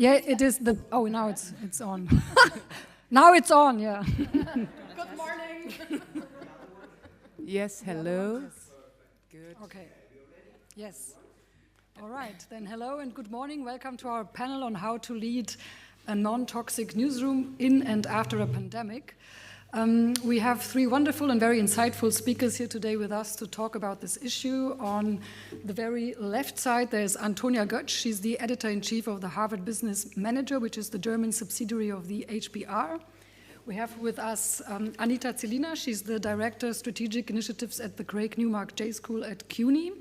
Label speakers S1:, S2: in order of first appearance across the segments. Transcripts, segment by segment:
S1: Yeah, it is the. Oh, now it's on. Now it's on. Yeah.
S2: Good morning.
S3: Yes. Hello.
S1: Good. Okay. Yes. All right. Then hello and good morning. Welcome to our panel on how to lead a non-toxic newsroom in and after a pandemic. We have three wonderful and very insightful speakers here today with us to talk about this issue. On the very left side, there's Antonia Götz. She's the editor-in-chief of the Harvard Business Manager, which is the German subsidiary of the HBR. We have with us Anita Zelina. She's the Director Strategic Initiatives at the Craig Newmark J School at CUNY.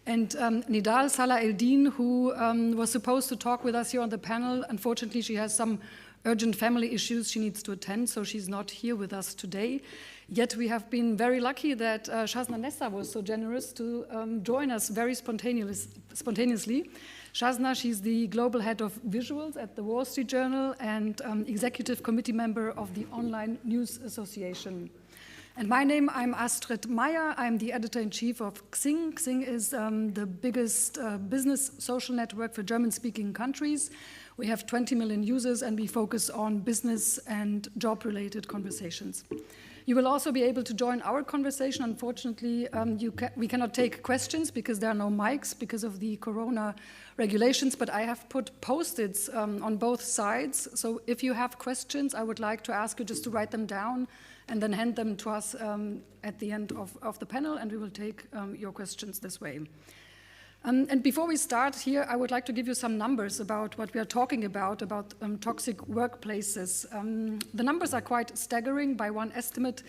S1: And Nidal Salah Eldin, who was supposed to talk with us here on the panel. Unfortunately, she has some urgent family issues she needs to attend, so she's not here with us today. Yet we have been very lucky that Shazna Nessa was so generous to join us very spontaneously. Shazna, she's the global head of visuals at the Wall Street Journal and executive committee member of the Online News Association. And my name, I'm Astrid Meyer. I'm the editor-in-chief of XING. XING is the biggest business social network for German-speaking countries. We have 20 million users, and we focus on business and job-related conversations. You will also be able to join our conversation. Unfortunately, we cannot take questions because there are no mics because of the corona regulations, but I have put Post-its on both sides. So if you have questions, I would like to ask you just to write them down and then hand them to us at the end of the panel, and we will take your questions this way. And before we start here, I would like to give you some numbers about what we are talking about toxic workplaces. The numbers are quite staggering. By one estimate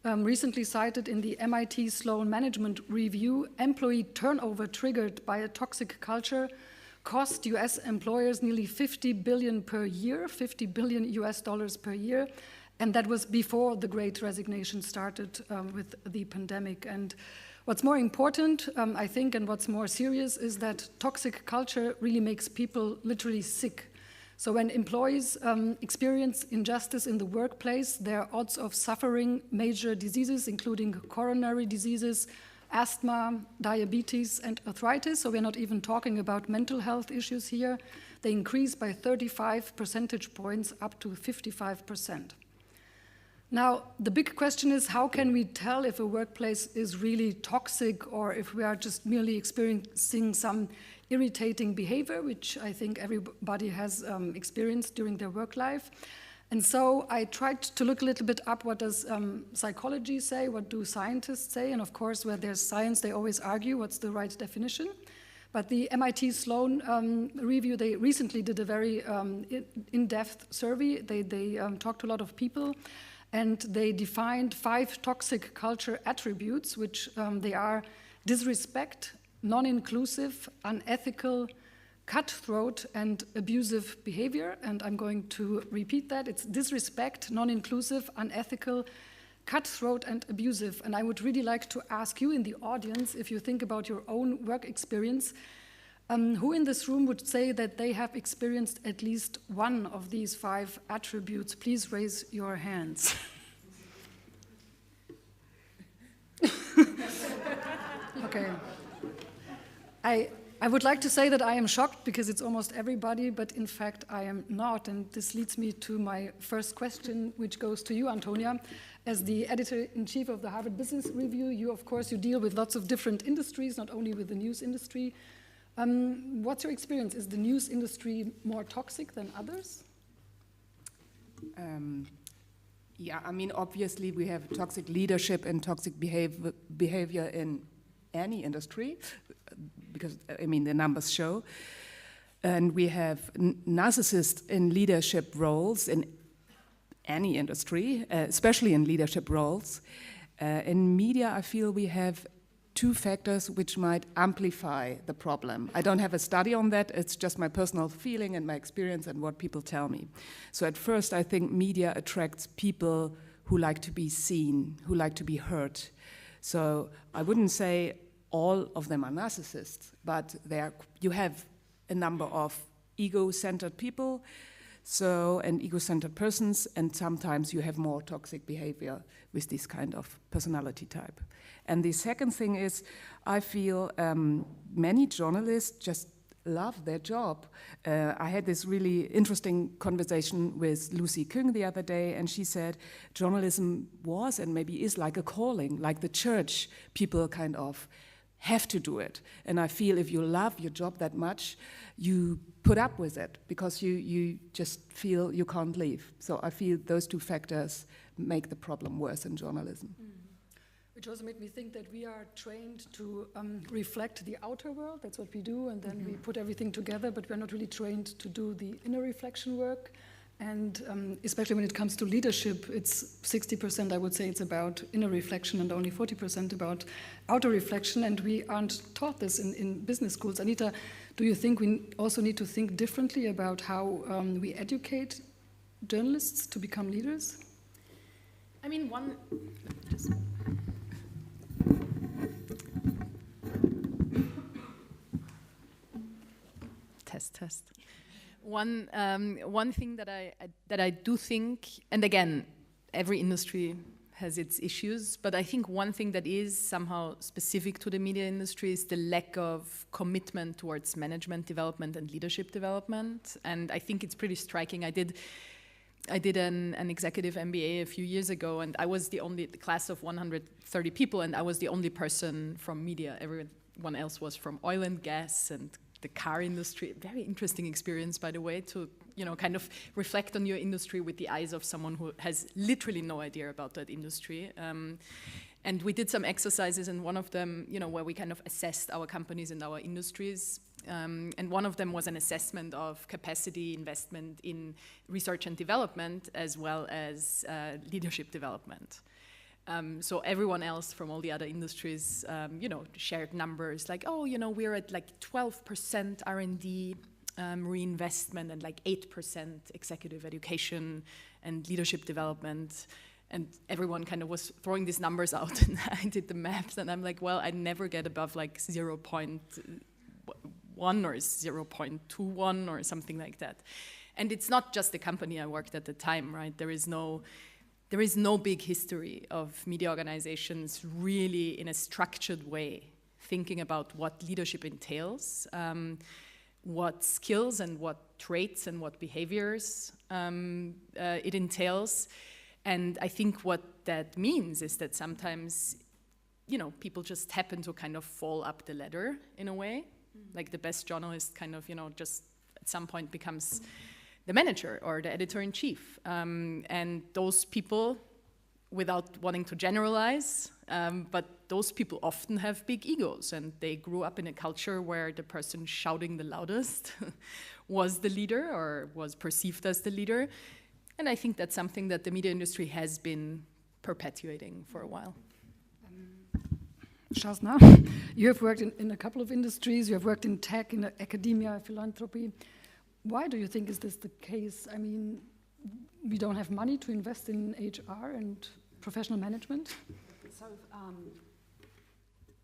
S1: recently cited in the MIT Sloan Management Review, employee turnover triggered by a toxic culture cost US employers nearly 50 billion per year, $50 billion US per year. And that was before the Great Resignation started with the pandemic. And what's more important, I think, and what's more serious is that toxic culture really makes people literally sick. So when employees experience injustice in the workplace, their odds of suffering major diseases, including coronary diseases, asthma, diabetes, and arthritis, so we're not even talking about mental health issues here, they increase by 35 percentage points up to 55%. Now, the big question is, how can we tell if a workplace is really toxic or if we are just merely experiencing some irritating behavior, which I think everybody has experienced during their work life. And so I tried to look a little bit up, what does psychology say, what do scientists say, and of course, where there's science, they always argue what's the right definition. But the MIT Sloan Review, they recently did a very in-depth survey. They talked to a lot of people, and they defined 5 toxic culture attributes, which they are disrespect, non-inclusive, unethical, cutthroat, and abusive behavior. And I'm going to repeat that. It's disrespect, non-inclusive, unethical, cutthroat, and abusive. And I would really like to ask you in the audience, if you think about your own work experience, who in this room would say that they have experienced at least one of these 5 attributes? Please raise your hands. Okay. I would like to say that I am shocked because it's almost everybody, but in fact I am not. And this leads me to my first question, which goes to you, Antonia. As the editor-in-chief of the Harvard Business Review, you deal with lots of different industries, not only with the news industry. What's your experience? Is the news industry more toxic than others?
S3: Yeah, I mean, obviously we have toxic leadership and toxic behavior in any industry, because, I mean, the numbers show. And we have narcissists in leadership roles in any industry, especially in leadership roles. In media, I feel we have 2 factors which might amplify the problem. I don't have a study on that, it's just my personal feeling and my experience and what people tell me. So at first I think media attracts people who like to be seen, who like to be heard. So I wouldn't say all of them are narcissists, but you have a number of ego-centered people, and ego-centered persons, and sometimes you have more toxic behavior with this kind of personality type. And the second thing is, I feel many journalists just love their job. I had this really interesting conversation with Lucy Küng the other day, and she said journalism was and maybe is like a calling, like the church. People kind of have to do it. And I feel if you love your job that much, you put up with it because you just feel you can't leave. So I feel those two factors make the problem worse in journalism.
S1: Which also made me think that we are trained to reflect the outer world. That's what we do, and then we put everything together, but we're not really trained to do the inner reflection work. And especially when it comes to leadership, it's 60%, I would say, it's about inner reflection and only 40% about outer reflection, and we aren't taught this in business schools. Anita, do you think we also need to think differently about how we educate journalists to become leaders?
S2: I mean, Test. One thing that I do think, and again, every industry has its issues, but I think one thing that is somehow specific to the media industry is the lack of commitment towards management development and leadership development. And I think it's pretty striking. I did an executive MBA a few years ago, and I was the class of 130 people, and I was the only person from media. Everyone else was from oil and gas and the car industry. Very interesting experience, by the way, to kind of reflect on your industry with the eyes of someone who has literally no idea about that industry. And we did some exercises, and one of them, where we kind of assessed our companies and our industries. And one of them was an assessment of capacity investment in research and development, as well as leadership development. So everyone else from all the other industries, shared numbers like, we're at like 12% R&D reinvestment and like 8% executive education and leadership development. And everyone kind of was throwing these numbers out, and I did the maths, and I'm like, well, I never get above like 0.1 or 0.21 or something like that. And it's not just the company I worked at the time, right? There is no big history of media organizations really in a structured way thinking about what leadership entails, what skills and what traits and what behaviors it entails. And I think what that means is that sometimes, people just happen to kind of fall up the ladder in a way. Like the best journalist kind of, just at some point becomes the manager or the editor-in-chief. And those people, without wanting to generalize, but those people often have big egos, and they grew up in a culture where the person shouting the loudest was the leader or was perceived as the leader. And I think that's something that the media industry has been perpetuating for a while.
S1: Shasna, you have worked in a couple of industries. You have worked in tech, in academia, philanthropy. Why do you think is this the case? I mean, we don't have money to invest in HR and professional management?
S4: So,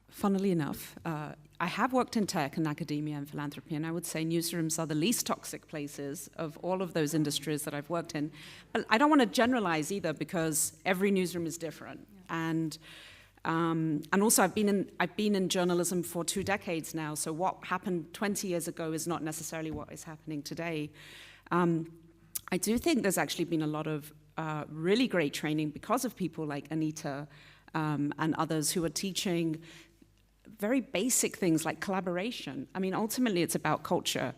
S4: funnily enough, I have worked in tech and academia and philanthropy, and I would say newsrooms are the least toxic places of all of those industries that I've worked in. But I don't want to generalize either, because every newsroom is different. Yeah. And also I've been in journalism for 2 decades now, so what happened 20 years ago is not necessarily what is happening today. I do think there's actually been a lot of really great training because of people like Anita and others who are teaching very basic things like collaboration. I mean, ultimately it's about culture.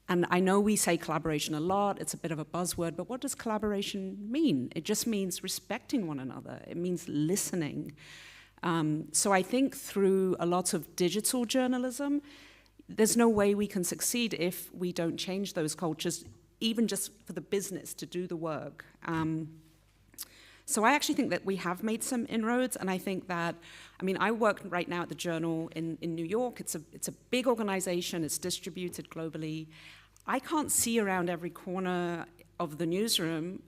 S4: And I know we say collaboration a lot, it's a bit of a buzzword, but what does collaboration mean? It just means respecting one another. It means listening. So I think through a lot of digital journalism, there's no way we can succeed if we don't change those cultures, even just for the business to do the work. So I actually think that we have made some inroads, and I think that, I work right now at the Journal in New York. It's a big organization, it's distributed globally. I can't see around every corner of the newsroom.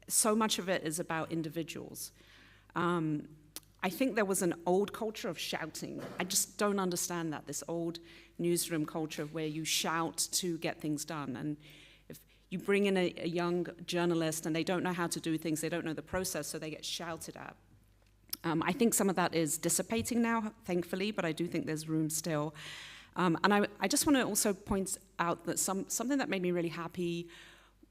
S4: So much of it is about individuals. I think there was an old culture of shouting. I just don't understand that, this old newsroom culture where you shout to get things done. And if you bring in a young journalist and they don't know how to do things, they don't know the process, so they get shouted at. I think some of that is dissipating now, thankfully, but I do think there's room still. And I just want to also point out that something that made me really happy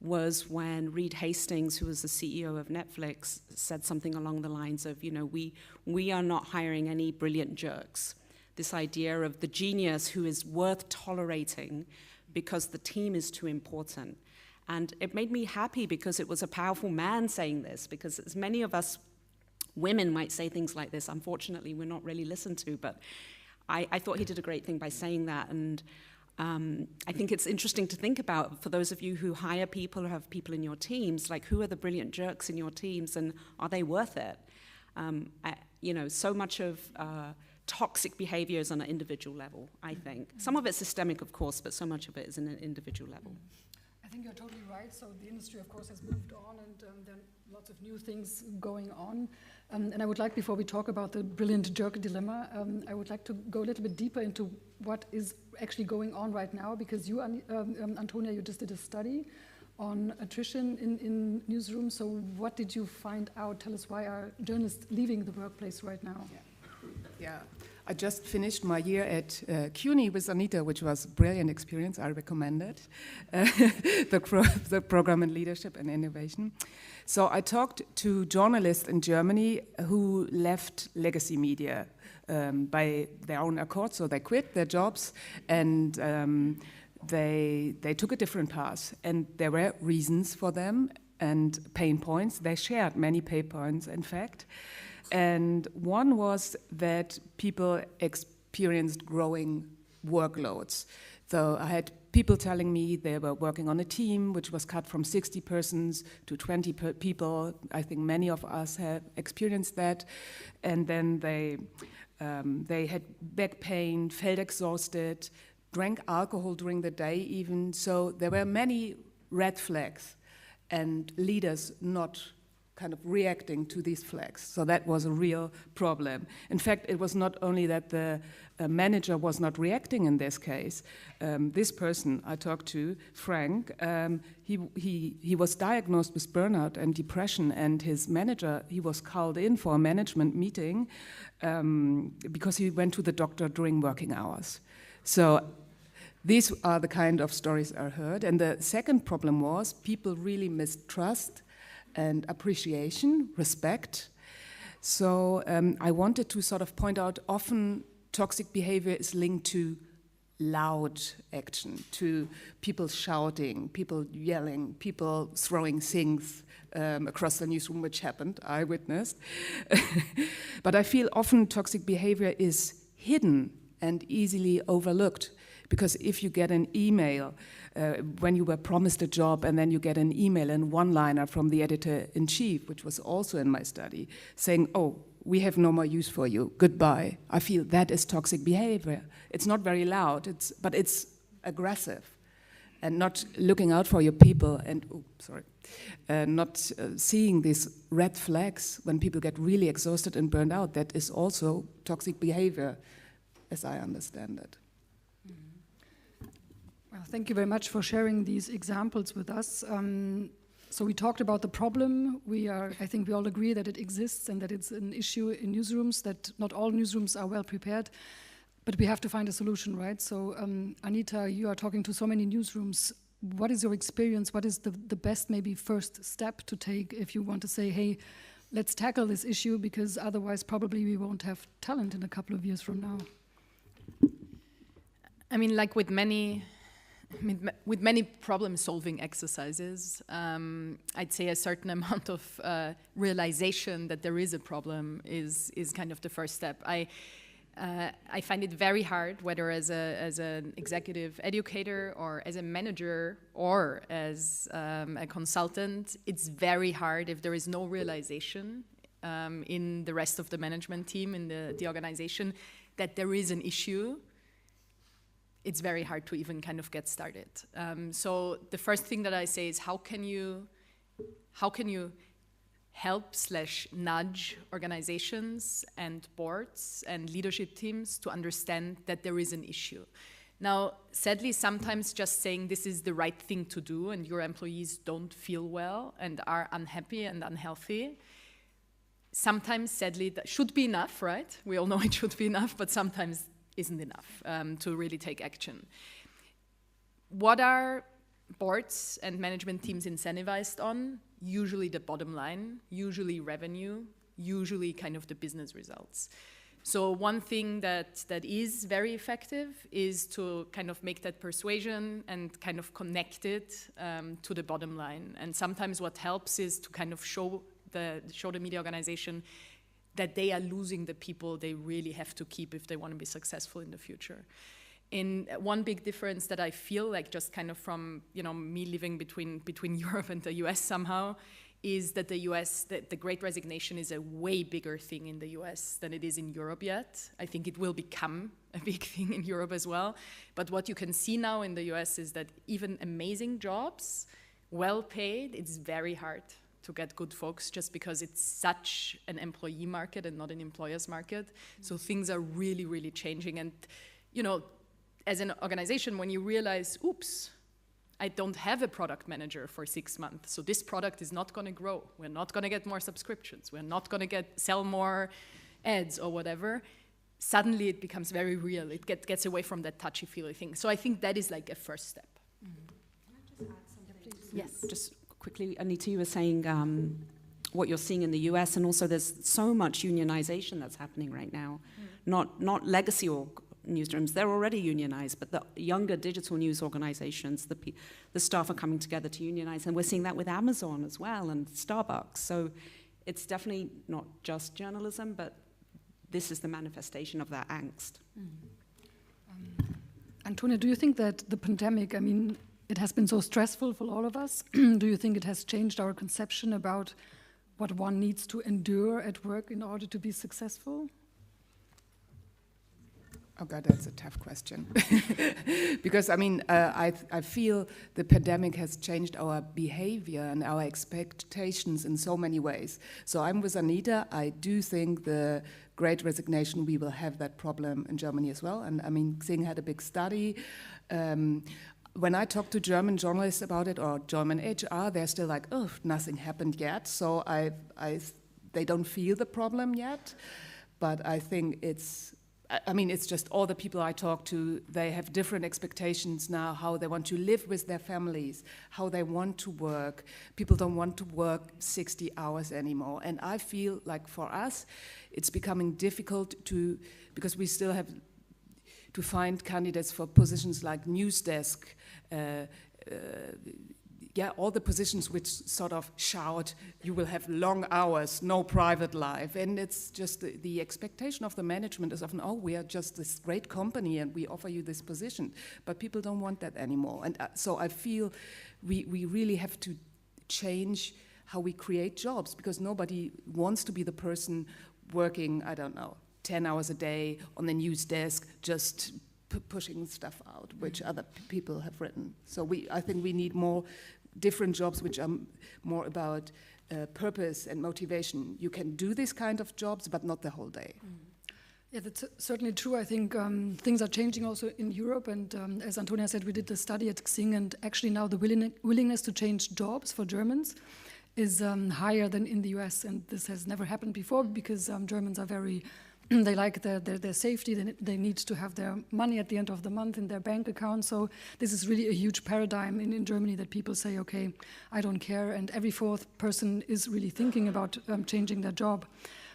S4: was when Reed Hastings, who was the CEO of Netflix, said something along the lines of, we are not hiring any brilliant jerks. This idea of the genius who is worth tolerating because the team is too important. And it made me happy because it was a powerful man saying this, because as many of us women might say things like this, unfortunately we're not really listened to, but I thought he did a great thing by saying that. And I think it's interesting to think about, for those of you who hire people or have people in your teams, like who are the brilliant jerks in your teams and are they worth it? So much of toxic behavior is on an individual level, I think. Some of it's systemic, of course, but so much of it is in an individual level.
S1: I think you're totally right. So the industry, of course, has moved on, and there are lots of new things going on. And I would like, before we talk about the brilliant jerk dilemma, I would like to go a little bit deeper into what is actually going on right now, because you, Antonia, you just did a study on attrition in newsrooms. So what did you find out? Tell us, why are journalists leaving the workplace right now?
S3: Yeah. I just finished my year at CUNY with Anita, which was a brilliant experience. I recommend it, the program in leadership and innovation. So I talked to journalists in Germany who left legacy media by their own accord. So they quit their jobs and they took a different path. And there were reasons for them and pain points. They shared many pain points, in fact. And one was that people experienced growing workloads. So I had people telling me they were working on a team which was cut from 60 persons to 20 people. I think many of us have experienced that. And then they had back pain, felt exhausted, drank alcohol during the day even. So there were many red flags and leaders not kind of reacting to these flags. So that was a real problem. In fact, it was not only that the manager was not reacting in this case. This person I talked to, Frank, he was diagnosed with burnout and depression, and his manager, he was called in for a management meeting because he went to the doctor during working hours. So these are the kind of stories I heard. And the second problem was people really mistrust and appreciation, respect. So I wanted to sort of point out, often toxic behavior is linked to loud action, to people shouting, people yelling, people throwing things across the newsroom, which happened, I witnessed. But I feel often toxic behavior is hidden and easily overlooked. Because if you get an email when you were promised a job, and then you get an email and one-liner from the editor-in-chief, which was also in my study, saying, oh, we have no more use for you, goodbye. I feel that is toxic behavior. It's not very loud, but it's aggressive. And not looking out for your people, and not seeing these red flags when people get really exhausted and burned out, that is also toxic behavior, as I understand it.
S1: Well, thank you very much for sharing these examples with us. So we talked about the problem. I think we all agree that it exists and that it's an issue in newsrooms, that not all newsrooms are well prepared, but we have to find a solution, right? So Anita, you are talking to so many newsrooms. What is your experience? What is the best maybe first step to take if you want to say, hey, let's tackle this issue, because otherwise probably we won't have talent in a couple of years from now?
S2: I mean, like with many problem-solving exercises, I'd say a certain amount of realization that there is a problem is kind of the first step. I find it very hard, whether as an executive educator or as a manager or as a consultant. It's very hard if there is no realization in the rest of the management team, in the organization, that there is an issue. It's very hard to even kind of get started. So the first thing that I say is, how can you help/nudge organizations and boards and leadership teams to understand that there is an issue? Now, sadly, sometimes just saying this is the right thing to do and your employees don't feel well and are unhappy and unhealthy, sometimes, sadly, that should be enough, right? We all know it should be enough, but sometimes isn't enough to really take action. What are boards and management teams incentivized on? Usually the bottom line, usually revenue, usually kind of the business results. So one thing that is very effective is to kind of make that persuasion and kind of connect it to the bottom line. And sometimes what helps is to kind of show the media organization that they are losing the people they really have to keep if they want to be successful in the future. And one big difference that I feel like just kind of from me living between Europe and the US somehow is that the US, the Great Resignation is a way bigger thing in the US than it is in Europe yet. I think it will become a big thing in Europe as well. But what you can see now in the US is that even amazing jobs, well paid, it's very hard to get good folks just because it's such an employee market and not an employer's market. So things are really, really changing. And, as an organization, when you realize, oops, I don't have a product manager for 6 months, so this product is not going to grow. We're not going to get more subscriptions. We're not going to sell more ads or whatever. Suddenly it becomes very real. It gets away from that touchy-feely thing. So I think that is like a first step.
S4: Can I just add something, please?
S2: Yes.
S4: Just quickly, Anita, you were saying what you're seeing in the US, and also there's so much unionization that's happening right now. Not legacy newsrooms, they're already unionized, but the younger digital news organizations, the staff are coming together to unionize, and we're seeing that with Amazon as well and Starbucks. So it's definitely not just journalism, but this is the manifestation of that angst.
S1: Antonia, do you think that the pandemic, it has been so stressful for all of us, do you think it has changed our conception about what one needs to endure at work in order to be successful?
S3: Oh God, that's a tough question. Because I feel the pandemic has changed our behavior and our expectations in so many ways. So I'm with Anita. I do think the Great Resignation, we will have that problem in Germany as well. And Xing had a big study. When I talk to German journalists about it or German HR, they're still like, oh, nothing happened yet. So they don't feel the problem yet. But I think it's just all the people I talk to, they have different expectations now, how they want to live with their families, how they want to work. People don't want to work 60 hours anymore. And I feel like for us, it's becoming difficult because we still have to find candidates for positions like news desk, all the positions which sort of shout, you will have long hours, no private life. And it's just the expectation of the management is often, we are just this great company and we offer you this position. But people don't want that anymore. And so I feel we really have to change how we create jobs, because nobody wants to be the person working, 10 hours a day on the news desk, just pushing stuff out, which other people have written. So I think we need more different jobs which are more about purpose and motivation. You can do this kind of jobs, but not the whole day.
S1: Yeah, that's certainly true. I think things are changing also in Europe. And as Antonia said, we did the study at Xing, and actually now the willingness to change jobs for Germans is higher than in the US. And this has never happened before because Germans are very... They like their safety. They need to have their money at the end of the month in their bank account. So this is really a huge paradigm in Germany that people say, okay, I don't care. And every fourth person is really thinking about changing their job.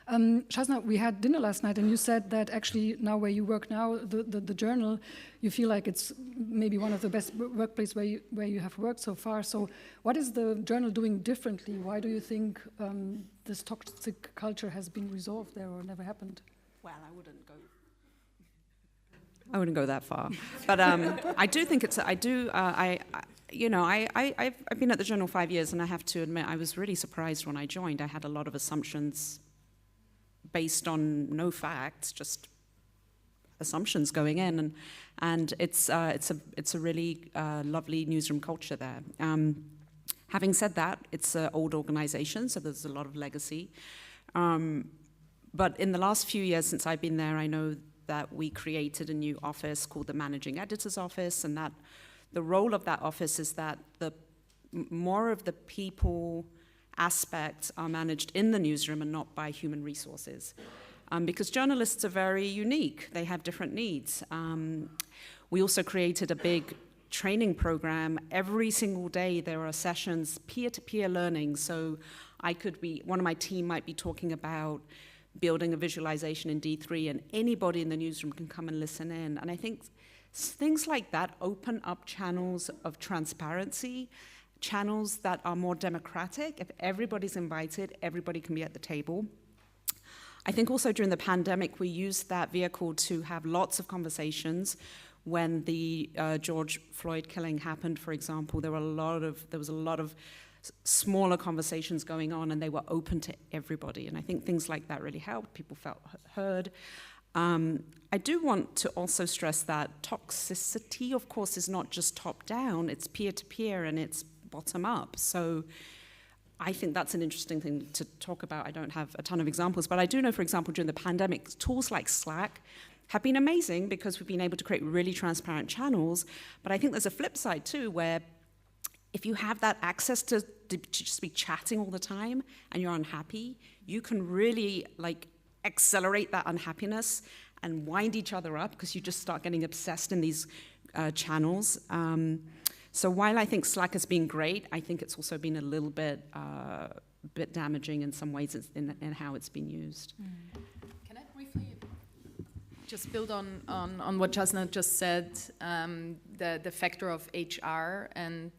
S1: Shazna, we had dinner last night and you said that actually now where you work now, the journal, you feel like it's maybe one of the best workplaces where you have worked so far. So what is the journal doing differently? Why do you think this toxic culture has been resolved there or never happened?
S4: Well, I wouldn't go that far, but I do think it's. I've been at the Journal 5 years, and I have to admit I was really surprised when I joined. I had a lot of assumptions based on no facts, just assumptions going in, and it's a really lovely newsroom culture there. Having said that, it's an old organization, so there's a lot of legacy. But in the last few years since I've been there, I know that we created a new office called the Managing Editor's Office, and that the role of that office is that more of the people aspects are managed in the newsroom and not by human resources. because journalists are very unique. They have different needs. We also created a big training program. Every single day there are sessions, peer-to-peer learning. So one of my team might be talking about building a visualization in D3, and anybody in the newsroom can come and listen in. And I think things like that open up channels of transparency, channels that are more democratic. If everybody's invited, everybody can be at the table. I think also during the pandemic, we used that vehicle to have lots of conversations. When the George Floyd killing happened, for example, there was a lot of smaller conversations going on, and they were open to everybody. And I think things like that really helped. People felt heard. I do want to also stress that toxicity, of course, is not just top-down. It's peer-to-peer, and it's bottom-up. So I think that's an interesting thing to talk about. I don't have a ton of examples, but I do know, for example, during the pandemic, tools like Slack have been amazing because we've been able to create really transparent channels. But I think there's a flip side too, where if you have that access to just be chatting all the time and you're unhappy, you can really accelerate that unhappiness and wind each other up because you just start getting obsessed in these channels. So while I think Slack has been great, I think it's also been a little bit damaging in some ways in how it's been used.
S2: Can I briefly just build on what Jasna just said, the factor of HR? And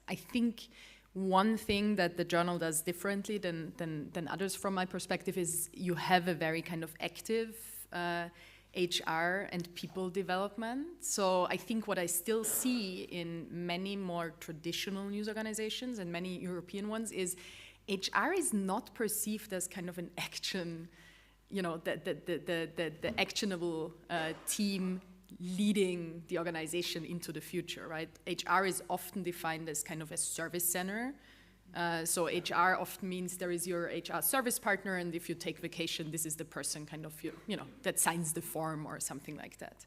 S2: I think one thing that the journal does differently than others from my perspective is you have a very kind of active HR and people development. So I think what I still see in many more traditional news organizations and many European ones is HR is not perceived as kind of an action, the actionable team leading the organization into the future, right? HR is often defined as kind of a service center. So HR often means there is your HR service partner, and if you take vacation, this is the person kind of, that signs the form or something like that.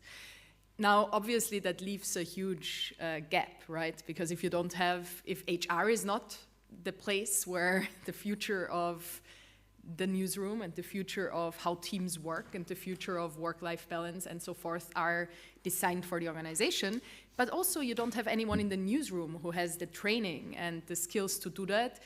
S2: Now, obviously, that leaves a huge gap, right? Because if HR is not the place where the future of the newsroom and the future of how teams work and the future of work-life balance and so forth are designed for the organization, but also you don't have anyone in the newsroom who has the training and the skills to do that.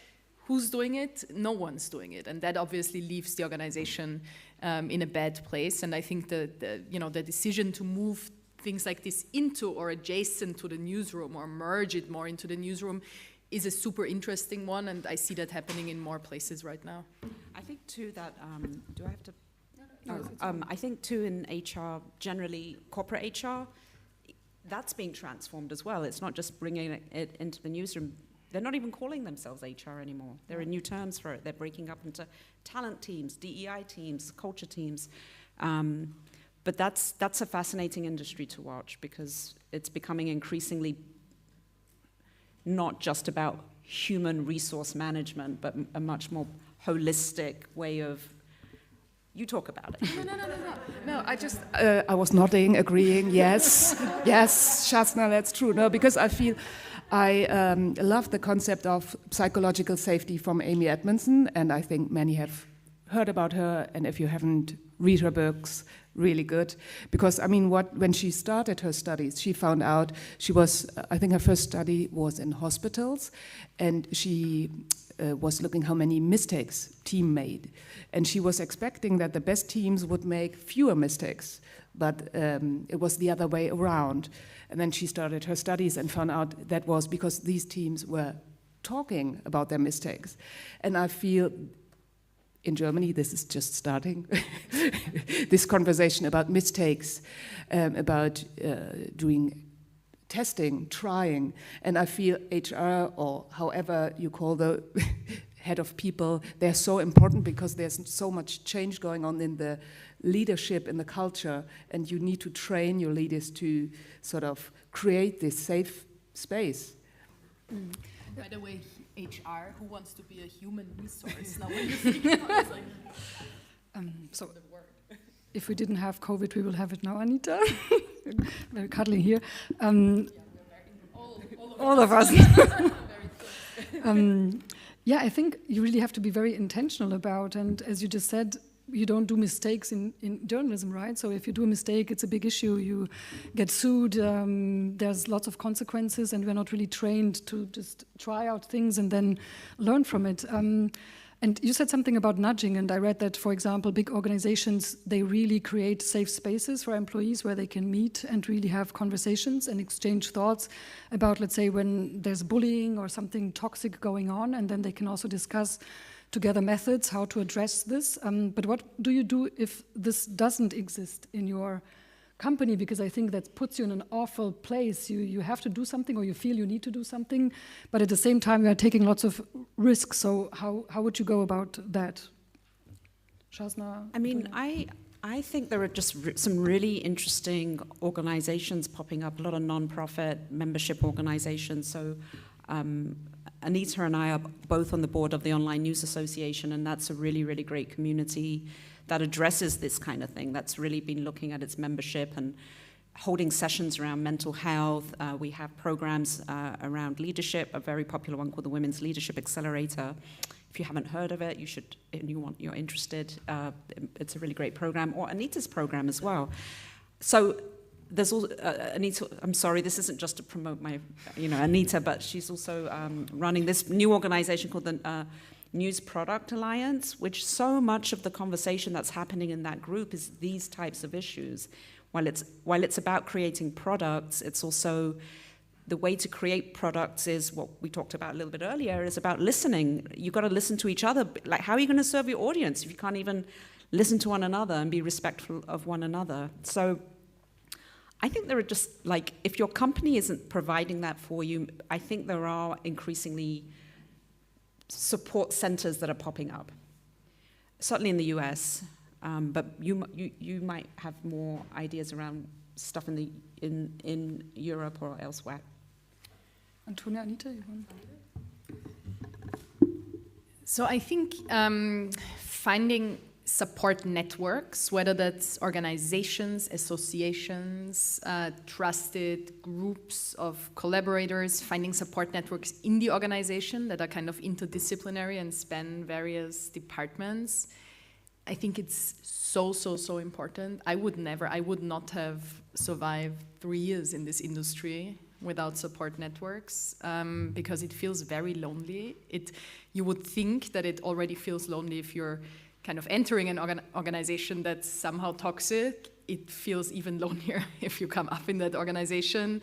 S2: Who's doing it? No one's doing it, and that obviously leaves the organization in a bad place. And I think the decision to move things like this into or adjacent to the newsroom or merge it more into the newsroom is a super interesting one, and I see that happening in more places right now.
S4: I think too that, do I have to? No, I think too in HR, generally corporate HR, that's being transformed as well. It's not just bringing it into the newsroom. They're not even calling themselves HR anymore. There are new terms for it. They're breaking up into talent teams, DEI teams, culture teams. But that's a fascinating industry to watch because it's becoming increasingly not just about human resource management, but a much more holistic way of, you talk about it.
S3: No, I was nodding, agreeing, yes, Jasna, that's true. No, because I feel, I love the concept of psychological safety from Amy Edmondson, and I think many have heard about her, and if you haven't, read her books, really good. Because, I mean, when she started her studies, she found out I think her first study was in hospitals, and she was looking how many mistakes team made. And she was expecting that the best teams would make fewer mistakes, but it was the other way around. And then she started her studies and found out that was because these teams were talking about their mistakes. And I feel in Germany, this is just starting, this conversation about mistakes, about doing testing, trying, and I feel HR, or however you call the head of people, they're so important because there's so much change going on in the leadership, in the culture, and you need to train your leaders to sort of create this safe space.
S2: By the way, HR, who wants to be a human resource? Now, when you think about it, it's
S1: so if we didn't have COVID, we will have it now, Anita. Very cuddly here. All of us. Yeah, I think you really have to be very intentional about, and as you just said, you don't do mistakes in journalism, right? So if you do a mistake, it's a big issue. You get sued. There's lots of consequences, and we're not really trained to just try out things and then learn from it. And you said something about nudging, and I read that, for example, big organizations, they really create safe spaces for employees where they can meet and really have conversations and exchange thoughts about, let's say, when there's bullying or something toxic going on, and then they can also discuss together methods how to address this. But what do you do if this doesn't exist in your company? Because I think that puts you in an awful place. You have to do something, or you feel you need to do something, but at the same time you are taking lots of risks. So how would you go about that? Shazna?
S4: I mean, I think there are just some really interesting organizations popping up, a lot of non-profit membership organizations. So Anita and I are both on the board of the Online News Association, and that's a really, really great community that addresses this kind of thing, that's really been looking at its membership and holding sessions around mental health. We have programs around leadership, a very popular one called the Women's Leadership Accelerator. If you haven't heard of it, you should, and you're interested, it's a really great program, or Anita's program as well. So there's also, Anita, I'm sorry, this isn't just to promote my, Anita, but she's also running this new organization called the News Product Alliance, which so much of the conversation that's happening in that group is these types of issues. While it's about creating products, it's also the way to create products is what we talked about a little bit earlier, is about listening. You've got to listen to each other. Like, how are you going to serve your audience if you can't even listen to one another and be respectful of one another? So I think there are just, like, if your company isn't providing that for you, I think there are increasingly support centers that are popping up, certainly in the US, but you might have more ideas around stuff in Europe or elsewhere.
S1: Antonia, Anita, you want?
S2: So I think finding support networks, whether that's organizations, associations, trusted groups of collaborators, finding support networks in the organization that are kind of interdisciplinary and span various departments. I think it's so important. I would not have survived 3 years in this industry without support networks, because it feels very lonely. You would think that it already feels lonely if you're kind of entering an organization that's somehow toxic. It feels even lonelier if you come up in that organization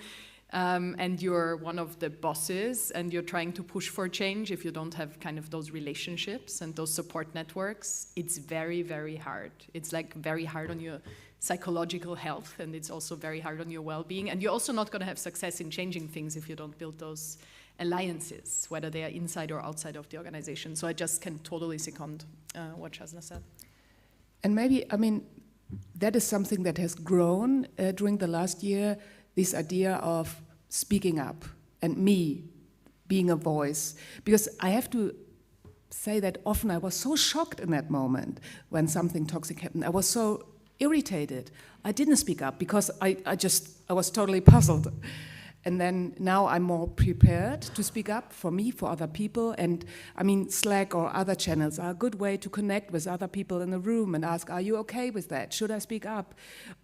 S2: and you're one of the bosses and you're trying to push for change. If you don't have kind of those relationships and those support networks, it's very, very hard. It's like very hard on your psychological health, and it's also very hard on your well-being. And you're also not going to have success in changing things if you don't build those alliances, whether they are inside or outside of the organization. So I just can totally second what Shazna said.
S3: And maybe, I mean, that is something that has grown during the last year, this idea of speaking up and me being a voice. Because I have to say that often I was so shocked in that moment when something toxic happened. I was so irritated. I didn't speak up because I was totally puzzled. And then now I'm more prepared to speak up for me, for other people. And I mean, Slack or other channels are a good way to connect with other people in the room and ask, are you okay with that? Should I speak up?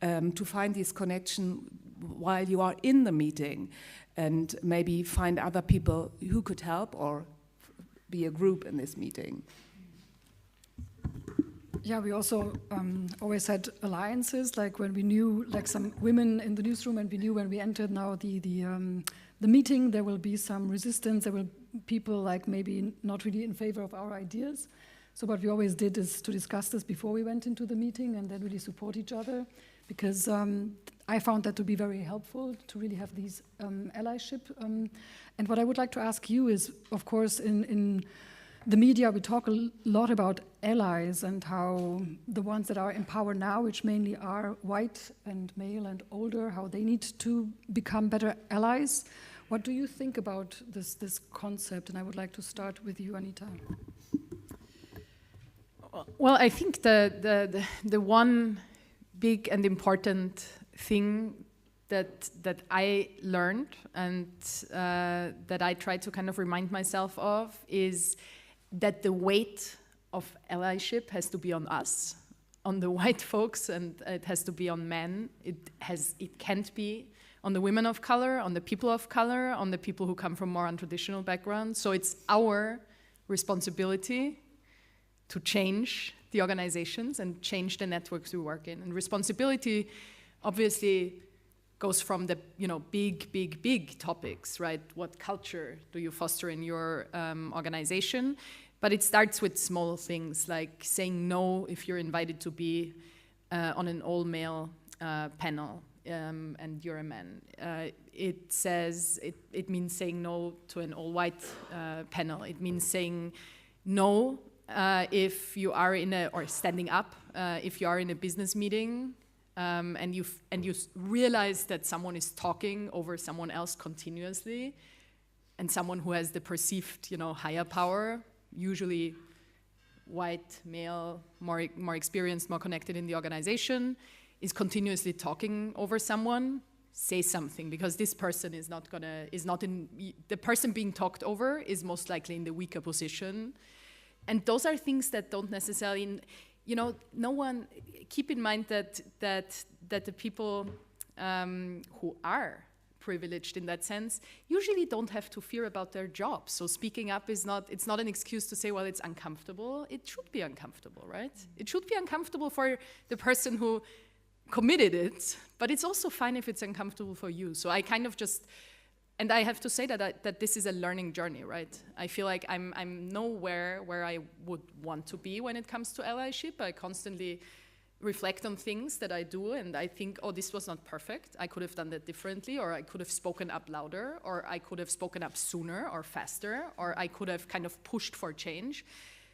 S3: To find this connection while you are in the meeting, and maybe find other people who could help or be a group in this meeting.
S1: Yeah, we also always had alliances, like when we knew, like some women in the newsroom, and we knew when we entered now the meeting, there will be some resistance, there will people like maybe not really in favor of our ideas. So what we always did is to discuss this before we went into the meeting and then really support each other, because I found that to be very helpful to really have these allyship. And what I would like to ask you is, of course, in the media, we talk a lot about allies and how the ones that are in power now, which mainly are white and male and older, how they need to become better allies. What do you think about this concept? And I would like to start with you, Anita.
S2: Well, I think the one big and important thing that I learned and that I try to kind of remind myself of is that the weight of allyship has to be on us. on the white folks, and it has to be on men. It can't be on the women of color, on the people of color, on the people who come from more untraditional backgrounds. So it's our responsibility to change the organizations and change the networks we work in. And responsibility obviously goes from the big topics, right? What culture do you foster in your organization? But it starts with small things like saying no if you're invited to be on an all-male panel and you're a man. It means saying no to an all-white panel. It means saying no if you are standing up if you are in a business meeting and you realize that someone is talking over someone else continuously, and someone who has the perceived higher power, usually white, male, more experienced, more connected in the organization, is continuously talking over someone. Say something, because this person the person being talked over is most likely in the weaker position. And those are things that don't necessarily, no one, keep in mind that the people who are privileged in that sense usually don't have to fear about their jobs. So speaking up it's not an excuse to say, well, it's uncomfortable. It should be uncomfortable, right? It should be uncomfortable for the person who committed it, but it's also fine if it's uncomfortable for you. So I kind of and I have to say that this is a learning journey, right? I feel like I'm nowhere where I would want to be when it comes to allyship. I constantly reflect on things that I do, and I think, oh, this was not perfect. I could have done that differently, or I could have spoken up louder, or I could have spoken up sooner or faster, or I could have kind of pushed for change.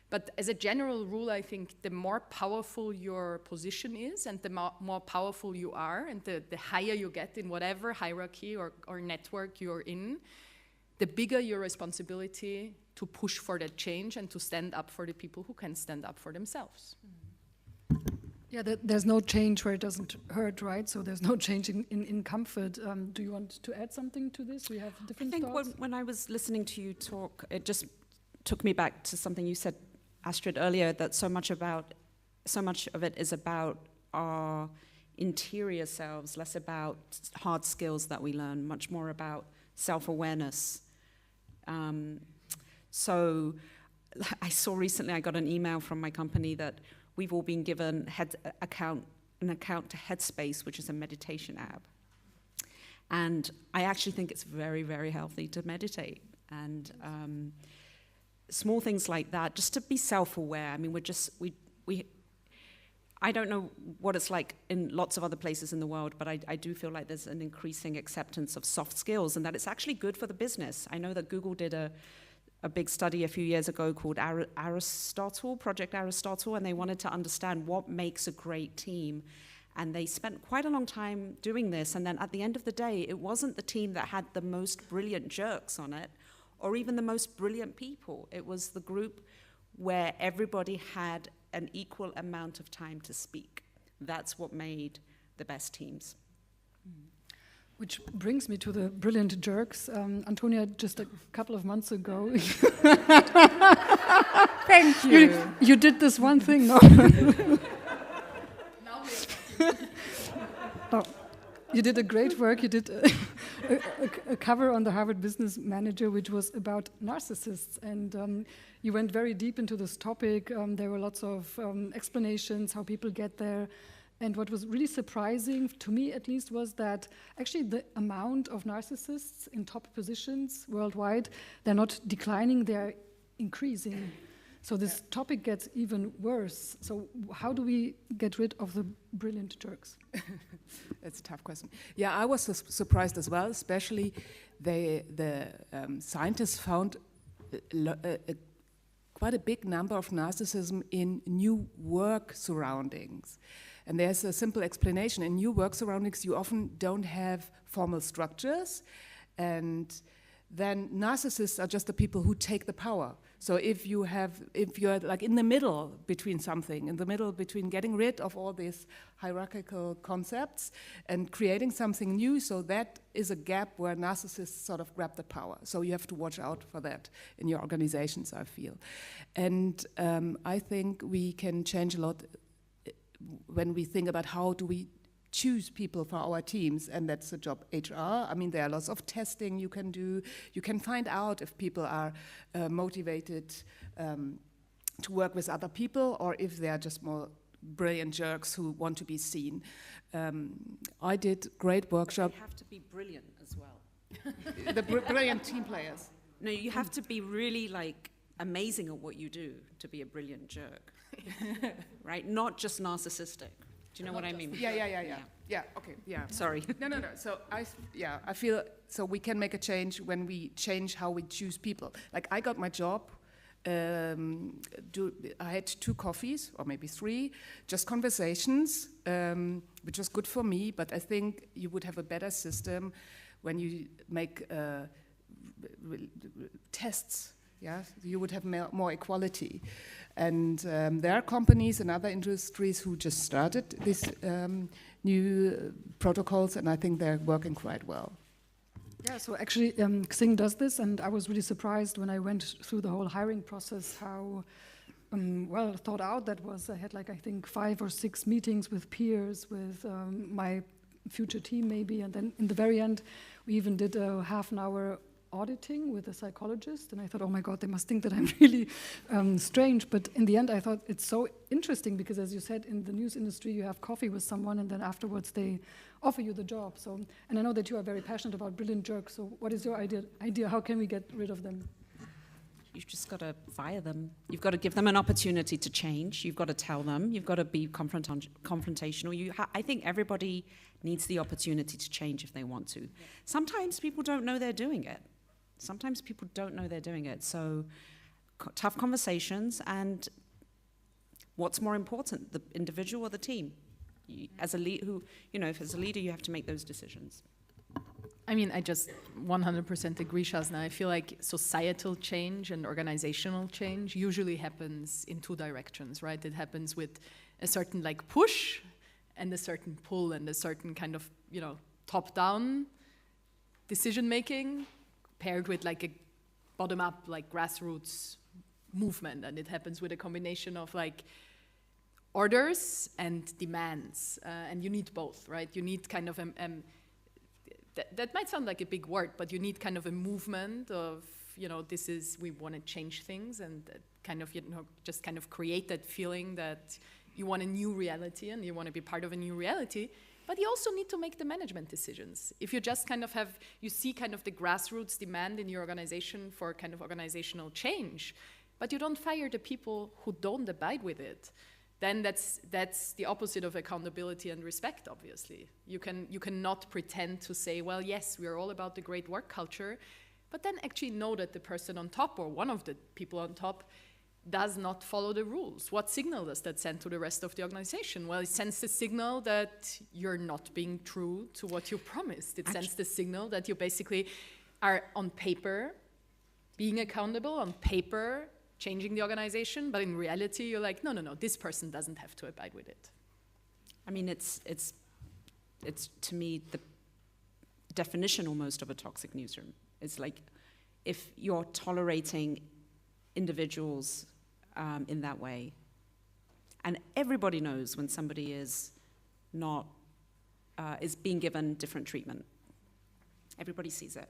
S2: But as a general rule, I think the more powerful your position is, and the more powerful you are, and the higher you get in whatever hierarchy or network you're in, the bigger your responsibility to push for that change and to stand up for the people who can stand up for themselves.
S1: Yeah, there's no change where it doesn't hurt, right? So there's no change in comfort. Do you want to add something to this? We have different thoughts.
S4: I think when I was listening to you talk, it just took me back to something you said, Astrid, earlier, that so much of it is about our interior selves, less about hard skills that we learn, much more about self-awareness. So I saw recently, I got an email from my company that we've all been given an account to Headspace, which is a meditation app. And I actually think it's very, very healthy to meditate. And small things like that, just to be self-aware. I mean, I don't know what it's like in lots of other places in the world, but I do feel like there's an increasing acceptance of soft skills and that it's actually good for the business. I know that Google did a big study a few years ago called Project Aristotle, and they wanted to understand what makes a great team. And they spent quite a long time doing this, and then at the end of the day, it wasn't the team that had the most brilliant jerks on it, or even the most brilliant people. It was the group where everybody had an equal amount of time to speak. That's what made the best teams.
S1: Which brings me to the brilliant jerks. Antonia, just a couple of months ago...
S3: Thank you.
S1: You did this one thing, no? No. You did a great work. You did a cover on the Harvard Business Manager, which was about narcissists. And you went very deep into this topic. There were lots of explanations, how people get there. And what was really surprising, to me at least, was that actually the amount of narcissists in top positions worldwide, they're not declining, they're increasing. So this topic gets even worse. So how do we get rid of the brilliant jerks?
S3: That's a tough question. Yeah, I was surprised as well, especially the scientists found quite a big number of narcissism in new work surroundings. And there's a simple explanation. In new work surroundings, you often don't have formal structures, and then narcissists are just the people who take the power. So if you're like in the middle between something, in the middle between getting rid of all these hierarchical concepts and creating something new, so that is a gap where narcissists sort of grab the power. So you have to watch out for that in your organizations, I feel. And I think we can change a lot when we think about how do we choose people for our teams, and that's the job HR. I mean, there are lots of testing you can do. You can find out if people are motivated to work with other people, or if they are just more brilliant jerks who want to be seen. I did great workshop.
S4: You have to be brilliant as well.
S3: The brilliant team players.
S4: No, you have to be really like amazing at what you do to be a brilliant jerk, right? Not just narcissistic. Do you know what I mean?
S3: Yeah, okay, yeah.
S4: Sorry.
S3: No. So I feel so we can make a change when we change how we choose people. Like I got my job. I had 2 coffees, or maybe 3, just conversations, which was good for me. But I think you would have a better system when you make tests. Yeah, you would have more equality. And there are companies and other industries who just started these new protocols, and I think they're working quite well.
S1: Yeah, so actually Xing does this, and I was really surprised when I went through the whole hiring process how well thought out that was. I had I think 5 or 6 meetings with peers, with my future team maybe, and then in the very end we even did a half-an-hour auditing with a psychologist, and I thought, oh my God, they must think that I'm really strange. But in the end, I thought it's so interesting because, as you said, in the news industry, you have coffee with someone, and then afterwards they offer you the job. So, and I know that you are very passionate about brilliant jerks. So, what is your idea? How can we get rid of them?
S4: You've just got to fire them. You've got to give them an opportunity to change. You've got to tell them. You've got to be confrontational. I think everybody needs the opportunity to change if they want to. Yeah. Sometimes people don't know they're doing it. So tough conversations, and what's more important, the individual or the team? As a if as a leader, you have to make those decisions.
S2: I mean, I just 100% agree, Shazna. I feel like societal change and organizational change usually happens in 2 directions, right? It happens with a certain push and a certain pull and a certain kind of, top-down decision-making paired with a bottom-up, grassroots movement. And it happens with a combination of orders and demands. And you need both, right? You need kind of that might sound like a big word, but you need kind of a movement of, we want to change things, and kind of, just kind of create that feeling that you want a new reality and you want to be part of a new reality. But you also need to make the management decisions. If you just kind of you see kind of the grassroots demand in your organization for kind of organizational change, but you don't fire the people who don't abide with it, then that's the opposite of accountability and respect, obviously. You cannot pretend to say, well, yes, we are all about the great work culture, but then actually know that the person on top, or one of the people on top, does not follow the rules. What signal does that send to the rest of the organization? Well, it sends the signal that you're not being true to what you promised. It sends the signal that you basically are on paper being accountable, on paper changing the organization, but in reality, you're like, no, this person doesn't have to abide with it.
S4: I mean, it's to me the definition almost of a toxic newsroom. It's like if you're tolerating individuals in that way, and everybody knows when somebody is not is being given different treatment. Everybody sees it.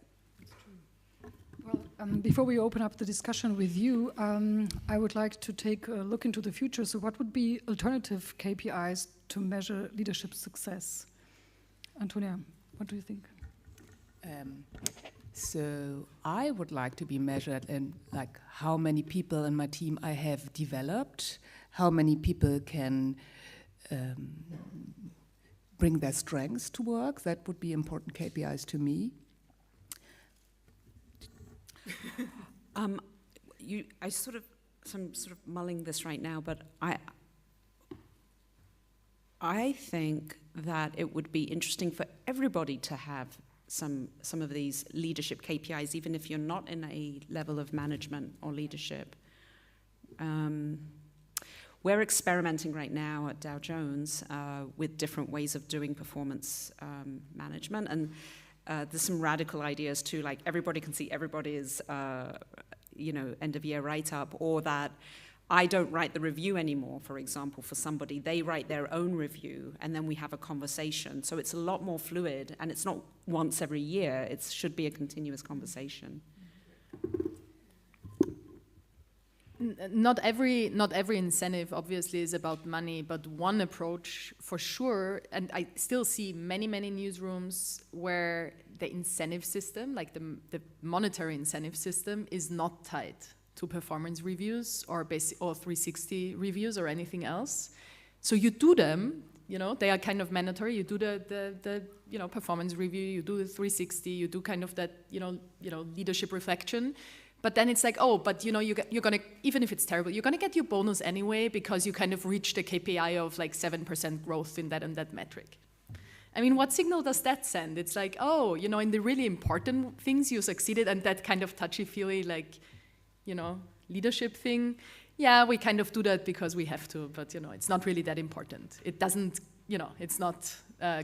S1: Well, before we open up the discussion with you, I would like to take a look into the future. So what would be alternative KPIs to measure leadership success? Antonia, what do you think?
S3: So I would like to be measured in how many people in my team I have developed, how many people can bring their strengths to work. That would be important KPIs to me.
S4: I'm sort of mulling this right now, but I think that it would be interesting for everybody to have some of these leadership KPIs, even if you're not in a level of management or leadership. We're experimenting right now at Dow Jones with different ways of doing performance management, and there's some radical ideas too, like everybody can see everybody's, end of year write-up, or that I don't write the review anymore, for example, for somebody. They write their own review, and then we have a conversation. So it's a lot more fluid, and it's not once every year. It should be a continuous conversation.
S2: Not every incentive obviously is about money, but one approach for sure, and I still see many newsrooms where the incentive system, like the monetary incentive system, is not tied to performance reviews or 360 reviews or anything else. So you do them, they are kind of mandatory. You do the performance review, you do the 360, you do kind of that leadership reflection. But then it's like, oh, but you're gonna, even if it's terrible, you're gonna get your bonus anyway because you kind of reached a KPI of like 7% growth in that and that metric. I mean, what signal does that send? It's like, oh, in the really important things you succeeded, and that kind of touchy-feely, like, leadership thing. Yeah, we kind of do that because we have to, but it's not really that important. It doesn't, it's not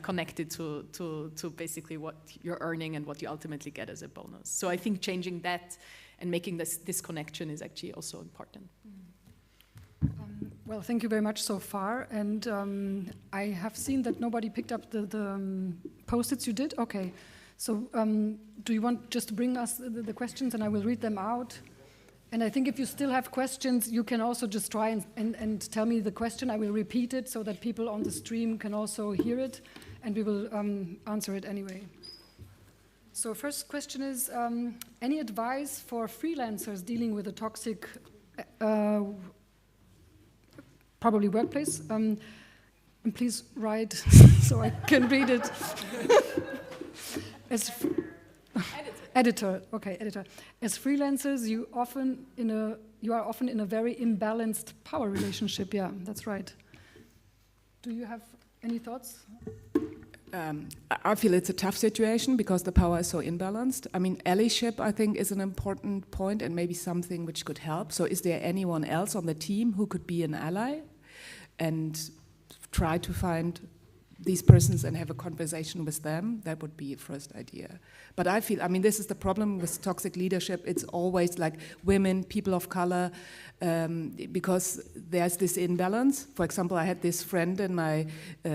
S2: connected to basically what you're earning and what you ultimately get as a bonus. So I think changing that and making this connection is actually also important.
S1: Well, thank you very much so far. And I have seen that nobody picked up the post-its you did. Okay. So do you want just to bring us the questions and I will read them out? And I think if you still have questions, you can also just try and tell me the question. I will repeat it so that people on the stream can also hear it, and we will answer it anyway. So first question is, any advice for freelancers dealing with a toxic, probably workplace? And please write so I can read it. Editor. Okay, editor. As freelancers, you are often in a very imbalanced power relationship. Yeah, that's right. Do you have any thoughts?
S3: I feel it's a tough situation because the power is so imbalanced. I mean, allyship, I think, is an important point and maybe something which could help. So is there anyone else on the team who could be an ally and try to find these persons and have a conversation with them? That would be a first idea. But I feel, this is the problem with toxic leadership. It's always like women, people of color, because there's this imbalance. For example, I had this friend in my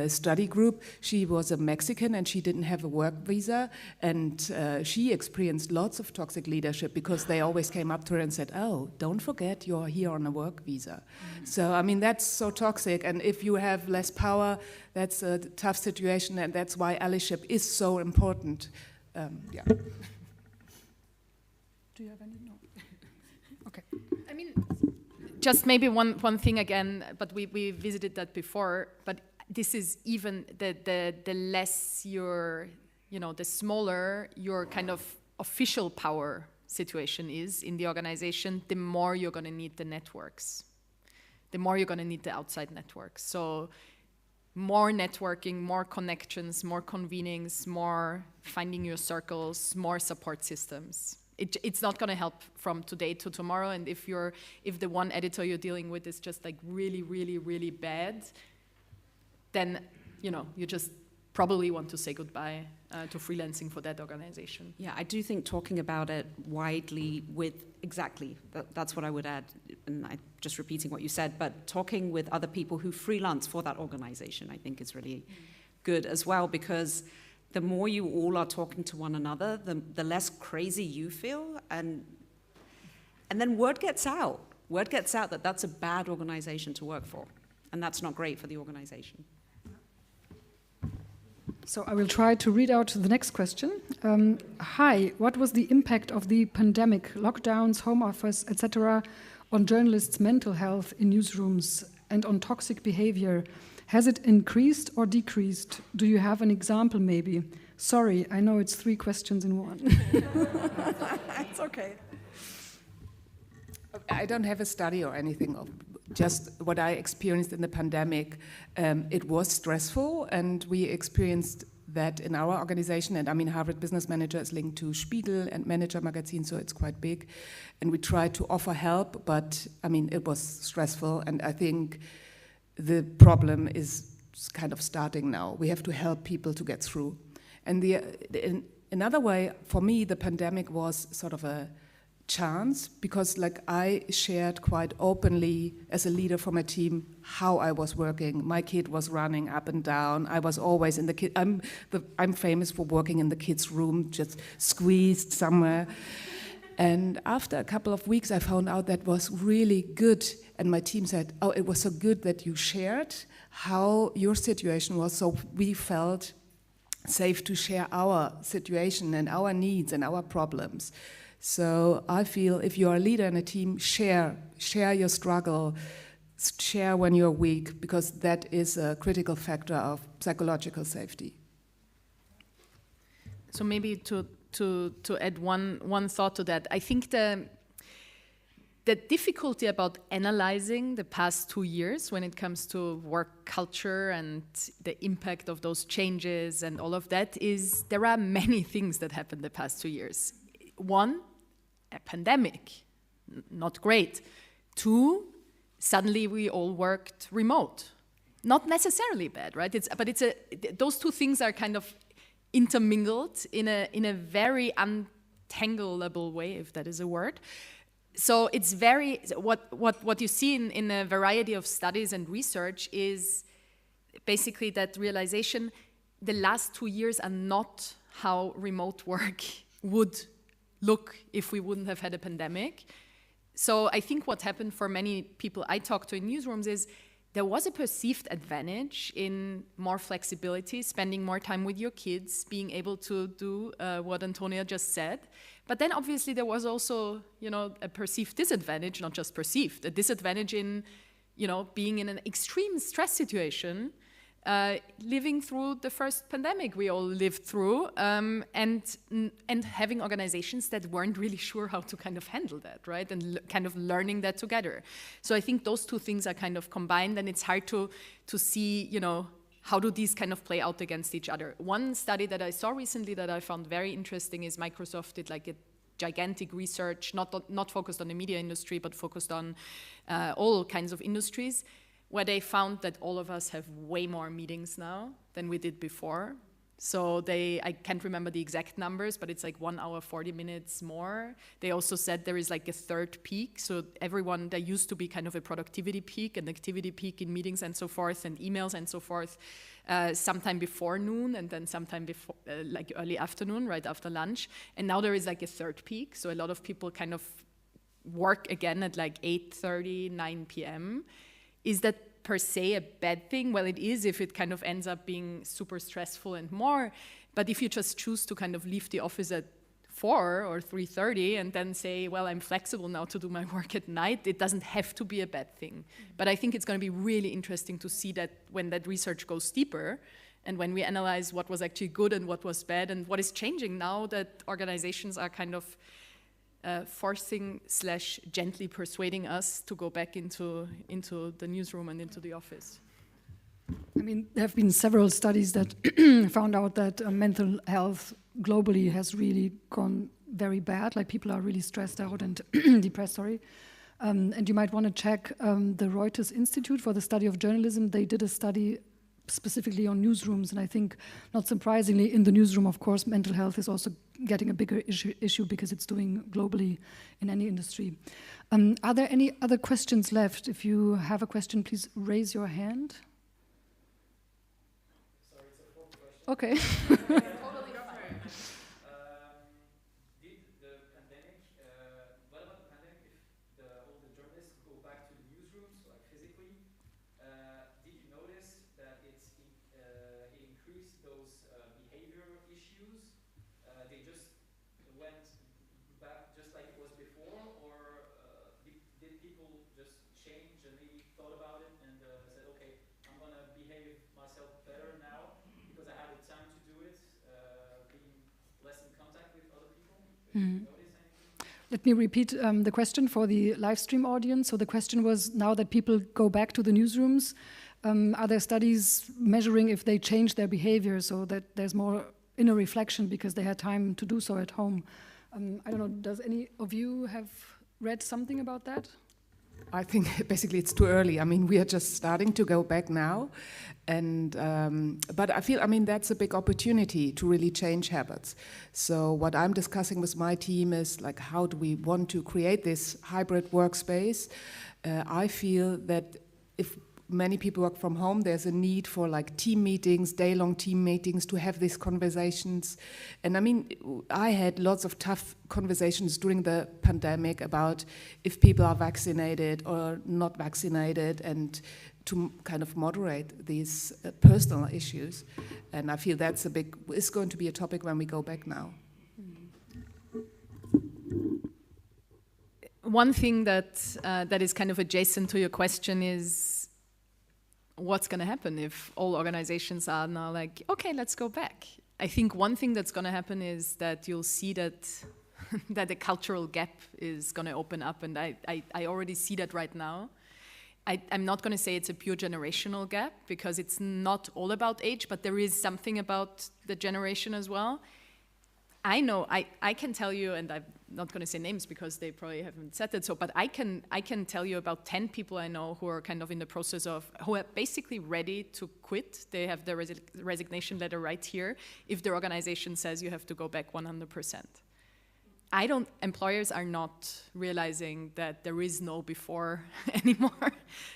S3: study group. She was a Mexican and she didn't have a work visa, and she experienced lots of toxic leadership because they always came up to her and said, oh, don't forget you're here on a work visa. So, that's so toxic, and if you have less power, that's a tough situation, and that's why allyship is so important. Yeah.
S1: Do you have any? No. Okay.
S2: Just maybe one thing again, but we visited that before, but this is even the less you're, the smaller your kind of official power situation is in the organization, the more you're going to need the networks, the more you're going to need the outside networks. So more networking, more connections, more convenings, more finding your circles, more support systems. It's not going to help from today to tomorrow. And if the one editor you're dealing with is just like really, really, really bad, then you just probably want to say goodbye to freelancing for that organization.
S4: Yeah, I do think talking about it widely with, exactly, that's what I would add, and I'm just repeating what you said, but talking with other people who freelance for that organization, I think is really good as well, because the more you all are talking to one another, the less crazy you feel, and then word gets out. Word gets out that that's a bad organization to work for, and that's not great for the organization.
S1: So I will try to read out the next question. Hi, what was the impact of the pandemic, lockdowns, home office, etc., on journalists' mental health in newsrooms and on toxic behavior? Has it increased or decreased? Do you have an example, maybe? Sorry, I know it's 3 questions in one.
S3: It's okay. I don't have a study or anything of just what I experienced in the pandemic. It was stressful, and we experienced that in our organization. And Harvard Business Manager is linked to Spiegel and Manager magazine, so it's quite big. And we tried to offer help, but it was stressful. And I think the problem is kind of starting now. We have to help people to get through. And another way, for me, the pandemic was sort of a chance, because like I shared quite openly as a leader for my team how I was working. My kid was running up and down. I was always in the kid. I'm famous for working in the kids' room, just squeezed somewhere. And after a couple of weeks, I found out that was really good. And my team said, "Oh, it was so good that you shared how your situation was." So we felt safe to share our situation and our needs and our problems. So I feel if you're a leader in a team, share your struggle, share when you're weak, because that is a critical factor of psychological safety.
S2: So maybe to add one thought to that, I think the difficulty about analyzing the past 2 years when it comes to work culture and the impact of those changes and all of that is there are many things that happened the past 2 years. One, a pandemic, not great. Two, suddenly we all worked remote. Not necessarily bad, right? Those two things are kind of intermingled in a very untangleable way, if that is a word. So it's what you see in a variety of studies and research is basically that realization the last 2 years are not how remote work would look if we wouldn't have had a pandemic. So I think what happened for many people I talk to in newsrooms is there was a perceived advantage in more flexibility, spending more time with your kids, being able to do what Antonia just said. But then obviously there was also, a perceived disadvantage, not just perceived, a disadvantage in, being in an extreme stress situation, living through the first pandemic we all lived through, and having organizations that weren't really sure how to kind of handle that, right? And kind of learning that together. So I think those two things are kind of combined, and it's hard to see, how do these kind of play out against each other. One study that I saw recently that I found very interesting is Microsoft did like a gigantic research, not focused on the media industry, but focused on all kinds of industries, where they found that all of us have way more meetings now than we did before. So I can't remember the exact numbers, but it's like 1 hour, 40 minutes more. They also said there is like a third peak. So there used to be kind of a productivity peak, an activity peak in meetings and so forth, and emails and so forth, sometime before noon, and then sometime before, like early afternoon, right after lunch. And now there is like a third peak. So a lot of people kind of work again at like 8:30, 9 p.m. Is that per se a bad thing? Well, it is if it kind of ends up being super stressful and more. But if you just choose to kind of leave the office at 4 or 3:30 and then say, well, I'm flexible now to do my work at night, it doesn't have to be a bad thing. But I think it's going to be really interesting to see that when that research goes deeper and when we analyze what was actually good and what was bad and what is changing now that organizations are kind of forcing/gently persuading us to go back into the newsroom and into the office.
S1: I mean, there have been several studies that found out that mental health globally has really gone very bad. Like people are really stressed out and depressed, and you might want to check the Reuters Institute for the Study of Journalism. They did a study specifically on newsrooms, and I think, not surprisingly, in the newsroom, of course, mental health is also getting a bigger issue because it's doing globally in any industry. Are there any other questions left? If you have a question, please raise your hand.
S5: Sorry, it's a follow-up question.
S1: Okay. Let me repeat the question for the live stream audience. So the question was, now that people go back to the newsrooms, are there studies measuring if they change their behavior so that there's more inner reflection because they had time to do so at home? I don't know, does any of you have read something about that?
S3: I think basically it's too early. I mean, we are just starting to go back now. And, but I feel, I mean, that's a big opportunity to really change habits. So what I'm discussing with my team is like, how do we want to create this hybrid workspace? I feel that if many people work from home, there's a need for like team meetings, day-long team meetings to have these conversations. And I mean, I had lots of tough conversations during the pandemic about if people are vaccinated or not vaccinated, and to kind of moderate these personal issues. And I feel that's it's going to be a topic when we go back now.
S2: One thing that is kind of adjacent to your question is, what's going to happen if all organizations are now like, okay, let's go back? I think one thing that's going to happen is that you'll see that that the cultural gap is going to open up, and I already see that right now. I'm not going to say it's a pure generational gap, because it's not all about age, but there is something about the generation as well. I know, I can tell you, and I'm not going to say names because they probably haven't said it, so, but I can tell you about 10 people I know who are kind of in the process of, who are basically ready to quit. They have their resignation letter right here if their organization says you have to go back 100%. Employers are not realizing that there is no before anymore,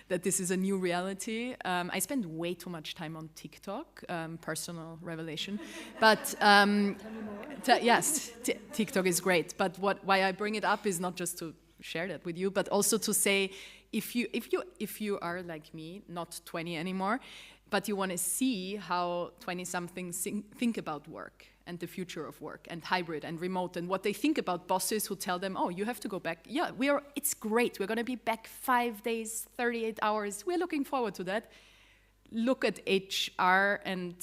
S2: that this is a new reality. I spend way too much time on TikTok, personal revelation. But yes, TikTok is great. But why I bring it up is not just to share that with you, but also to say, if you are like me, not 20 anymore, but you want to see how 20-somethings think about work and the future of work and hybrid and remote, and what they think about bosses who tell them, oh, you have to go back. Yeah, it's great. We're going to be back 5 days, 38 hours. We're looking forward to that. Look at HR and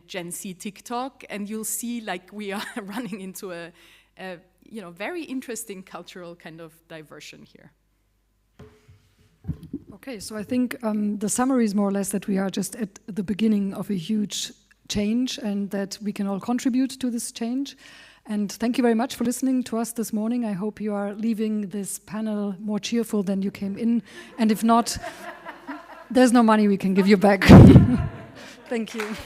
S2: Gen Z TikTok, and you'll see like we are running into a very interesting cultural kind of diversion here.
S1: Okay, so I think the summary is more or less that we are just at the beginning of a huge change, and that we can all contribute to this change. And thank you very much for listening to us this morning. I hope you are leaving this panel more cheerful than you came in. And if not, there's no money we can give you back. Thank you.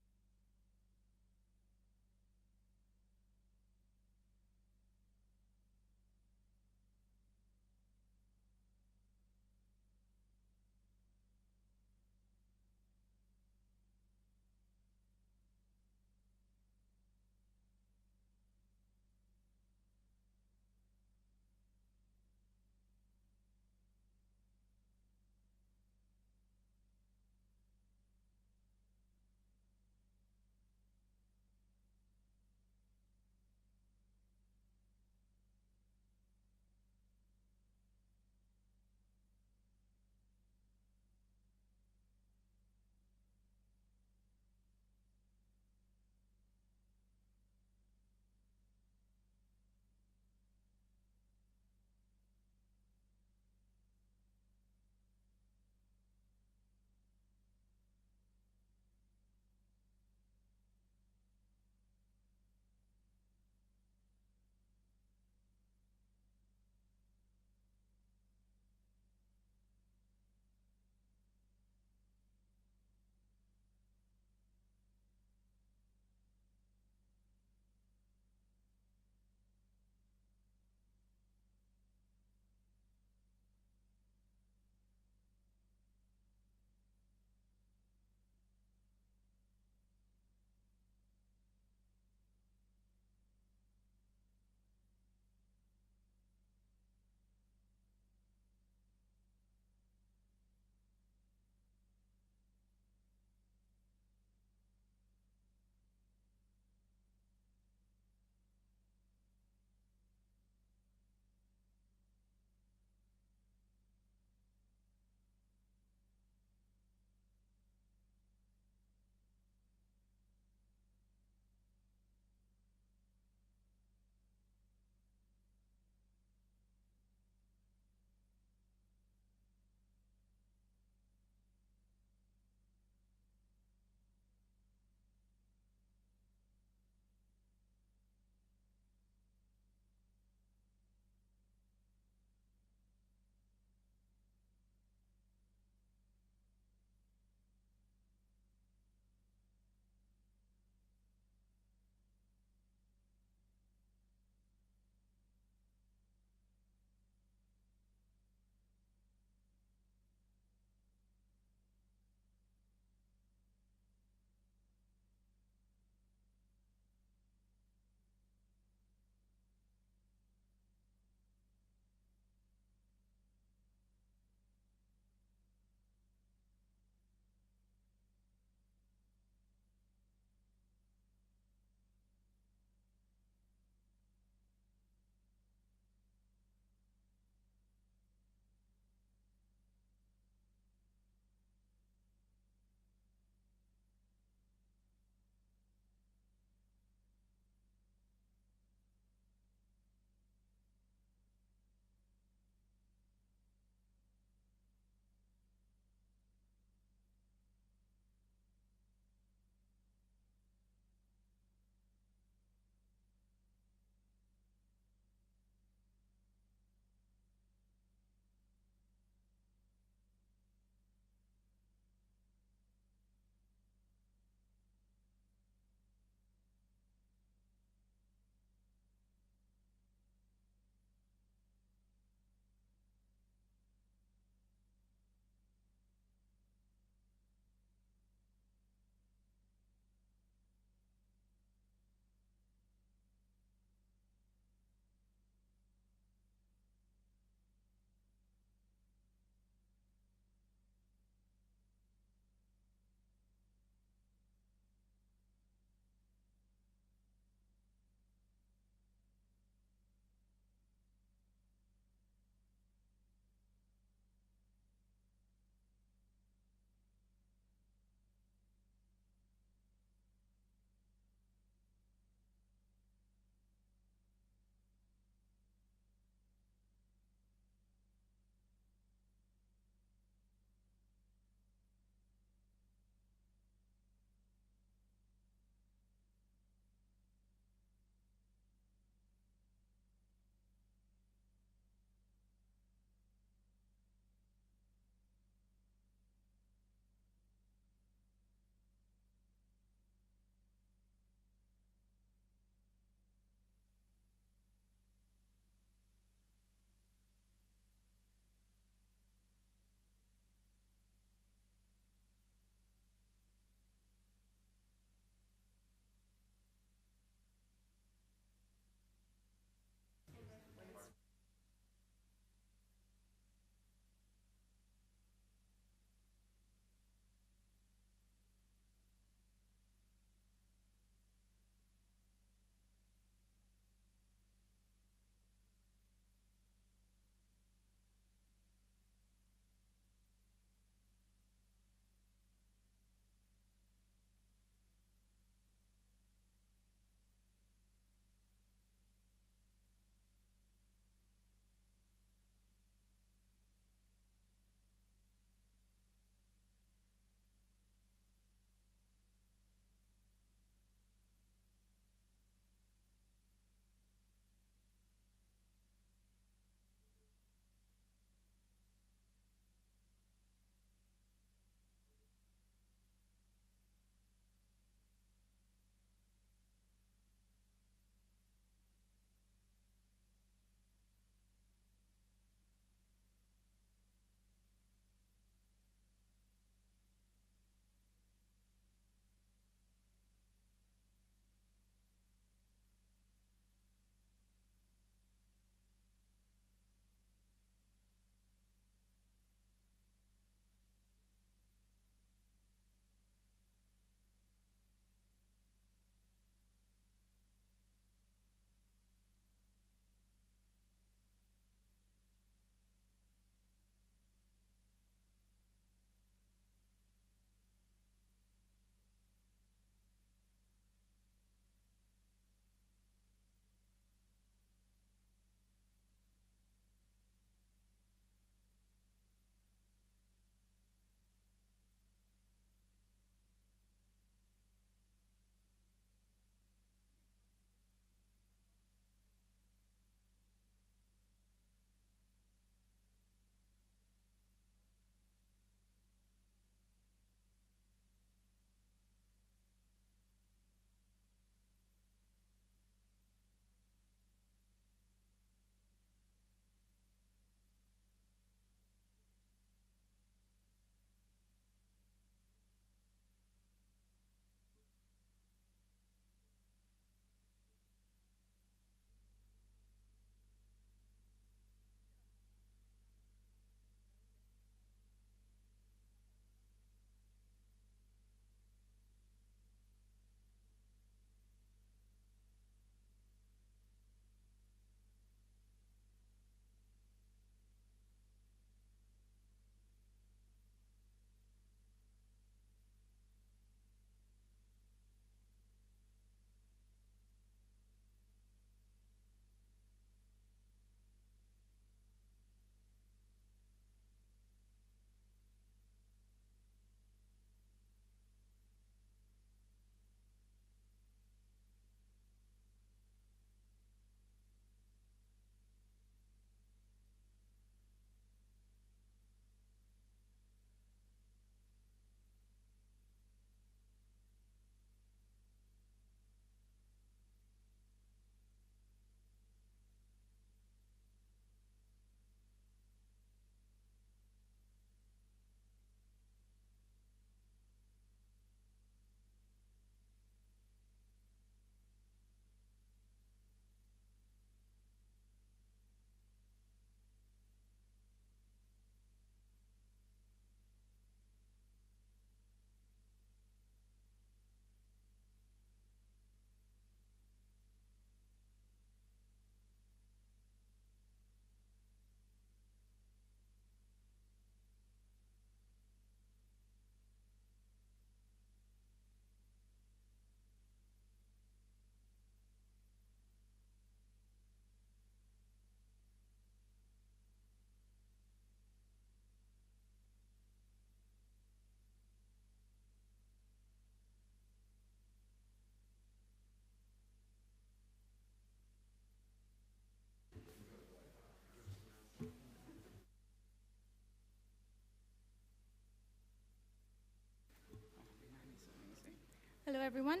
S5: Hello, everyone.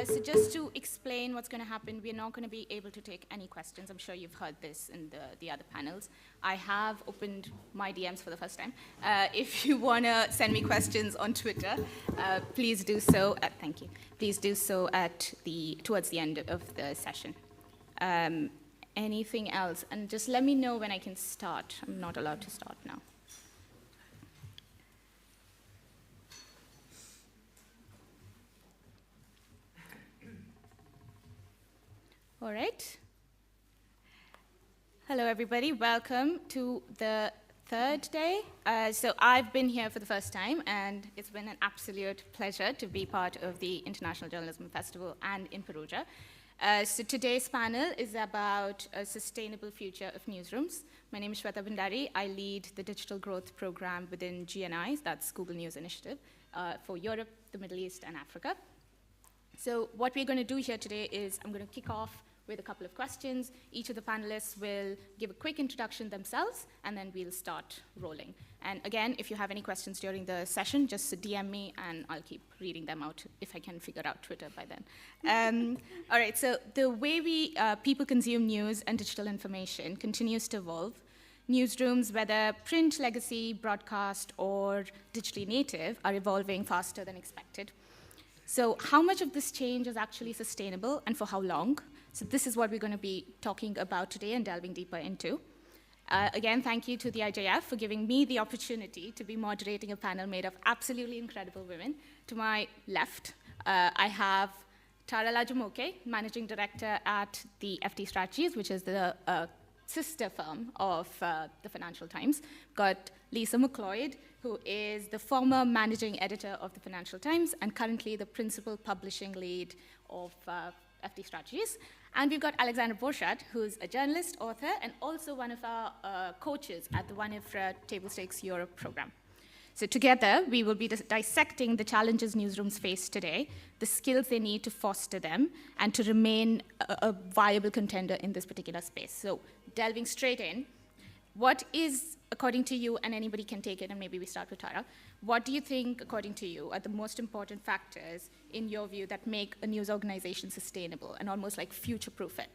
S5: So just to explain what's going to happen, we're not going to be able to take any questions. I'm sure you've heard this in the other panels. I have opened my DMs for the first time. If you want to send me questions on Twitter, please do so. Thank you. Please do so towards the end of the session. Anything else? And just let me know when I can start. I'm not allowed to start now. All right. Hello, everybody. Welcome to the third day. So I've been here for the first time, and it's been an absolute pleasure to be part of the International Journalism Festival and in Perugia. So today's panel is about a sustainable future of newsrooms. My name is Shweta Bhandari. I lead the digital growth program within GNI, that's Google News Initiative, for Europe, the Middle East, and Africa. So what we're going to do here today is I'm going to kick off with a couple of questions. Each of the panelists will give a quick introduction themselves, and then we'll start rolling. And again, if you have any questions during the session, just DM me, and I'll keep reading them out if I can figure out Twitter by then. All right, so the way people consume news and digital information continues to evolve. Newsrooms, whether print, legacy, broadcast, or digitally native, are evolving faster than expected. So how much of this change is actually sustainable, and for how long? So this is what we're going to be talking about today and delving deeper into. Again, thank you to the IJF for giving me the opportunity to be moderating a panel made of absolutely incredible women. To my left, I have Tara Lajumoke, Managing Director at the FT Strategies, which is the sister firm of the Financial Times. Got Lisa McLeod, who is the former Managing Editor of the Financial Times and currently the Principal Publishing Lead of FT Strategies. And we've got Alexander Borchardt, who's a journalist, author, and also one of our coaches at the One Ifra Table Stakes Europe program. So together, we will be dissecting the challenges newsrooms face today, the skills they need to foster them, and to remain a viable contender in this particular space. So delving straight in, what is, according to you, and anybody can take it, and maybe we start with Tara, what do you think, according to you, are the most important factors, in your view, that make a news organization sustainable and almost like future-proof it?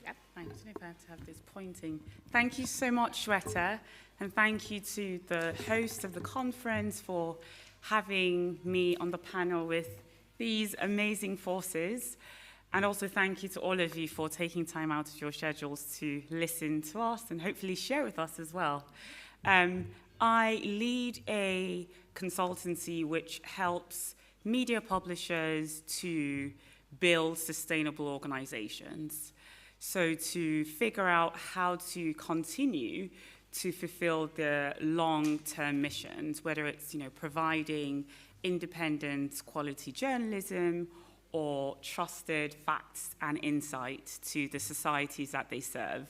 S5: Yeah.
S6: I don't know if I have to have this pointing. Thank you so much, Shweta, and thank you to the host of the conference for having me on the panel with these amazing forces. And also thank you to all of you for taking time out of your schedules to listen to us and hopefully share with us as well. I lead a consultancy which helps media publishers to build sustainable organizations. So to figure out how to continue to fulfill their long-term missions, whether it's providing independent quality journalism or trusted facts and insight to the societies that they serve.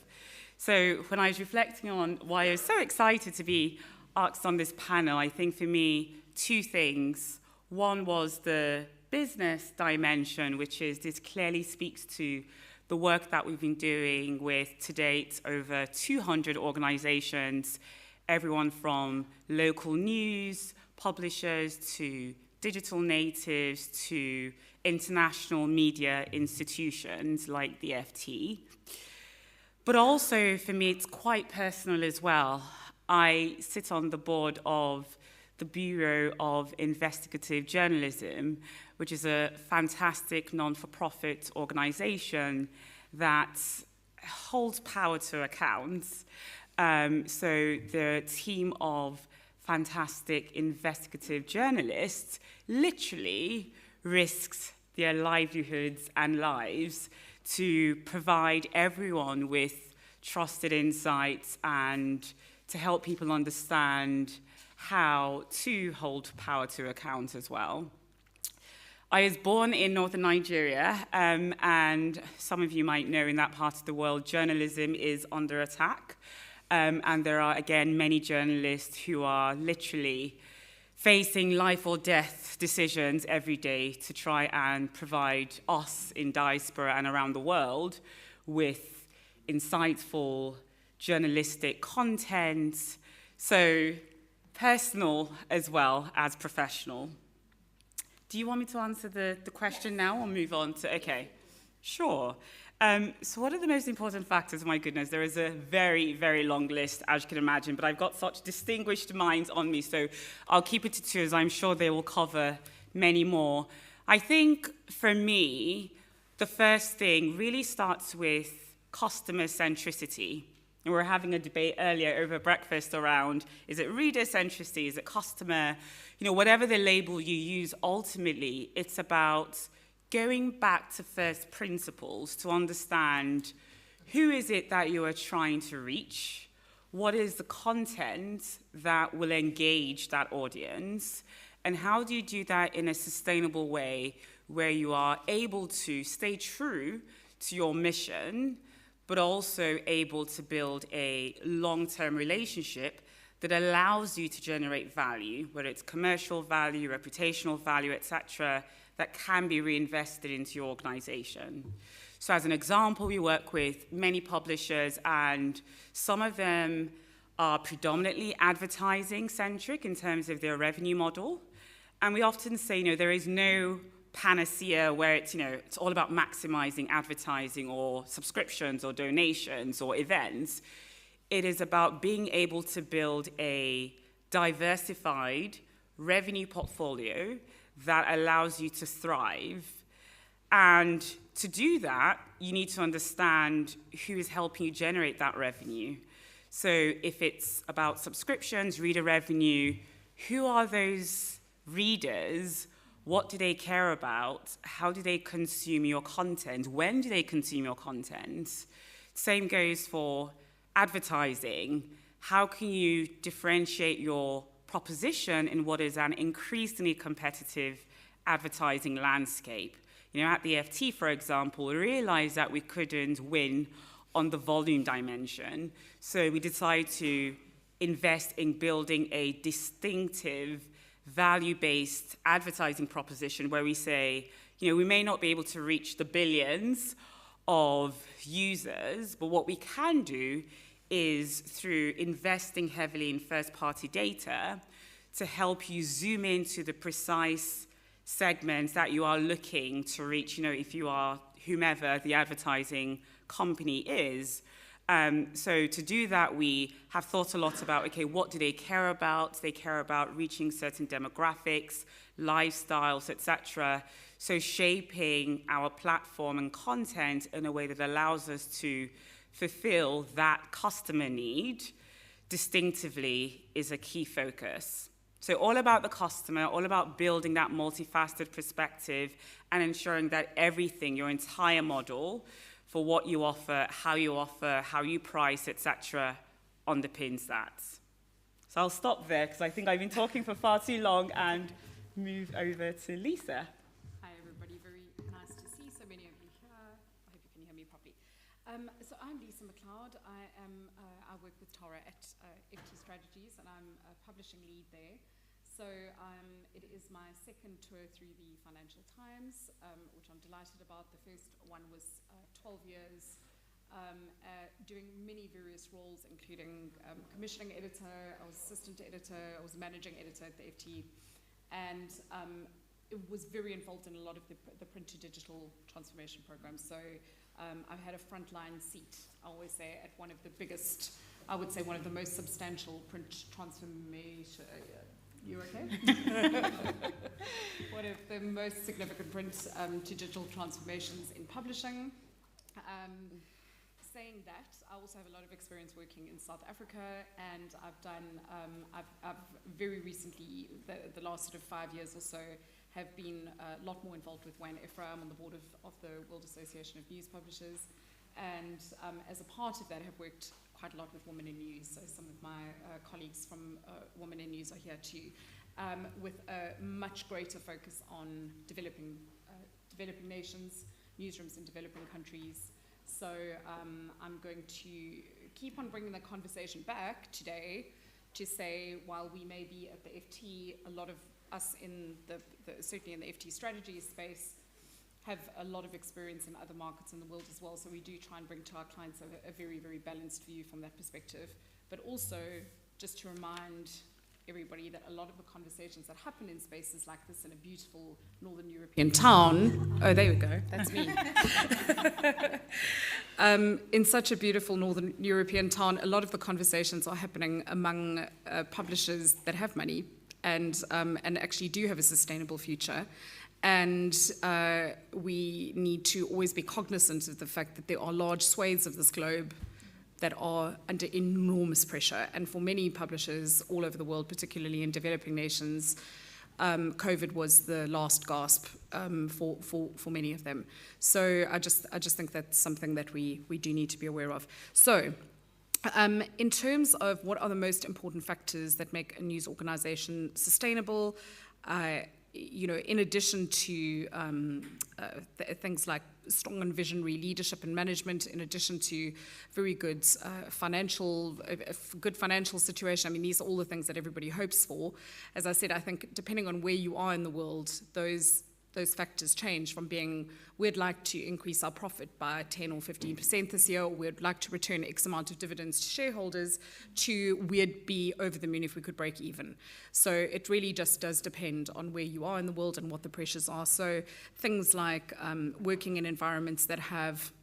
S6: So when I was reflecting on why I was so excited to be asked on this panel, I think for me, two things. One was the business dimension, which is this clearly speaks to the work that we've been doing with, to date, over 200 organizations, everyone from local news publishers to digital natives to international media institutions like the FT. But also, for me, it's quite personal as well. I sit on the board of the Bureau of Investigative Journalism, which is a fantastic non-for-profit organization that holds power to account. So the team of fantastic investigative journalists literally risks their livelihoods and lives to provide everyone with trusted insights and to help people understand how to hold power to account as well. I was born in northern Nigeria, and some of you might know in that part of the world, journalism is under attack. And there are, again, many journalists who are literally facing life or death decisions every day to try and provide us in diaspora and around the world with insightful journalistic content, so personal as well as professional. Do you want me to answer the question now or move on to, okay, sure. So what are the most important factors? My goodness, there is a very, very long list, as you can imagine, but I've got such distinguished minds on me, so I'll keep it to two, as I'm sure they will cover many more. I think, for me, the first thing really starts with customer centricity. And we were having a debate earlier over breakfast around, is it reader centricity, is it customer? You know, whatever the label you use, ultimately, it's about going back to first principles to understand who is it that you are trying to reach, what is the content that will engage that audience, and how do you do that in a sustainable way where you are able to stay true to your mission, but also able to build a long-term relationship that allows you to generate value, whether it's commercial value, reputational value, etc., that can be reinvested into your organization. So as an example, we work with many publishers, and some of them are predominantly advertising-centric in terms of their revenue model. And we often say, there is no panacea where it's, it's all about maximizing advertising or subscriptions or donations or events. It is about being able to build a diversified revenue portfolio that allows you to thrive. And to do that, you need to understand who is helping you generate that revenue. So if it's about subscriptions, reader revenue, who are those readers? What do they care about? How do they consume your content? When do they consume your content? Same goes for advertising. How can you differentiate your proposition in what is an increasingly competitive advertising landscape? At the FT, for example, we realized that we couldn't win on the volume dimension. So we decided to invest in building a distinctive value-based advertising proposition where we say, we may not be able to reach the billions of users, but what we can do is through investing heavily in first-party data to help you zoom into the precise segments that you are looking to reach, if you are whomever the advertising company is. So to do that, we have thought a lot about, okay, what do they care about? They care about reaching certain demographics, lifestyles, etc. So shaping our platform and content in a way that allows us to fulfill that customer need distinctively is a key focus. So all about the customer, all about building that multifaceted perspective and ensuring that everything, your entire model, for what you offer, how you price, etc., underpins that. So I'll stop there because I think I've been talking for far too long and move over to Lisa.
S7: Hi, everybody. Very nice to see so many of you here. I hope you can hear me properly. So I'm Lisa McLeod. I work with Tara at FT Strategies, and I'm a publishing lead there. So it is my second tour through the Financial Times, which I'm delighted about. The first one was 12 years, doing many various roles, including commissioning editor, I was assistant editor, I was managing editor at the FT, and it was very involved in a lot of the print to digital transformation programs. So I've had a frontline seat, I always say, at one of the biggest, I would say one of the most substantial print transformation. You okay? One of the most significant print to digital transformations in publishing. Saying that, I also have a lot of experience working in South Africa, and I've done, I've very recently, the last sort of 5 years or so, have been a lot more involved with Wayne Efra. I'm on the board of the World Association of News Publishers, and as a part of that, have worked quite a lot with Women in News. So some of my colleagues from Women in News are here too, with a much greater focus on developing nations, newsrooms in developing countries. So I'm going to keep on bringing the conversation back today to say, while we may be at the FT, a lot of us in certainly in the FT strategy space have a lot of experience in other markets in the world as well. So we do try and bring to our clients a very, very balanced view from that perspective. But also, just to remind everybody that a lot of the conversations that happen in spaces like this in a beautiful Northern European town, oh, there we go, that's me. In such a beautiful Northern European town, a lot of the conversations are happening among publishers that have money and actually do have a sustainable future. And we need to always be cognizant of the fact that there are large swathes of this globe that are under enormous pressure. And for many publishers all over the world, particularly in developing nations, COVID was the last gasp for many of them. So I just think that's something that we do need to be aware of. So in terms of what are the most important factors that make a news organization sustainable, in addition to things like strong and visionary leadership and management, in addition to very good financial situation, I mean, these are all the things that everybody hopes for. As I said, I think depending on where you are in the world, those factors change from being, we'd like to increase our profit by 10 or 15% this year, or we'd like to return X amount of dividends to shareholders, to we'd be over the moon if we could break even. So it really just does depend on where you are in the world and what the pressures are. So things like working in environments that have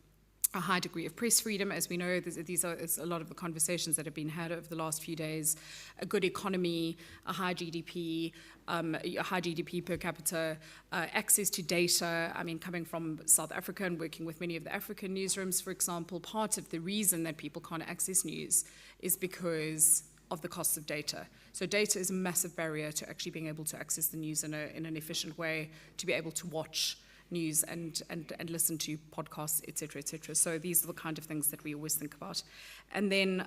S7: a high degree of press freedom, as we know, it's a lot of the conversations that have been had over the last few days, a good economy, a high GDP per capita, access to data. I mean, coming from South Africa and working with many of the African newsrooms, for example, part of the reason that people can't access news is because of the costs of data. So data is a massive barrier to actually being able to access the news in an efficient way, to be able to watch news and listen to podcasts, et cetera. So these are the kind of things that we always think about. And then,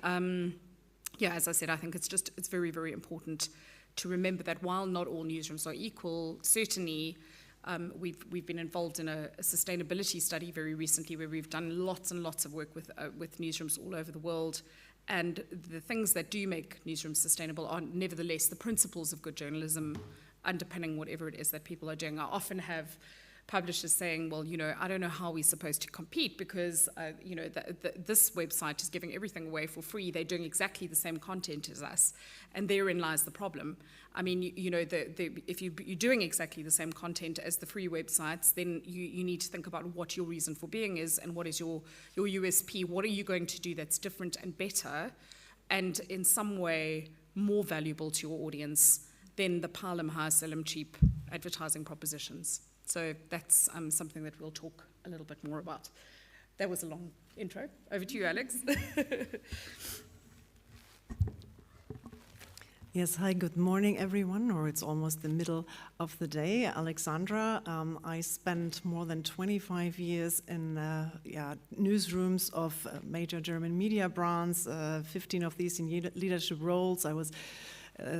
S7: as I said, I think it's very, very important to remember that while not all newsrooms are equal, certainly we've been involved in a sustainability study very recently where we've done lots and lots of work with newsrooms all over the world. And the things that do make newsrooms sustainable are nevertheless the principles of good journalism underpinning whatever it is that people are doing. I often have publishers saying, well, I don't know how we're supposed to compete because, this website is giving everything away for free. They're doing exactly the same content as us. And therein lies the problem. I mean, if you're doing exactly the same content as the free websites, then you need to think about what your reason for being is and what is your USP. What are you going to do that's different and better and in some way more valuable to your audience than the pile 'em high, sell 'em cheap advertising propositions? So that's something that we'll talk a little bit more about. That was a long intro. Over to you, Alex.
S8: Yes, hi, good morning, everyone, or it's almost the middle of the day. Alexandra, I spent more than 25 years in newsrooms of major German media brands, 15 of these in leadership roles. I was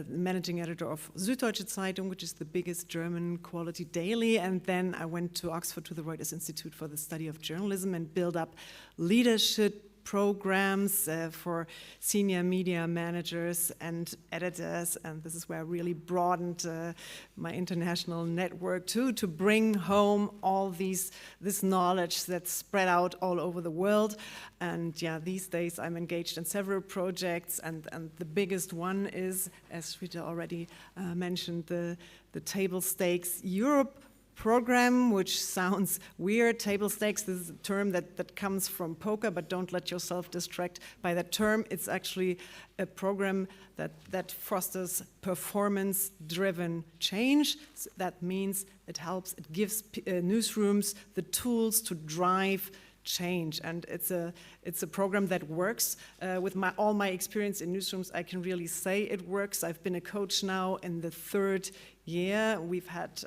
S8: managing editor of Süddeutsche Zeitung, which is the biggest German quality daily, and then I went to Oxford to the Reuters Institute for the study of journalism and built up leadership programs for senior media managers and editors, and this is where I really broadened my international network too, to bring home all this knowledge that's spread out all over the world. And these days I'm engaged in several projects, and the biggest one is, as Rita already mentioned, the Table Stakes Europe program, which sounds weird. Table stakes, this is a term that comes from poker, but don't let yourself distract by that term. It's actually a program that fosters performance-driven change. So that means it gives newsrooms the tools to drive change, and it's a program that works. With all my experience in newsrooms, I can really say it works. I've been a coach now in the third year. We've had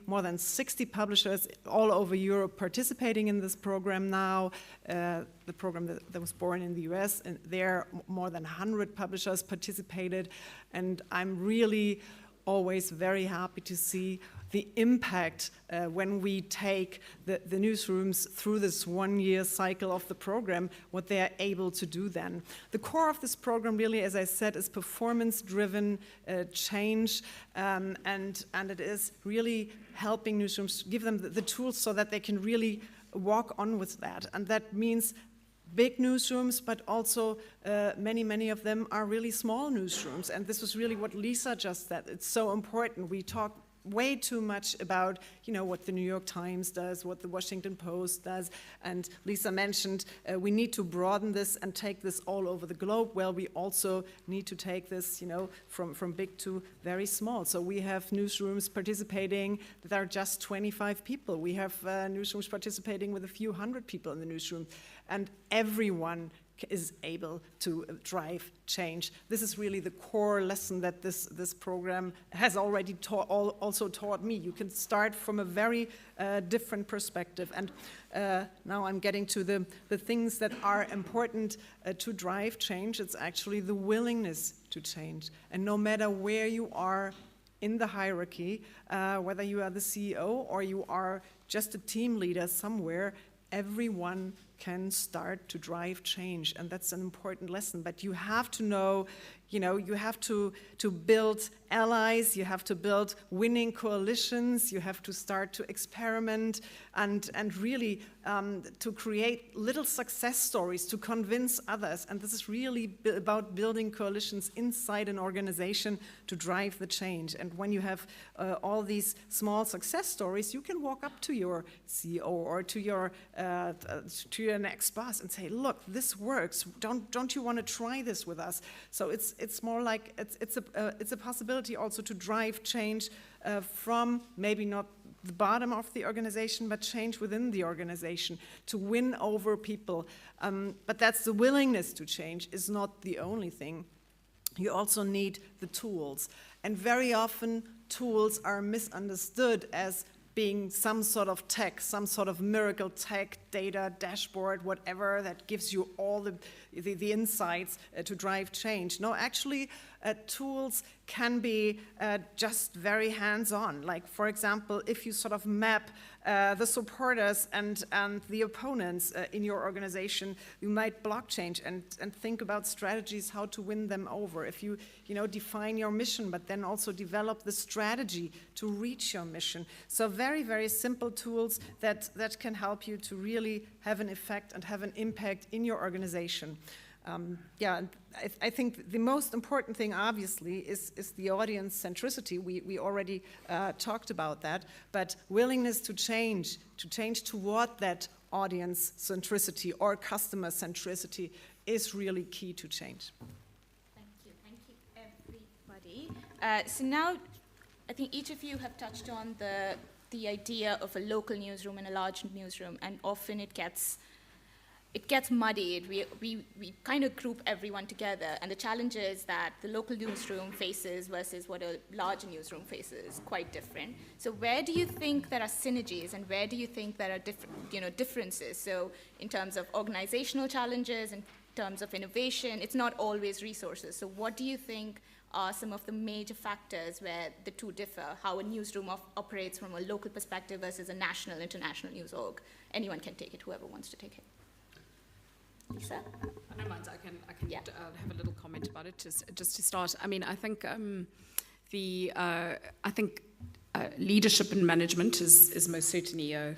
S8: more than 60 publishers all over Europe participating in this program now. The program that was born in the US, and there more than 100 publishers participated, and I'm really always very happy to see the impact when we take the newsrooms through this 1-year cycle of the program, what they are able to do then. The core of this program really, as I said, is performance-driven change, and it is really helping newsrooms, give them the tools so that they can really walk on with that. And that means big newsrooms, but also many of them are really small newsrooms. And this was really what Lisa just said. It's so important. We talk way too much about, what the New York Times does, what the Washington Post does, and Lisa mentioned we need to broaden this and take this all over the globe. Well, we also need to take this, from big to very small. So we have newsrooms participating that are just 25 people. We have newsrooms participating with a few hundred people in the newsroom, and everyone is able to drive change. This is really the core lesson that this program has already also taught me. You can start from a very different perspective. And now I'm getting to the things that are important to drive change. It's actually the willingness to change. And no matter where you are in the hierarchy, whether you are the CEO or you are just a team leader somewhere, everyone can start to drive change, and that's an important lesson. But you have to know, you have to build allies, you have to build winning coalitions, you have to start to experiment and really to create little success stories to convince others. And this is really about building coalitions inside an organization to drive the change. And when you have all these small success stories, you can walk up to your CEO or to your next boss and say, look, this works. Don't you want to try this with us? So it's more like it's a possibility also to drive change from maybe not the bottom of the organization, but change within the organization to win over people. But that's the willingness to change is not the only thing. You also need the tools. And very often tools are misunderstood as being some sort of tech, some sort of miracle tech, data, dashboard, whatever, that gives you all the insights to drive change. No, actually, tools can be just very hands-on. Like, for example, if you sort of map the supporters and the opponents in your organization, you might block change and think about strategies how to win them over. If you define your mission, but then also develop the strategy to reach your mission. So very, very simple tools that can help you to really have an effect and have an impact in your organization. I think the most important thing, obviously, is the audience centricity. We already talked about that, but willingness to change toward that audience centricity or customer centricity is really key to change.
S5: Thank you, everybody. So now, I think each of you have touched on the idea of a local newsroom and a large newsroom, and often it gets muddied. We kind of group everyone together, and the challenges that the local newsroom faces versus what a larger newsroom faces is quite different. So where do you think there are synergies, and where do you think there are differences? So in terms of organizational challenges, in terms of innovation, it's not always resources. So what do you think are some of the major factors where the two differ, how a newsroom operates from a local perspective versus a national, international news org? Anyone can take it, whoever wants to take it. Lisa?
S7: I don't mind. I can have a little comment about it just to start. I mean, I think leadership and management is most certainly a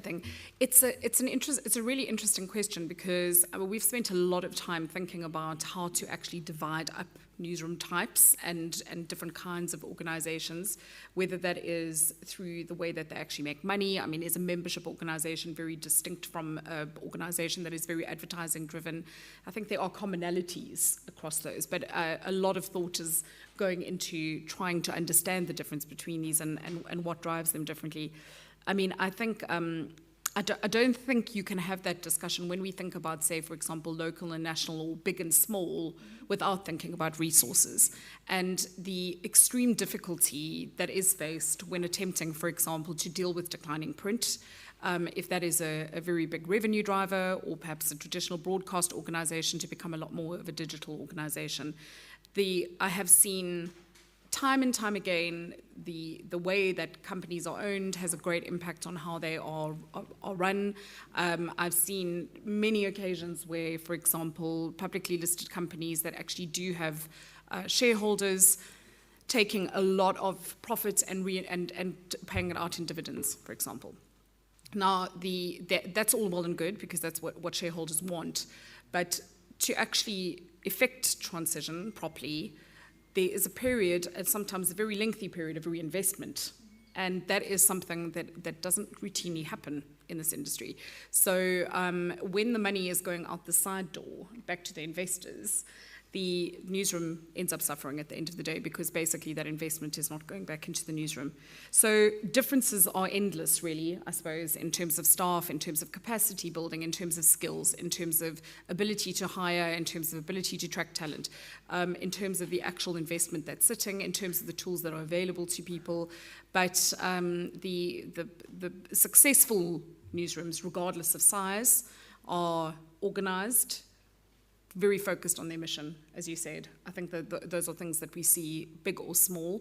S7: thing. It's a really interesting question because we've spent a lot of time thinking about how to actually divide up newsroom types and different kinds of organizations, whether that is through the way that they actually make money. I mean, is a membership organization very distinct from an organization that is very advertising driven? I think there are commonalities across those, but a lot of thought is going into trying to understand the difference between these and what drives them differently. I mean, I think I don't think you can have that discussion when we think about, say, for example, local and national or big and small without thinking about resources and the extreme difficulty that is faced when attempting, for example, to deal with declining print, if that is a very big revenue driver or perhaps a traditional broadcast organization to become a lot more of a digital organization. I have seen time and time again, the way that companies are owned has a great impact on how they are run. I've seen many occasions where, for example, publicly listed companies that actually do have shareholders taking a lot of profits and paying it out in dividends, for example. Now, that's all well and good because that's what shareholders want. But to actually effect transition properly, there is a period, and sometimes a very lengthy period of reinvestment. And that is something that doesn't routinely happen in this industry. So when the money is going out the side door, back to the investors, the newsroom ends up suffering at the end of the day because basically that investment is not going back into the newsroom. So differences are endless, really, I suppose, in terms of staff, in terms of capacity building, in terms of skills, in terms of ability to hire, in terms of ability to attract talent, in terms of the actual investment that's sitting, in terms of the tools that are available to people. But the successful newsrooms, regardless of size, are organized, very focused on their mission, as you said. I think that those are things that we see, big or small,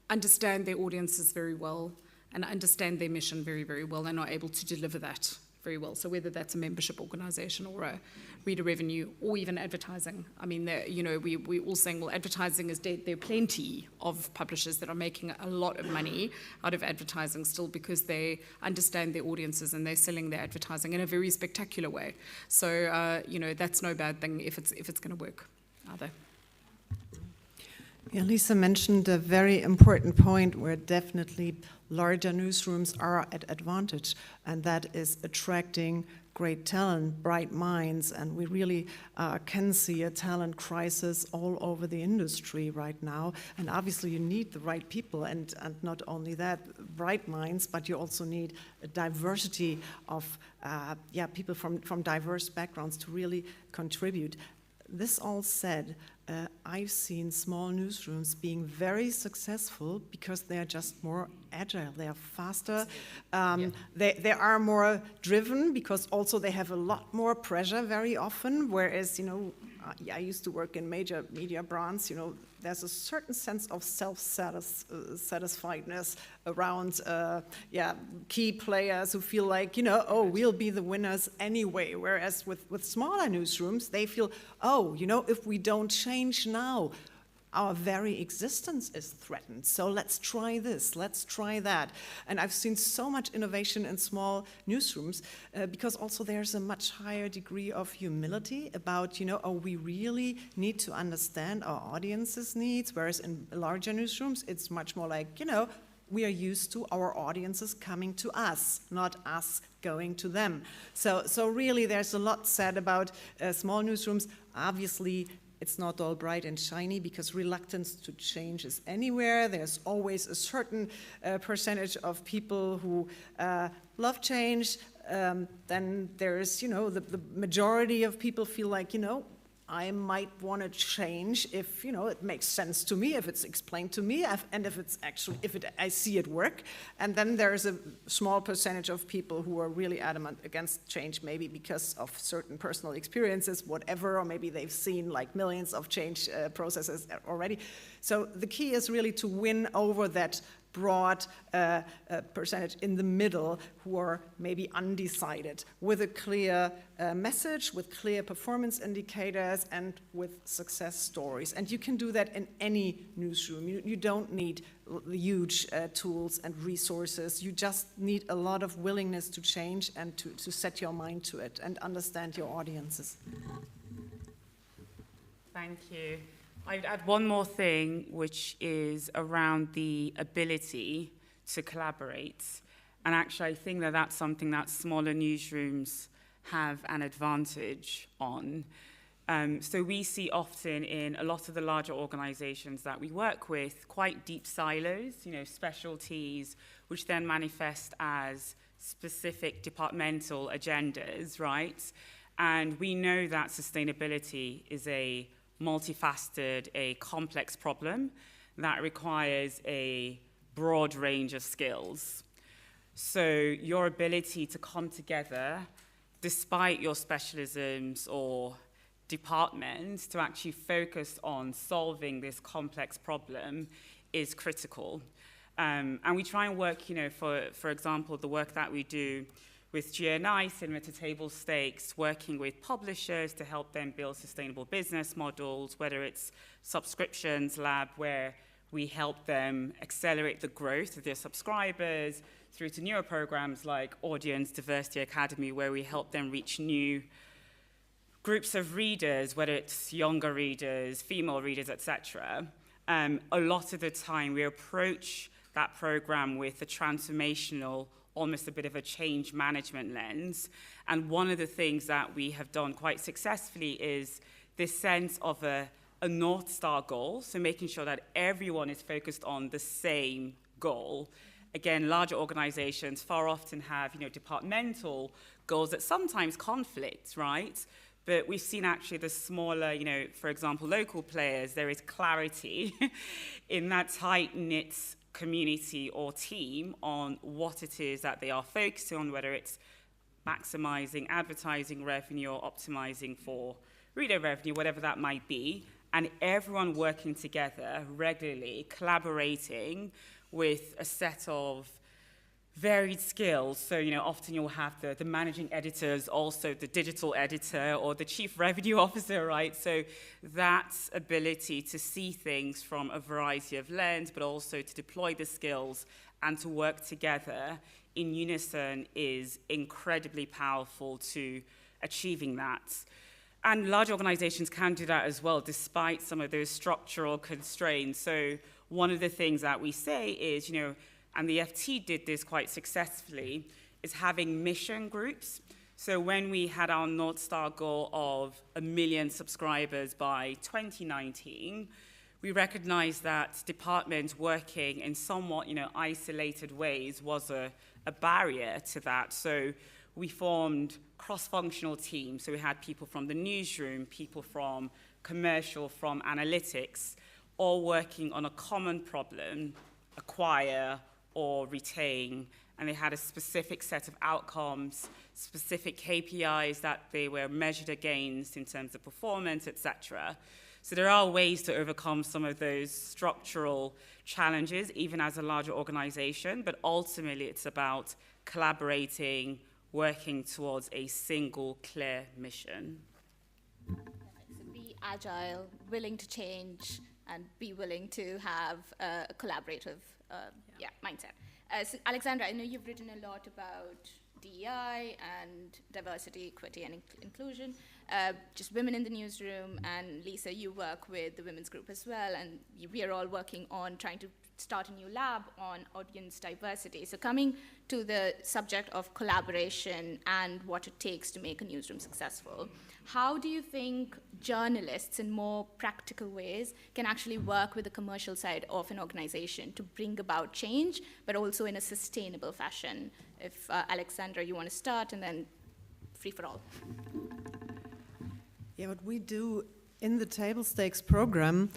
S7: understand their audiences very well and understand their mission very, very well and are able to deliver that very well. So whether that's a membership organization or a reader revenue or even advertising. I mean, we're all saying, well, advertising is dead. There are plenty of publishers that are making a lot of money out of advertising still because they understand their audiences and they're selling their advertising in a very spectacular way. So, that's no bad thing if it's going to work either.
S8: Yeah, Lisa mentioned a very important point where definitely larger newsrooms are at advantage, and that is attracting great talent, bright minds, and we really can see a talent crisis all over the industry right now. And obviously you need the right people, and not only that, bright minds, but you also need a diversity of people from diverse backgrounds to really contribute. This all said, I've seen small newsrooms being very successful because they are just more agile, they are faster, they are more driven because also they have a lot more pressure very often, whereas, I used to work in major media brands, there's a certain sense of self-satisfiedness around key players who feel like, we'll be the winners anyway. Whereas with smaller newsrooms, they feel, if we don't change now, our very existence is threatened. So let's try this, let's try that. And I've seen so much innovation in small newsrooms because also there's a much higher degree of humility about, we really need to understand our audience's needs, whereas in larger newsrooms, it's much more like, we are used to our audiences coming to us, not us going to them. So really there's a lot said about small newsrooms. Obviously, it's not all bright and shiny because reluctance to change is anywhere. There's always a certain percentage of people who love change. Then there's, the majority of people feel like, I might want to change if, it makes sense to me, if it's explained to me, and if it's actually, I see it work. And then there's a small percentage of people who are really adamant against change, maybe because of certain personal experiences, whatever, or maybe they've seen like millions of change processes already. So the key is really to win over that broad percentage in the middle who are maybe undecided with a clear message, with clear performance indicators, and with success stories. And you can do that in any newsroom. You don't need huge tools and resources. You just need a lot of willingness to change and to set your mind to it and understand your audiences.
S6: Thank you. I'd add one more thing, which is around the ability to collaborate. And actually, I think that that's something that smaller newsrooms have an advantage on. So we see often in a lot of the larger organizations that we work with quite deep silos, specialties, which then manifest as specific departmental agendas, right? And we know that sustainability is a multifaceted, a complex problem that requires a broad range of skills. So your ability to come together, despite your specialisms or departments, to actually focus on solving this complex problem is critical. And we try and work, for example, the work that we do with GNI, Cinema to Table Stakes, working with publishers to help them build sustainable business models, whether it's Subscriptions Lab, where We help them accelerate the growth of their subscribers through to newer programs like Audience Diversity Academy, where we help them reach new groups of readers, whether it's younger readers, female readers, etc. A lot of the time, we approach that program with a transformational, almost a bit of a change management lens. And one of the things that we have done quite successfully is this sense of a North Star goal, so making sure that everyone is focused on the same goal. Again, larger organizations far often have, departmental goals that sometimes conflict, right? But we've seen actually the smaller, for example, local players, there is clarity in that tight-knit community or team on what it is that they are focusing on, whether it's maximizing advertising revenue or optimizing for reader revenue, whatever that might be, and everyone working together regularly, collaborating with a set of varied skills. So, often you'll have the managing editors, also the digital editor or the chief revenue officer, right? So that ability to see things from a variety of lens, but also to deploy the skills and to work together in unison is incredibly powerful to achieving that. And large organizations can do that as well, despite some of those structural constraints. So one of the things that we say is, and the FT did this quite successfully, is having mission groups. So when we had our North Star goal of 1 million subscribers by 2019, we recognized that departments working in somewhat, isolated ways was a barrier to that. So we formed cross-functional teams. So we had people from the newsroom, people from commercial, from analytics, all working on a common problem, acquire or retain, and they had a specific set of outcomes, specific KPIs that they were measured against in terms of performance, etc. So there are ways to overcome some of those structural challenges, even as a larger organization, but ultimately it's about collaborating, working towards a single, clear mission.
S5: So be agile, willing to change, and be willing to have a collaborative mindset. So Alexandra, I know you've written a lot about DEI and diversity, equity, and inclusion, just women in the newsroom, and Lisa, you work with the women's group as well, and we are all working on trying to start a new lab on audience diversity. So coming to the subject of collaboration and what it takes to make a newsroom successful, how do you think journalists in more practical ways can actually work with the commercial side of an organization to bring about change, but also in a sustainable fashion? If Alexandra, you want to start, and then free for all.
S8: Yeah, what we do in the Table Stakes program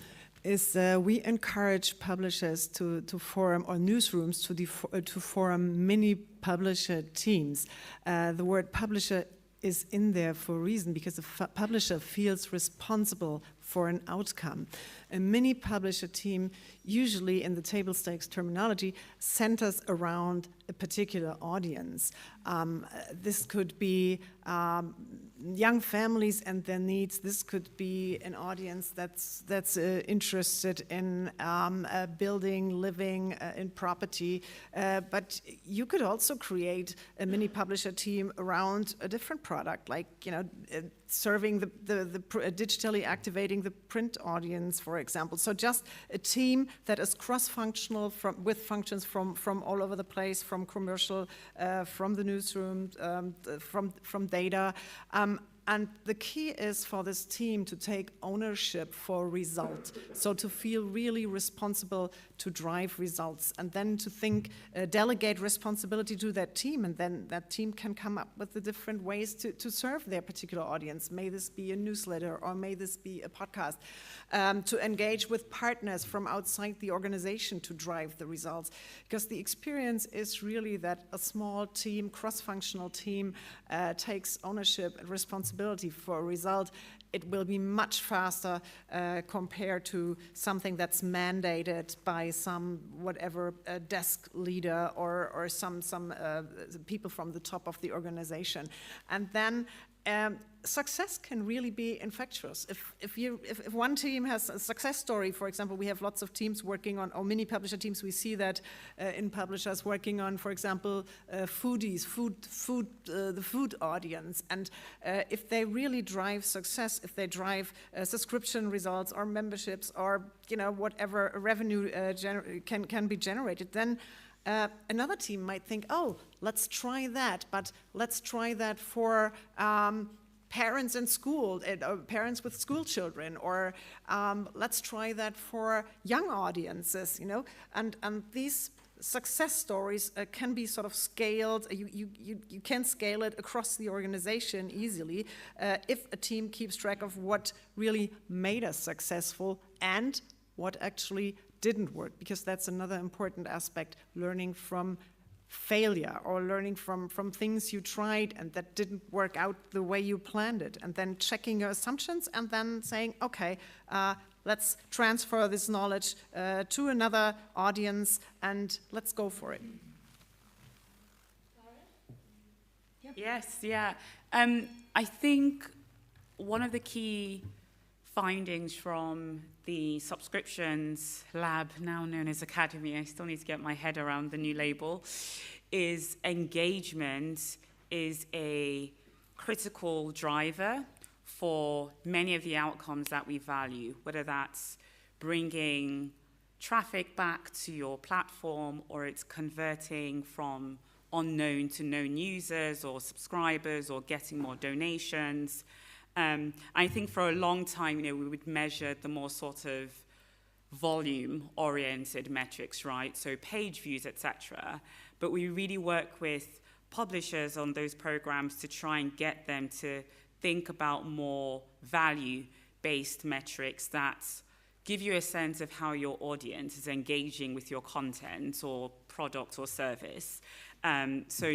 S8: is we encourage publishers to form, or newsrooms to form mini publisher teams. The word publisher is in there for a reason, because the publisher feels responsible for an outcome. A mini publisher team, usually in the table stakes terminology, centers around a particular audience. This could be young families and their needs. This could be an audience that's interested in building, living in property. But you could also create a mini publisher team around a different product, like serving the digitally activating the print audience, for example. So just a team that is cross-functional with functions from all over the place, from commercial, from the newsroom, from data. And the key is for this team to take ownership for results, so to feel really responsible to drive results, and then to think, delegate responsibility to that team, and then that team can come up with the different ways to serve their particular audience. May this be a newsletter, or may this be a podcast, to engage with partners from outside the organization to drive the results. Because the experience is really that a small team, cross-functional team, takes ownership and responsibility for a result. It will be much faster compared to something that's mandated by some whatever desk leader or some people from the top of the organization. And then success can really be infectious. If one team has a success story, for example, we have lots of teams working on, or mini publisher teams, we see that in publishers working on, for example, foodies, the food audience. And if they really drive success, if they drive subscription results or memberships or whatever revenue can be generated, then another team might think, oh, let's try that, but let's try that for parents in school, parents with school children, or let's try that for young audiences, and these success stories can be sort of scaled. You can scale it across the organization easily if a team keeps track of what really made us successful and what actually didn't work, because that's another important aspect, learning from failure or learning from things you tried and that didn't work out the way you planned it, and then checking your assumptions and then saying, okay, let's transfer this knowledge to another audience and let's go for it.
S6: Yes, yeah. I think one of the key findings from the subscriptions lab, now known as Academy, I still need to get my head around the new label, is engagement is a critical driver for many of the outcomes that we value, whether that's bringing traffic back to your platform or it's converting from unknown to known users or subscribers or getting more donations. I think for a long time, we would measure the more sort of volume-oriented metrics, right? So page views, etc. But we really work with publishers on those programs to try and get them to think about more value-based metrics that give you a sense of how your audience is engaging with your content or product or service. So,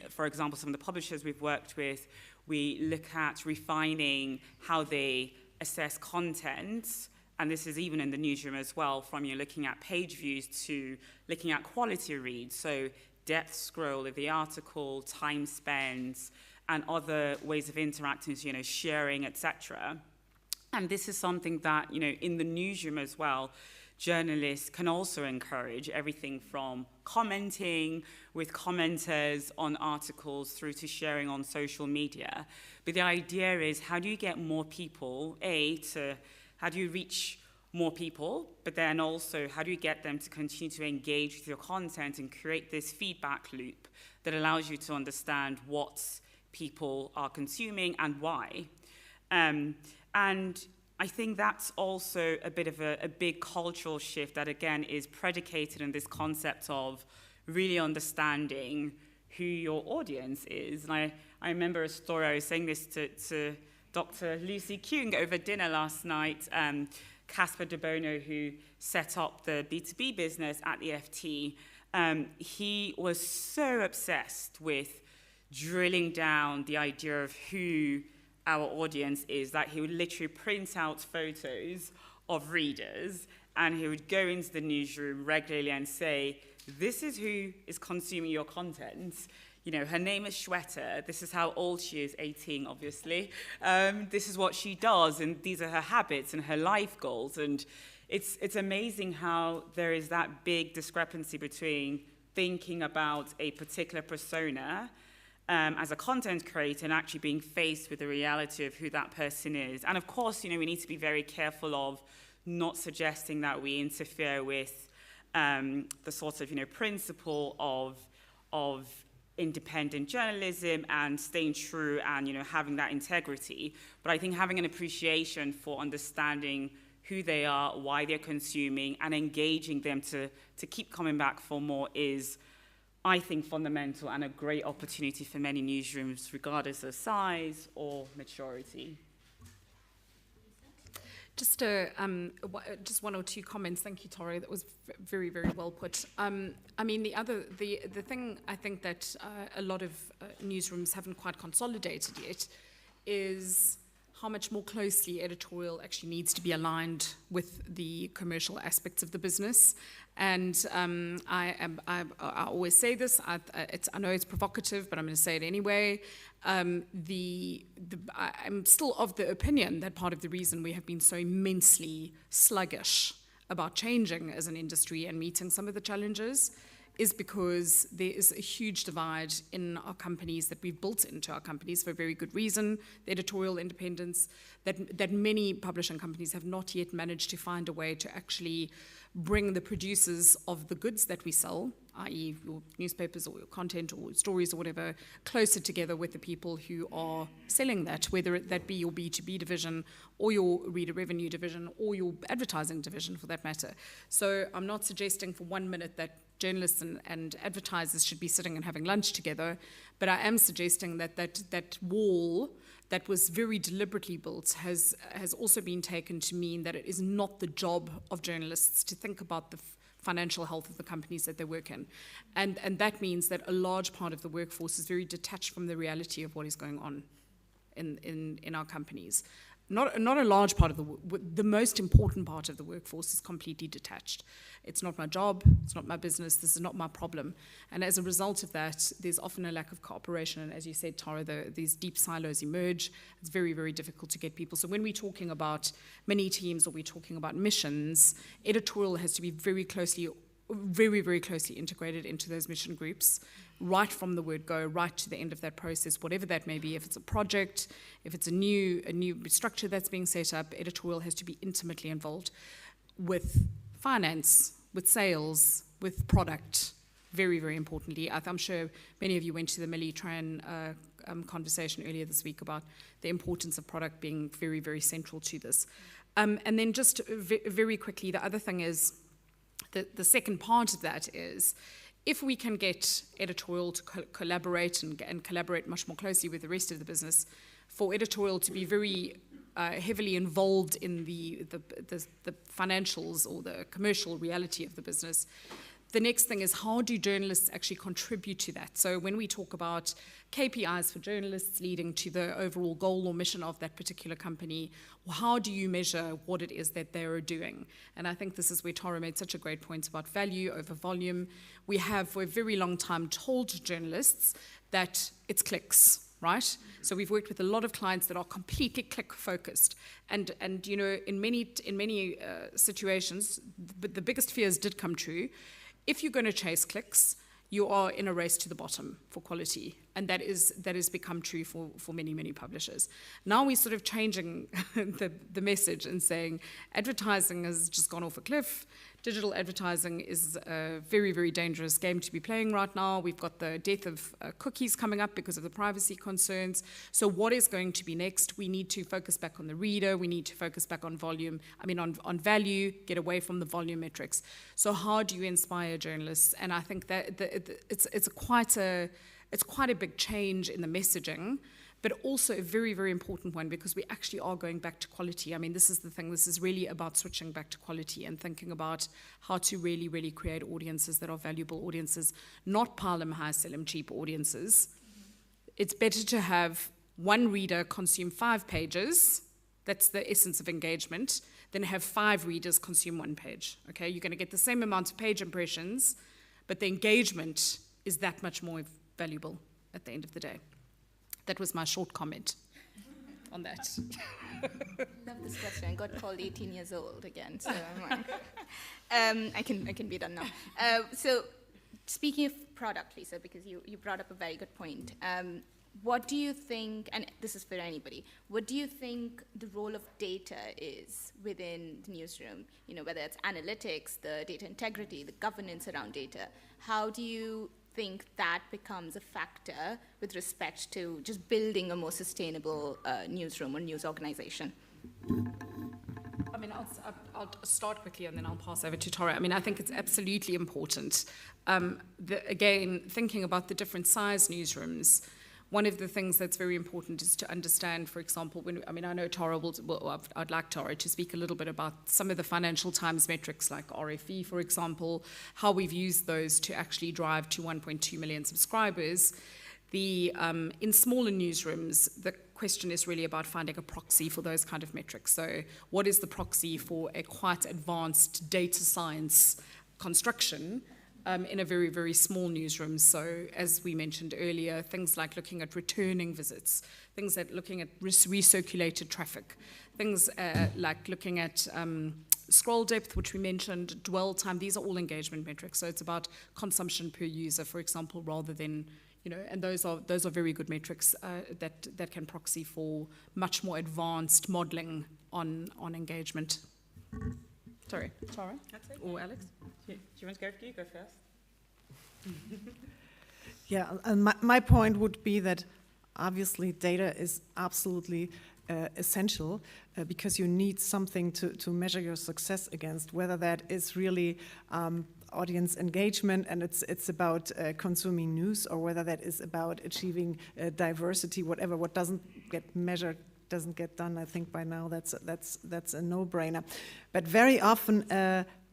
S6: for example, some of the publishers we've worked with, we look at refining how they assess content, and this is even in the newsroom as well, from looking at page views to looking at quality reads, so depth scroll of the article, time spent, and other ways of interacting, sharing, etc. And this is something that, in the newsroom as well, journalists can also encourage, everything from commenting with commenters on articles through to sharing on social media. But the idea is, how do you get more people, how do you reach more people, but then also how do you get them to continue to engage with your content and create this feedback loop that allows you to understand what people are consuming and why. And I think that's also a bit of a big cultural shift that, again, is predicated on this concept of really understanding who your audience is. And I remember a story, I was saying this to Dr. Lucy Kuhn over dinner last night, Casper de Bono, who set up the B2B business at the FT. He was so obsessed with drilling down the idea of who our audience is that he would literally print out photos of readers and he would go into the newsroom regularly and say, this is who is consuming your content. Her name is Shweta. This is how old she is, 18, obviously. This is what she does, and these are her habits and her life goals. And it's amazing how there is that big discrepancy between thinking about a particular persona as a content creator and actually being faced with the reality of who that person is. And of course, we need to be very careful of not suggesting that we interfere with the sort of, principle of independent journalism and staying true and, having that integrity. But I think having an appreciation for understanding who they are, why they're consuming, and engaging them to keep coming back for more is, I think, fundamental and a great opportunity for many newsrooms, regardless of size or maturity.
S7: Just one or two comments. Thank you, Tori. That was very, very well put. I mean, the thing I think that a lot of newsrooms haven't quite consolidated yet is how much more closely editorial actually needs to be aligned with the commercial aspects of the business. And I always say this, I know it's provocative, but I'm going to say it anyway. I'm still of the opinion that part of the reason we have been so immensely sluggish about changing as an industry and meeting some of the challenges is because there is a huge divide in our companies that we've built into our companies for a very good reason, the editorial independence, that many publishing companies have not yet managed to find a way to actually bring the producers of the goods that we sell, i.e. your newspapers or your content or stories or whatever, closer together with the people who are selling that, whether that be your B2B division or your reader revenue division or your advertising division for that matter. So I'm not suggesting for 1 minute that journalists and advertisers should be sitting and having lunch together, but I am suggesting that wall that was very deliberately built has also been taken to mean that it is not the job of journalists to think about the financial health of the companies that they work in. And that means that a large part of the workforce is very detached from the reality of what is going on in our companies. Not a large part of the most important part of the workforce is completely detached. It's not my job, it's not my business, this is not my problem. And as a result of that, there's often a lack of cooperation. And as you said, Tara, these deep silos emerge. It's very, very difficult to get people. So when we're talking about mini teams or we're talking about missions, editorial has to be very, very closely integrated into those mission groups, right from the word go, right to the end of that process, whatever that may be. If it's a project, if it's a new structure that's being set up, editorial has to be intimately involved with finance, with sales, with product, very, very importantly. I'm sure many of you went to the Millie Tran conversation earlier this week about the importance of product being very, very central to this. And then just very quickly, the other thing is, the second part of that is, if we can get editorial to collaborate and collaborate much more closely with the rest of the business, for editorial to be very heavily involved in the financials or the commercial reality of the business, the next thing is, how do journalists actually contribute to that? So when we talk about KPIs for journalists leading to the overall goal or mission of that particular company, how do you measure what it is that they are doing? And I think this is where Tara made such a great point about value over volume. We have for a very long time told journalists that it's clicks, right? So we've worked with a lot of clients that are completely click focused, and you know, in many situations, but the biggest fears did come true. If you're going to chase clicks, you are in a race to the bottom for quality, and that has become true for many publishers. Now we're sort of changing the message and saying advertising has just gone off a cliff. Digital advertising is a very, very dangerous game to be playing right now. We've got the death of cookies coming up because of the privacy concerns. So what is going to be next? We need to focus back on the reader. We need to focus back on volume. On value, get away from the volume metrics. So how do you inspire journalists? And I think that it's quite a big change in the messaging, but also a very, very important one, because we actually are going back to quality. I mean, this is the thing. This is really about switching back to quality and thinking about how to really, really create audiences that are valuable audiences, not pile them high, sell them cheap audiences. It's better to have one reader consume 5 pages. That's the essence of engagement. Than have 5 readers consume 1 page. Okay, you're going to get the same amount of page impressions, but the engagement is that much more valuable at the end of the day. That was my short comment on that.
S5: Love this question. I got called 18 years old again, so I'm like, I can be done now. So speaking of product, Lisa, because you brought up a very good point. What do you think, and this is for anybody, what do you think the role of data is within the newsroom? You know, whether it's analytics, the data integrity, the governance around data. How do you think that becomes a factor with respect to just building a more sustainable newsroom or news organization?
S7: I mean, I'll start quickly and then I'll pass over to Tara. I mean, I think it's absolutely important. Again, thinking about the different size newsrooms, one of the things that's very important is to understand, for example, I know Tara I'd like Tara to speak a little bit about some of the Financial Times metrics like RFE, for example, how we've used those to actually drive to 1.2 million subscribers. In smaller newsrooms, question is really about finding a proxy for those kind of metrics. So what is the proxy for a quite advanced data science construction in a very, very small newsroom? So as we mentioned earlier, things like looking at returning visits, things like looking at recirculated traffic, things like looking at scroll depth, which we mentioned, dwell time. These are all engagement metrics. So it's about consumption per user, for example, rather than, and those are very good metrics that can proxy for much more advanced modeling on engagement. Sorry, Tara?
S6: That's it.
S7: Or Alex?
S6: Do you want to go? You go first.
S8: Yeah, and my point would be that obviously data is absolutely essential because you need something to measure your success against, whether that is really audience engagement and it's about consuming news, or whether that is about achieving diversity, whatever. What doesn't get measured doesn't get done. I think by now that's a no-brainer. But very often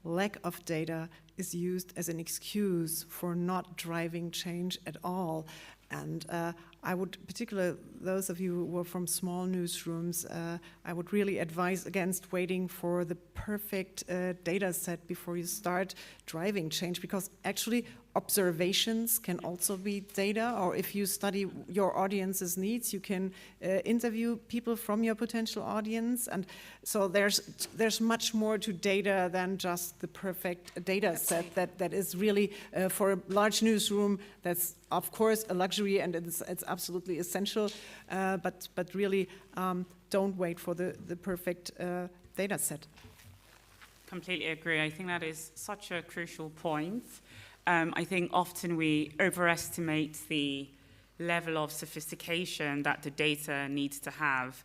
S8: lack of data is used as an excuse for not driving change at all. And I would, particularly those of you who were from small newsrooms, I would really advise against waiting for the perfect data set before you start driving change, because actually observations can also be data, or if you study your audience's needs, you can interview people from your potential audience. And so there's much more to data than just the perfect data set that is really for a large newsroom. That's of course a luxury, and it's absolutely essential, but really don't wait for the perfect data set.
S6: Completely agree. I think that is such a crucial point. I think often we overestimate the level of sophistication that the data needs to have.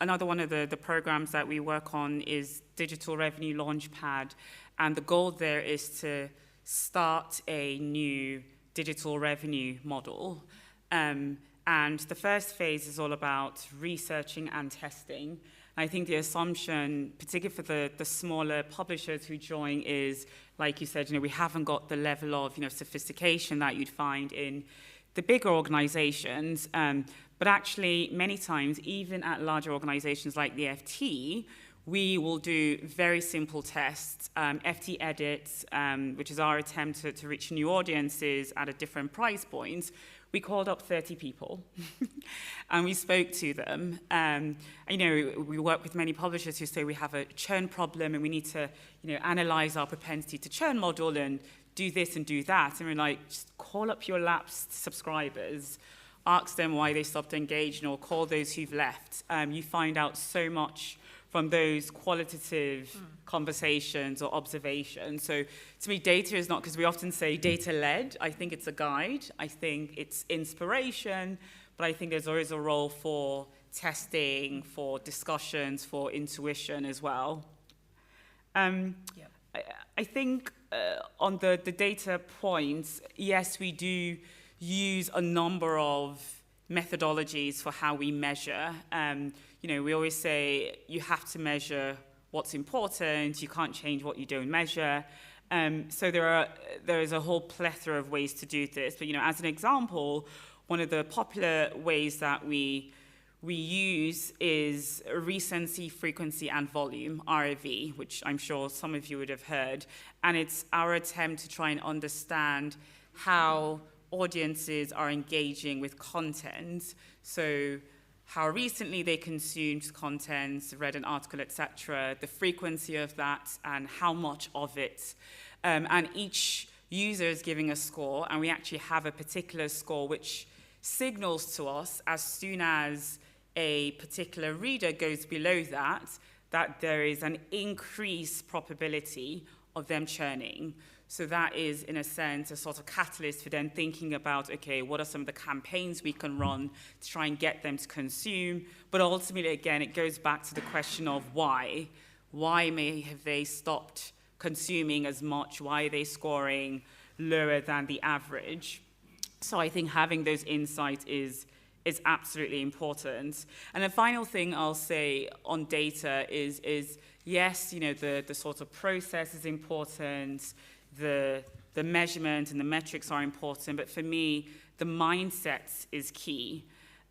S6: Another one of the programs that we work on is Digital Revenue Launchpad, and the goal there is to start a new digital revenue model. And the first phase is all about researching and testing. I think the assumption, particularly for the smaller publishers who join, is, like you said, we haven't got the level of sophistication that you'd find in the bigger organizations. But actually, many times, even at larger organizations like the FT, we will do very simple tests, FT edits, which is our attempt to reach new audiences at a different price point. We called up 30 people and we spoke to them. We work with many publishers who say we have a churn problem and we need to analyze our propensity to churn model and do this and do that. And we're like, just call up your lapsed subscribers, ask them why they stopped engaging, or call those who've left. You find out so much from those qualitative conversations or observations. So to me, data is not, because we often say data-led. I think it's a guide. I think it's inspiration. But I think there's always a role for testing, for discussions, for intuition as well. I think on the data points, yes, we do use a number of methodologies for how we measure. We always say you have to measure what's important. You can't change what you don't measure. So there is a whole plethora of ways to do this. But as an example, one of the popular ways that we use is recency, frequency, and volume, RFV, which I'm sure some of you would have heard. And it's our attempt to try and understand how audiences are engaging with content. So how recently they consumed content, read an article, etc., the frequency of that, and how much of it. And each user is giving a score, and we actually have a particular score which signals to us as soon as a particular reader goes below that there is an increased probability of them churning. So that is, in a sense, a sort of catalyst for then thinking about, okay, what are some of the campaigns we can run to try and get them to consume? But ultimately, again, it goes back to the question of why. Why have they stopped consuming as much? Why are they scoring lower than the average? So I think having those insights is absolutely important. And the final thing I'll say on data is yes, the sort of process is important, the measurement and the metrics are important, but for me, the mindset is key.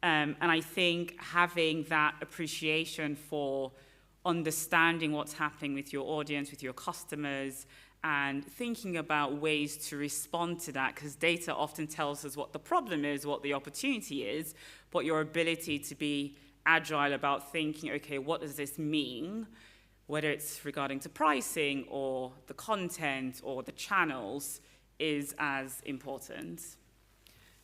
S6: And I think having that appreciation for understanding what's happening with your audience, with your customers, and thinking about ways to respond to that, because data often tells us what the problem is, what the opportunity is, but your ability to be agile about thinking, okay, what does this mean, whether it's regarding to pricing or the content or the channels, is as important.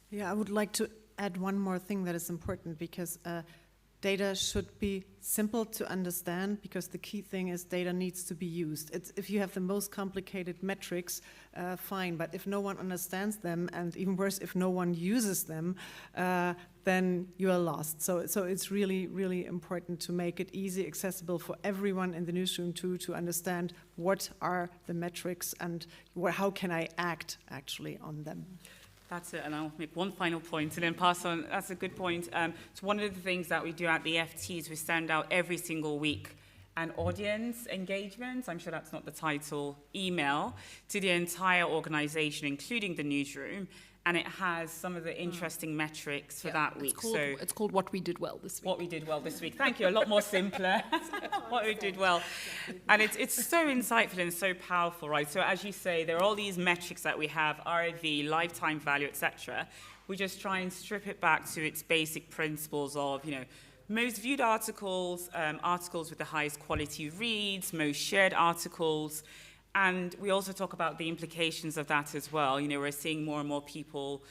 S8: Yeah, I would like to add one more thing that is important, because data should be simple to understand, because the key thing is data needs to be used. If you have the most complicated metrics, fine, but if no one understands them, and even worse, if no one uses them, then you are lost. So it's really, really important to make it easy, accessible for everyone in the newsroom to understand what are the metrics and how can I act actually on them.
S6: That's it, and I'll make one final point and then pass on. That's a good point. So one of the things that we do at the FT is we send out every single week an audience engagement, I'm sure that's not the title, email to the entire organization, including the newsroom, and it has some of the interesting metrics for that week.
S2: It's called What We Did Well this week.
S6: What we did well this week. Thank you. A lot more simpler. What we did well. And it's so insightful and so powerful, right? So as you say, there are all these metrics that we have, RAV, lifetime value, etc. We just try and strip it back to its basic principles of, most viewed articles, articles with the highest quality reads, most shared articles. And we also talk about the implications of that as well. We're seeing more and more people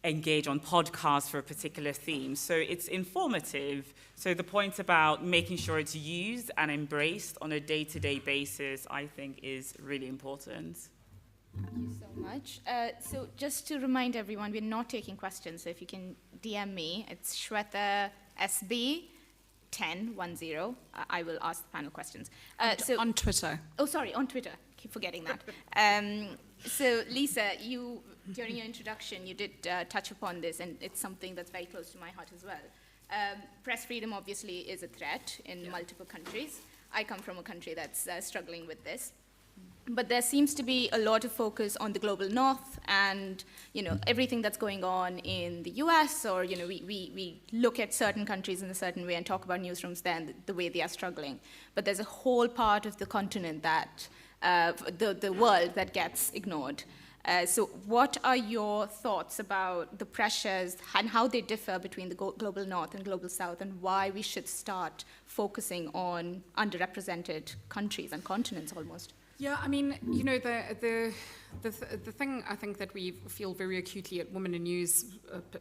S6: engage on podcasts for a particular theme. So it's informative. So the point about making sure it's used and embraced on a day-to-day basis, I think, is really important.
S5: Thank you so much. So just to remind everyone, we're not taking questions. So if you can DM me, it's Shweta SB 1010. I will ask the panel questions.
S2: On Twitter.
S5: Oh, sorry, on Twitter. Keep forgetting that. So Lisa, you during your introduction, you did touch upon this, and it's something that's very close to my heart as well. Press freedom obviously is a threat in multiple countries. I come from a country that's struggling with this. But there seems to be a lot of focus on the global north and, everything that's going on in the US, or, we look at certain countries in a certain way and talk about newsrooms there and the way they are struggling. But there's a whole part of the continent that, the world that gets ignored. So what are your thoughts about the pressures and how they differ between the global north and global south, and why we should start focusing on underrepresented countries and continents almost?
S7: Yeah, I mean, the thing I think that we feel very acutely at Women in News,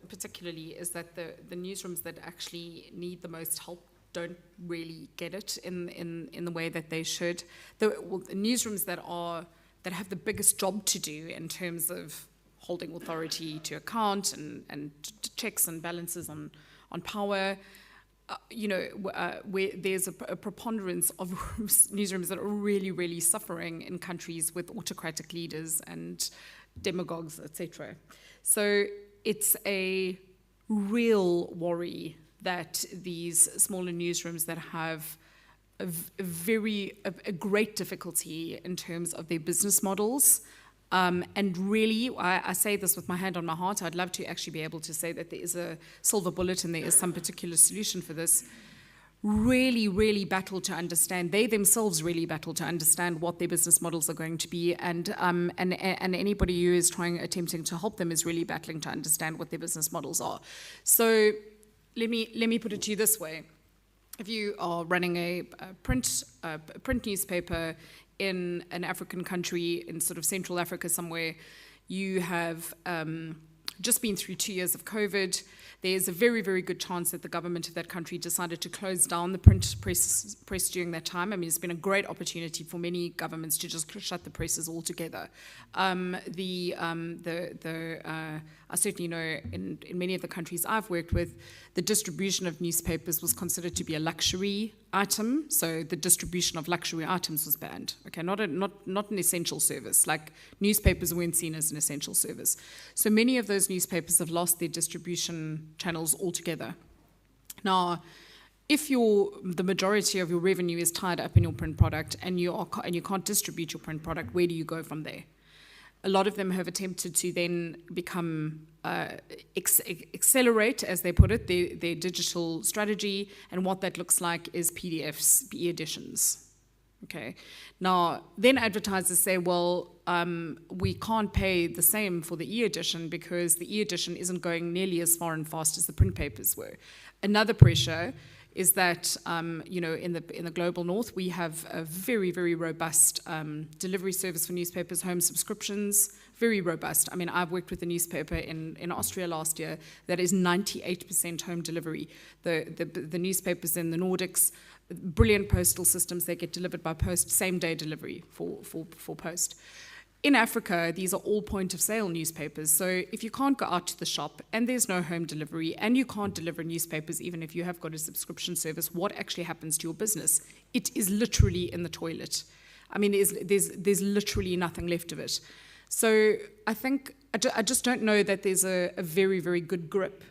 S7: particularly, is that the newsrooms that actually need the most help don't really get it in the way that they should. The newsrooms that have the biggest job to do in terms of holding authority to account and checks and balances on power. Where there's a preponderance of newsrooms that are really, really suffering in countries with autocratic leaders and demagogues, etc. So it's a real worry that these smaller newsrooms that have a great difficulty in terms of their business models. And really, I say this with my hand on my heart, I'd love to actually be able to say that there is a silver bullet and there is some particular solution for this. Really, really battle to understand. They themselves really battle to understand what their business models are going to be, and anybody who is attempting to help them is really battling to understand what their business models are. So let me put it to you this way. If you are running a print newspaper in an African country, in sort of Central Africa somewhere, you have just been through 2 years of COVID. There's a very, very good chance that the government of that country decided to close down the print press during that time. I mean, it's been a great opportunity for many governments to just shut the presses altogether. I certainly know in many of the countries I've worked with, the distribution of newspapers was considered to be a luxury item. So the distribution of luxury items was banned. Okay, not an essential service. Like newspapers weren't seen as an essential service. So many of those newspapers have lost their distribution channels altogether. Now, if the majority of your revenue is tied up in your print product and you can't distribute your print product, where do you go from there? a lot of them have attempted to then become accelerate, as they put it, their digital strategy, and what that looks like is PDFs, e-editions. Okay. Now, then advertisers say, well, we can't pay the same for the e-edition because the e-edition isn't going nearly as far and fast as the print papers were. Another pressure is that, you know, in the global north, we have a very, very robust delivery service for newspapers, home subscriptions, very robust. I mean, I've worked with a newspaper in Austria last year that is 98% home delivery. The newspapers in the Nordics, brilliant postal systems, they get delivered by post, same-day delivery for post. In Africa, these are all point-of-sale newspapers, so if you can't go out to the shop and there's no home delivery and you can't deliver newspapers even if you have got a subscription service, what actually happens to your business? It is literally in the toilet. I mean, there's literally nothing left of it. So I think, I just don't know that there's a very, very good grip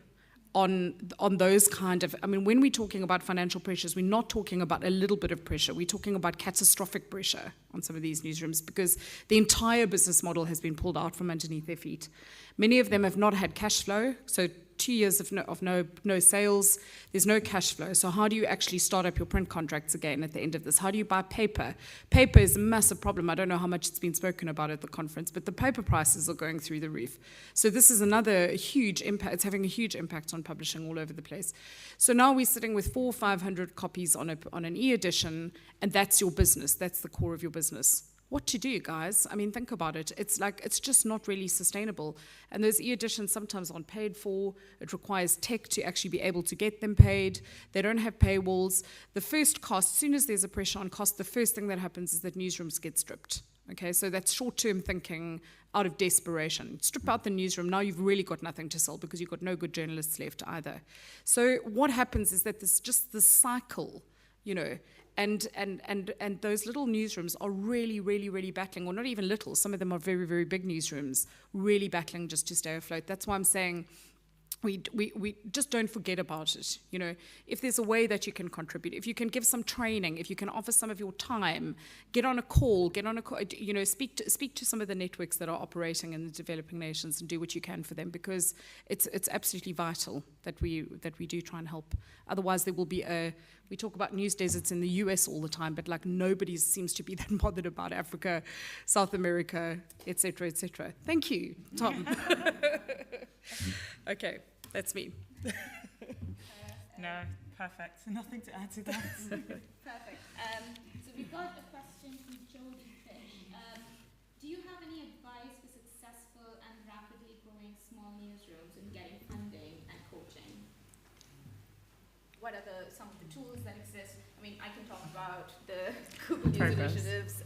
S7: on those kind of, I mean, when we're talking about financial pressures, we're not talking about a little bit of pressure. We're talking about catastrophic pressure on some of these newsrooms because the entire business model has been pulled out from underneath their feet. Many of them have not had cash flow, so 2 years of no sales, there's no cash flow. So how do you actually start up your print contracts again at the end of this? How do you buy paper? Paper is a massive problem. I don't know how much it's been spoken about at the conference, but the paper prices are going through the roof. So this is another huge impact. It's having a huge impact on publishing all over the place. So now we're sitting with 400 or 500 copies on an e-edition, and that's your business. That's the core of your business. What to do, guys? I mean, think about it. It's like, it's just not really sustainable. And those e-editions sometimes aren't paid for. It requires tech to actually be able to get them paid. They don't have paywalls. The first cost, as soon as there's a pressure on cost, the first thing that happens is that newsrooms get stripped. Okay, so that's short-term thinking out of desperation. Strip out the newsroom, now you've really got nothing to sell because you've got no good journalists left either. So what happens is that there's just this cycle, you know, and those little newsrooms are really, really, really battling, or not even little, some of them are very, very big newsrooms, really battling just to stay afloat. That's why I'm saying we just don't forget about it. You know, if there's a way that you can contribute, if you can give some training, if you can offer some of your time, get on a call, you know, speak to some of the networks that are operating in the developing nations and do what you can for them, because it's absolutely vital that we do try and help. Otherwise, there will be we talk about news deserts in the US all the time, but like nobody seems to be that bothered about Africa, South America, etc., etc. Thank you, Tom. Okay, that's me.
S6: No, perfect. Nothing to add to that.
S5: Perfect. So we've got a question from Jodie Fish. Do you have any advice for successful and rapidly growing small newsrooms in getting funding and coaching? What are some of the tools that exist? I mean, I can talk about the Google News initiatives.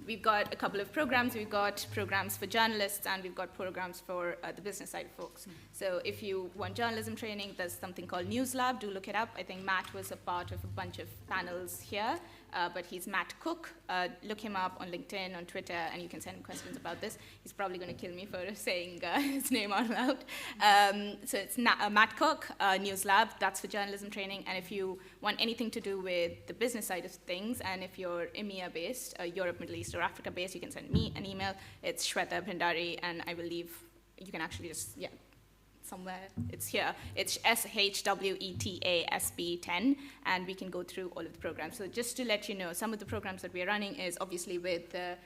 S5: We've got a couple of programs. We've got programs for journalists, and we've got programs for the business side folks. So if you want journalism training, there's something called News Lab. Do look it up. I think Matt was a part of a bunch of panels here, but he's Matt Cook. Look him up on LinkedIn, on Twitter, and you can send him questions about this. He's probably going to kill me for saying his name out loud. So it's Matt Cook, News Lab. That's for journalism training. And if you want anything to do with the business side of things, and if you're EMEA-based, Europe, Middle East, or Africa-based, you can send me an email. It's Shweta Bhandari, and I will leave. You can actually just, somewhere, it's here. It's SHWETASB10, and we can go through all of the programs. So just to let you know, some of the programs that we're running is obviously with the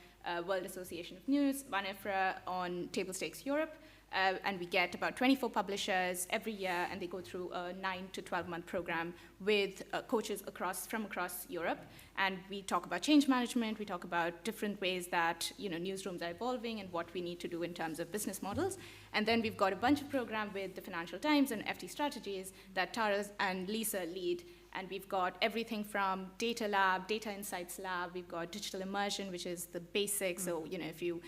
S5: World Association of News, WANEFRA on Table Stakes Europe, and we get about 24 publishers every year, and they go through a 9 to 12-month program with coaches from across Europe. And we talk about change management. We talk about different ways that newsrooms are evolving and what we need to do in terms of business models. And then we've got a bunch of programs with the Financial Times and FT Strategies that Tara and Lisa lead. And we've got everything from Data Lab, Data Insights Lab. We've got Digital Immersion, which is the basics. So if you're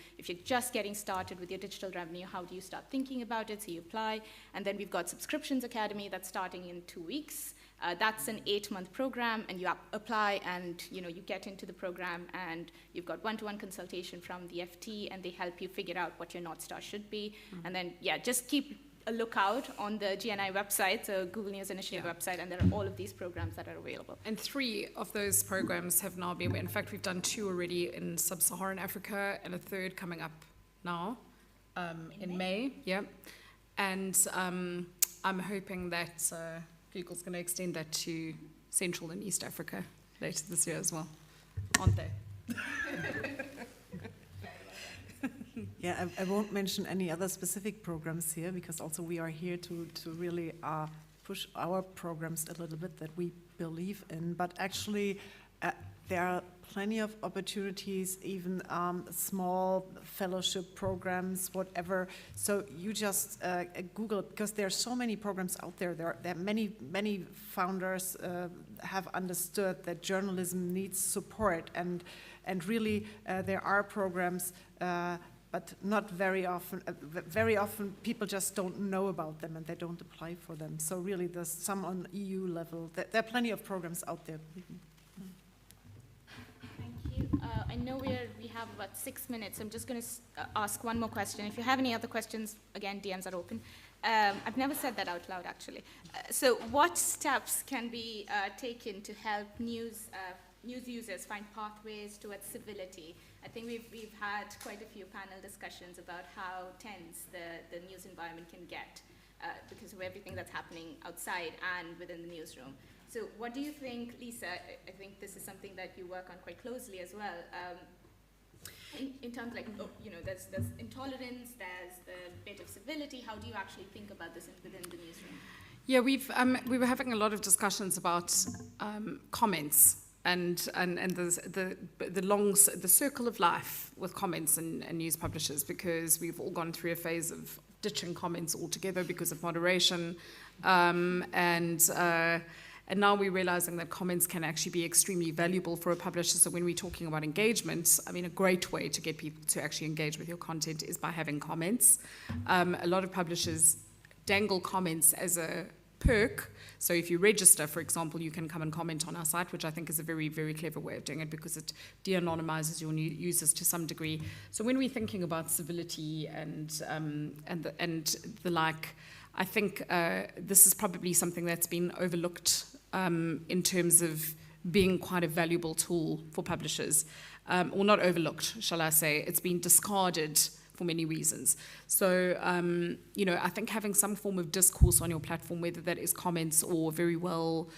S5: just getting started with your digital revenue, how do you start thinking about it? So you apply. And then we've got Subscriptions Academy that's starting in 2 weeks. That's an 8-month program, and you apply, and you get into the program, and you've got one-to-one consultation from the FT, and they help you figure out what your North Star should be. And then just keep a lookout on the GNI website, so Google News Initiative website, and there are all of these programs that are available.
S7: And 3 of those programs have now been, in fact, we've done 2 already in sub-Saharan Africa, and a 3rd coming up now in May. Yeah. And I'm hoping that Google's going to extend that to Central and East Africa later this year as well, aren't they?
S8: Yeah, I won't mention any other specific programs here because also we are here to really push our programs a little bit that we believe in. But actually, there are plenty of opportunities, even small fellowship programs, whatever. So you just Google, because there are so many programs out there. There are many founders have understood that journalism needs support, and really there are programs. But not very often. Very often, people just don't know about them and they don't apply for them. So really, there's some on EU level. There are plenty of programs out there.
S5: Thank you. I know we have about 6 minutes. I'm just going to ask one more question. If you have any other questions, again, DMs are open. I've never said that out loud, actually. So what steps can be taken to help news users find pathways towards civility? I think we've had quite a few panel discussions about how tense the news environment can get because of everything that's happening outside and within the newsroom. So what do you think, Lisa? I think this is something that you work on quite closely as well. In terms of like, there's intolerance, there's the bit of civility. How do you actually think about this within the newsroom?
S7: Yeah, we were having a lot of discussions about comments. And the circle of life with comments and news publishers, because we've all gone through a phase of ditching comments altogether because of moderation, and now we're realizing that comments can actually be extremely valuable for a publisher. So when we're talking about engagement, I mean, a great way to get people to actually engage with your content is by having comments. A lot of publishers dangle comments as a perk. So if you register, for example, you can come and comment on our site, which I think is a very, very clever way of doing it because it de-anonymizes your users to some degree. So when we're thinking about civility and the like, I think this is probably something that's been overlooked in terms of being quite a valuable tool for publishers, or not overlooked, shall I say. It's been discarded for many reasons. So, I think having some form of discourse on your platform, whether that is comments or very well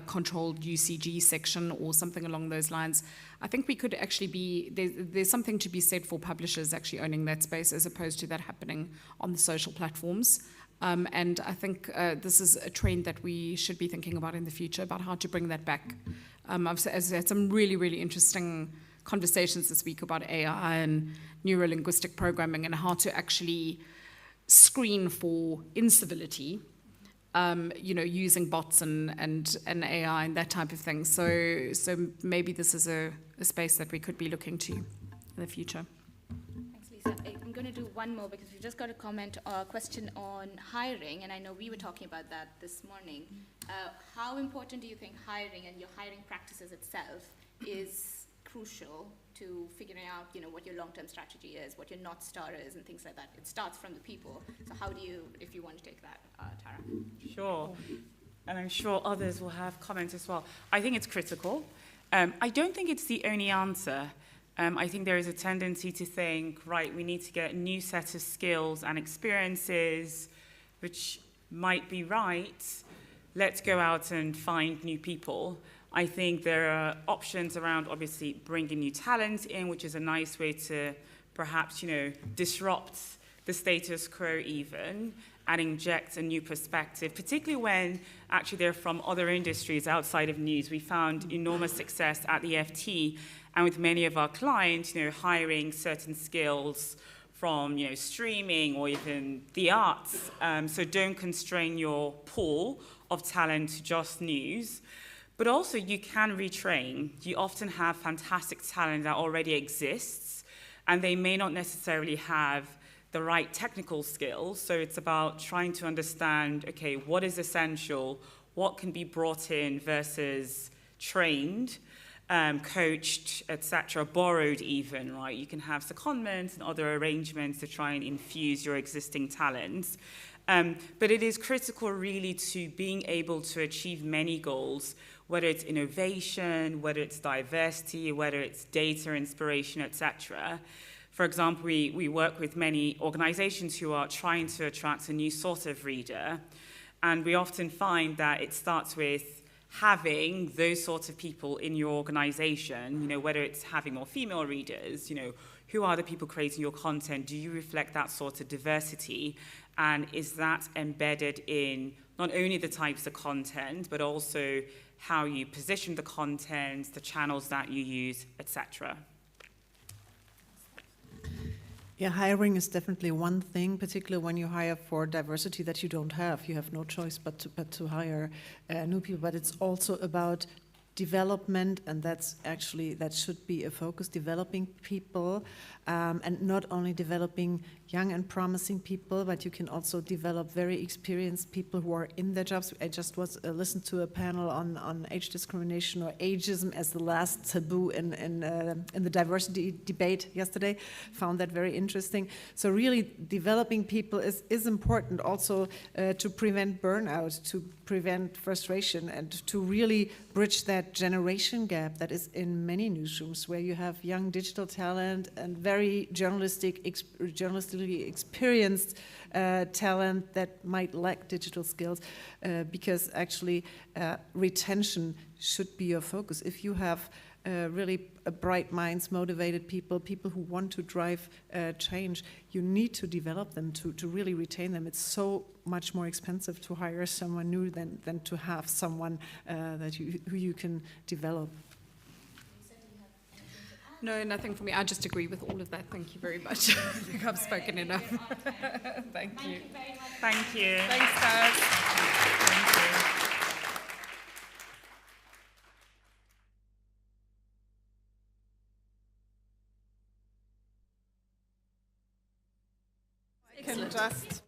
S7: controlled UCG section or something along those lines, I think we could actually there's something to be said for publishers actually owning that space as opposed to that happening on the social platforms. And I think this is a trend that we should be thinking about in the future, about how to bring that back. I've had some really, really interesting conversations this week about AI and neuro-linguistic programming and how to actually screen for incivility, using bots and AI and that type of thing. So maybe this is a space that we could be looking to in the future.
S5: Thanks, Lisa. I'm going to do one more because we've just got a question on hiring, and I know we were talking about that this morning. How important do you think hiring and your hiring practices itself is crucial to figuring out, what your long-term strategy is, what your North Star is, and things like that? It starts from the people. So how do you, if you want to take that, Tara?
S6: Sure. And I'm sure others will have comments as well. I think it's critical. I don't think it's the only answer. I think there is a tendency to think, right, we need to get a new set of skills and experiences, which might be right. Let's go out and find new people. I think there are options around, obviously, bringing new talent in, which is a nice way to perhaps, disrupt the status quo even and inject a new perspective, particularly when actually they're from other industries outside of news. We found enormous success at the FT and with many of our clients, hiring certain skills from, streaming or even the arts. So don't constrain your pool of talent to just news. But also, you can retrain. You often have fantastic talent that already exists, and they may not necessarily have the right technical skills. So it's about trying to understand, okay, what is essential, what can be brought in versus trained, coached, etc., borrowed even, right? You can have secondments and other arrangements to try and infuse your existing talents. But it is critical, really, to being able to achieve many goals, whether it's innovation, whether it's diversity, whether it's data inspiration, etc. For example, we work with many organizations who are trying to attract a new sort of reader, and we often find that it starts with having those sorts of people in your organization, whether it's having more female readers, who are the people creating your content? Do you reflect that sort of diversity? And is that embedded in not only the types of content, but also how you position the content, the channels that you use, etc.?
S8: Yeah, hiring is definitely one thing, particularly when you hire for diversity that you don't have. You have no choice but to hire new people. But it's also about development, and that should be a focus, developing people, and not only developing young and promising people, but you can also develop very experienced people who are in their jobs. I just listened to a panel on age discrimination or ageism as the last taboo in the diversity debate yesterday. Found that very interesting. So really developing people is important also to prevent burnout, to prevent frustration, and to really bridge that generation gap that is in many newsrooms, where you have young digital talent and very journalistically experienced talent that might lack digital skills, because actually retention should be your focus. If you have really bright minds, motivated people who want to drive change, you need to develop them to really retain them. It's so much more expensive to hire someone new than to have someone who you can develop.
S7: No, nothing for me. I just agree with all of that. Thank you very much. I think I've spoken enough. Thank you.
S6: Thank you.
S7: Thanks, guys.
S6: Thank you.
S8: Can just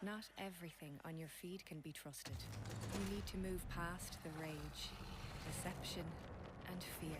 S9: Not everything on your feed can be trusted. You need to move past the rage, deception, and fear.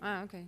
S10: Ah, okay.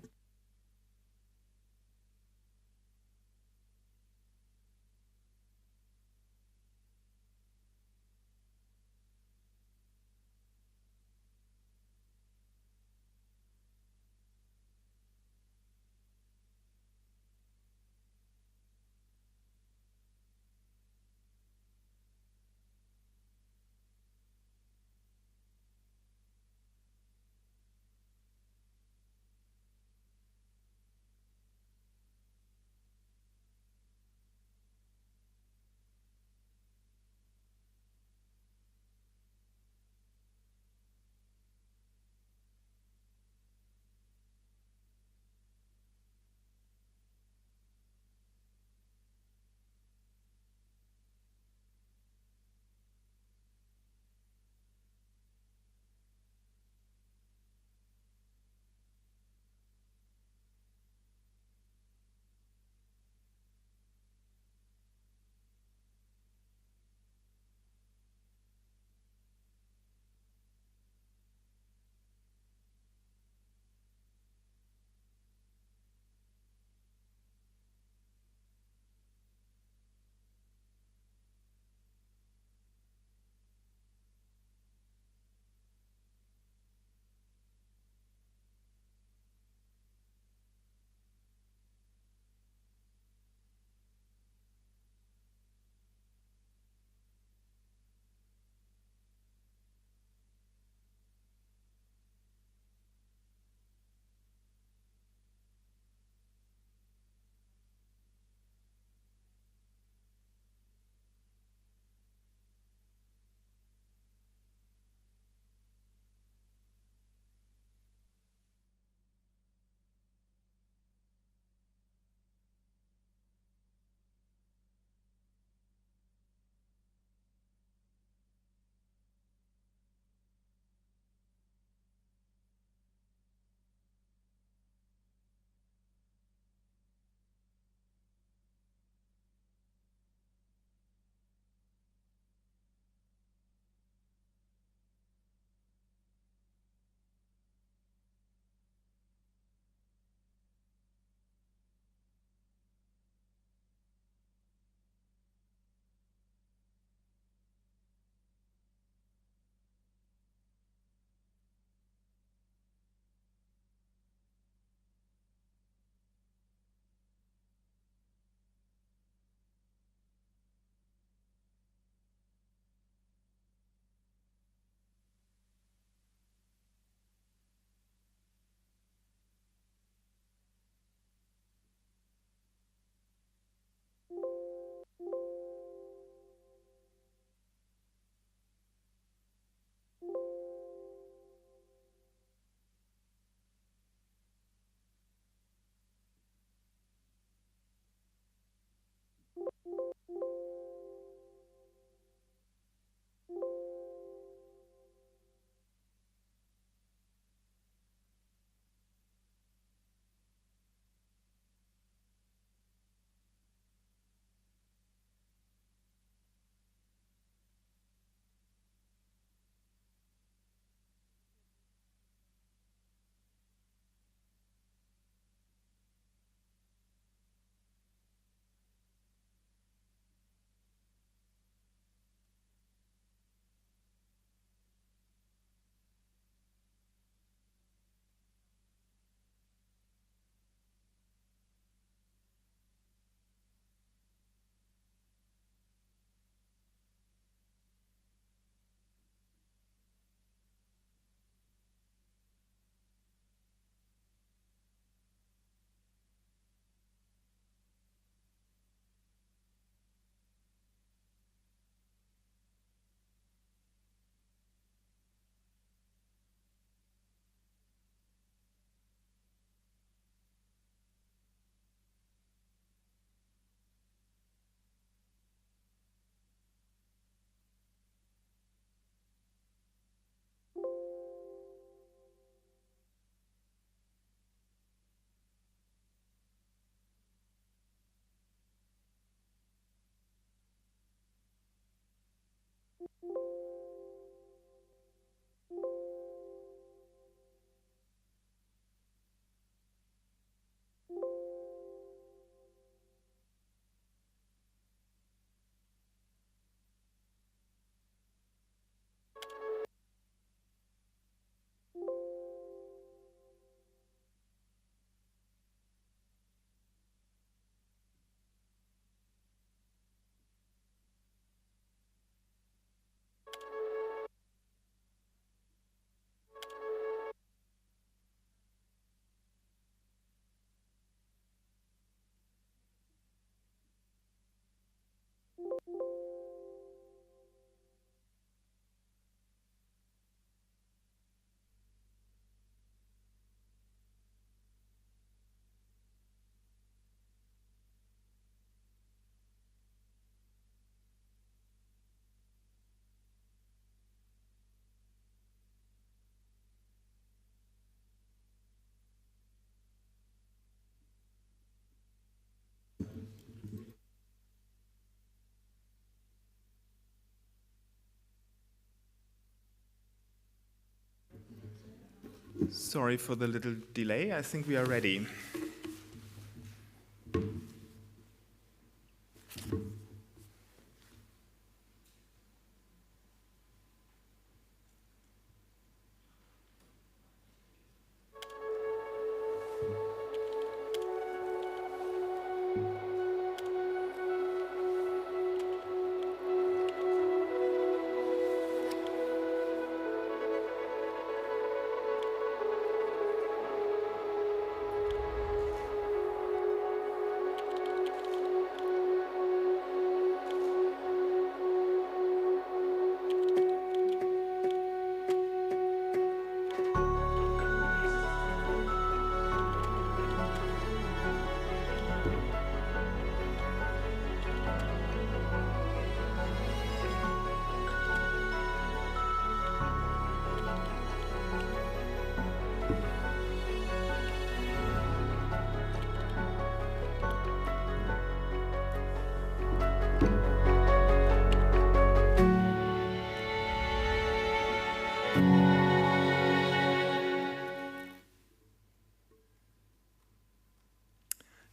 S11: Sorry for the little delay. I think we are ready.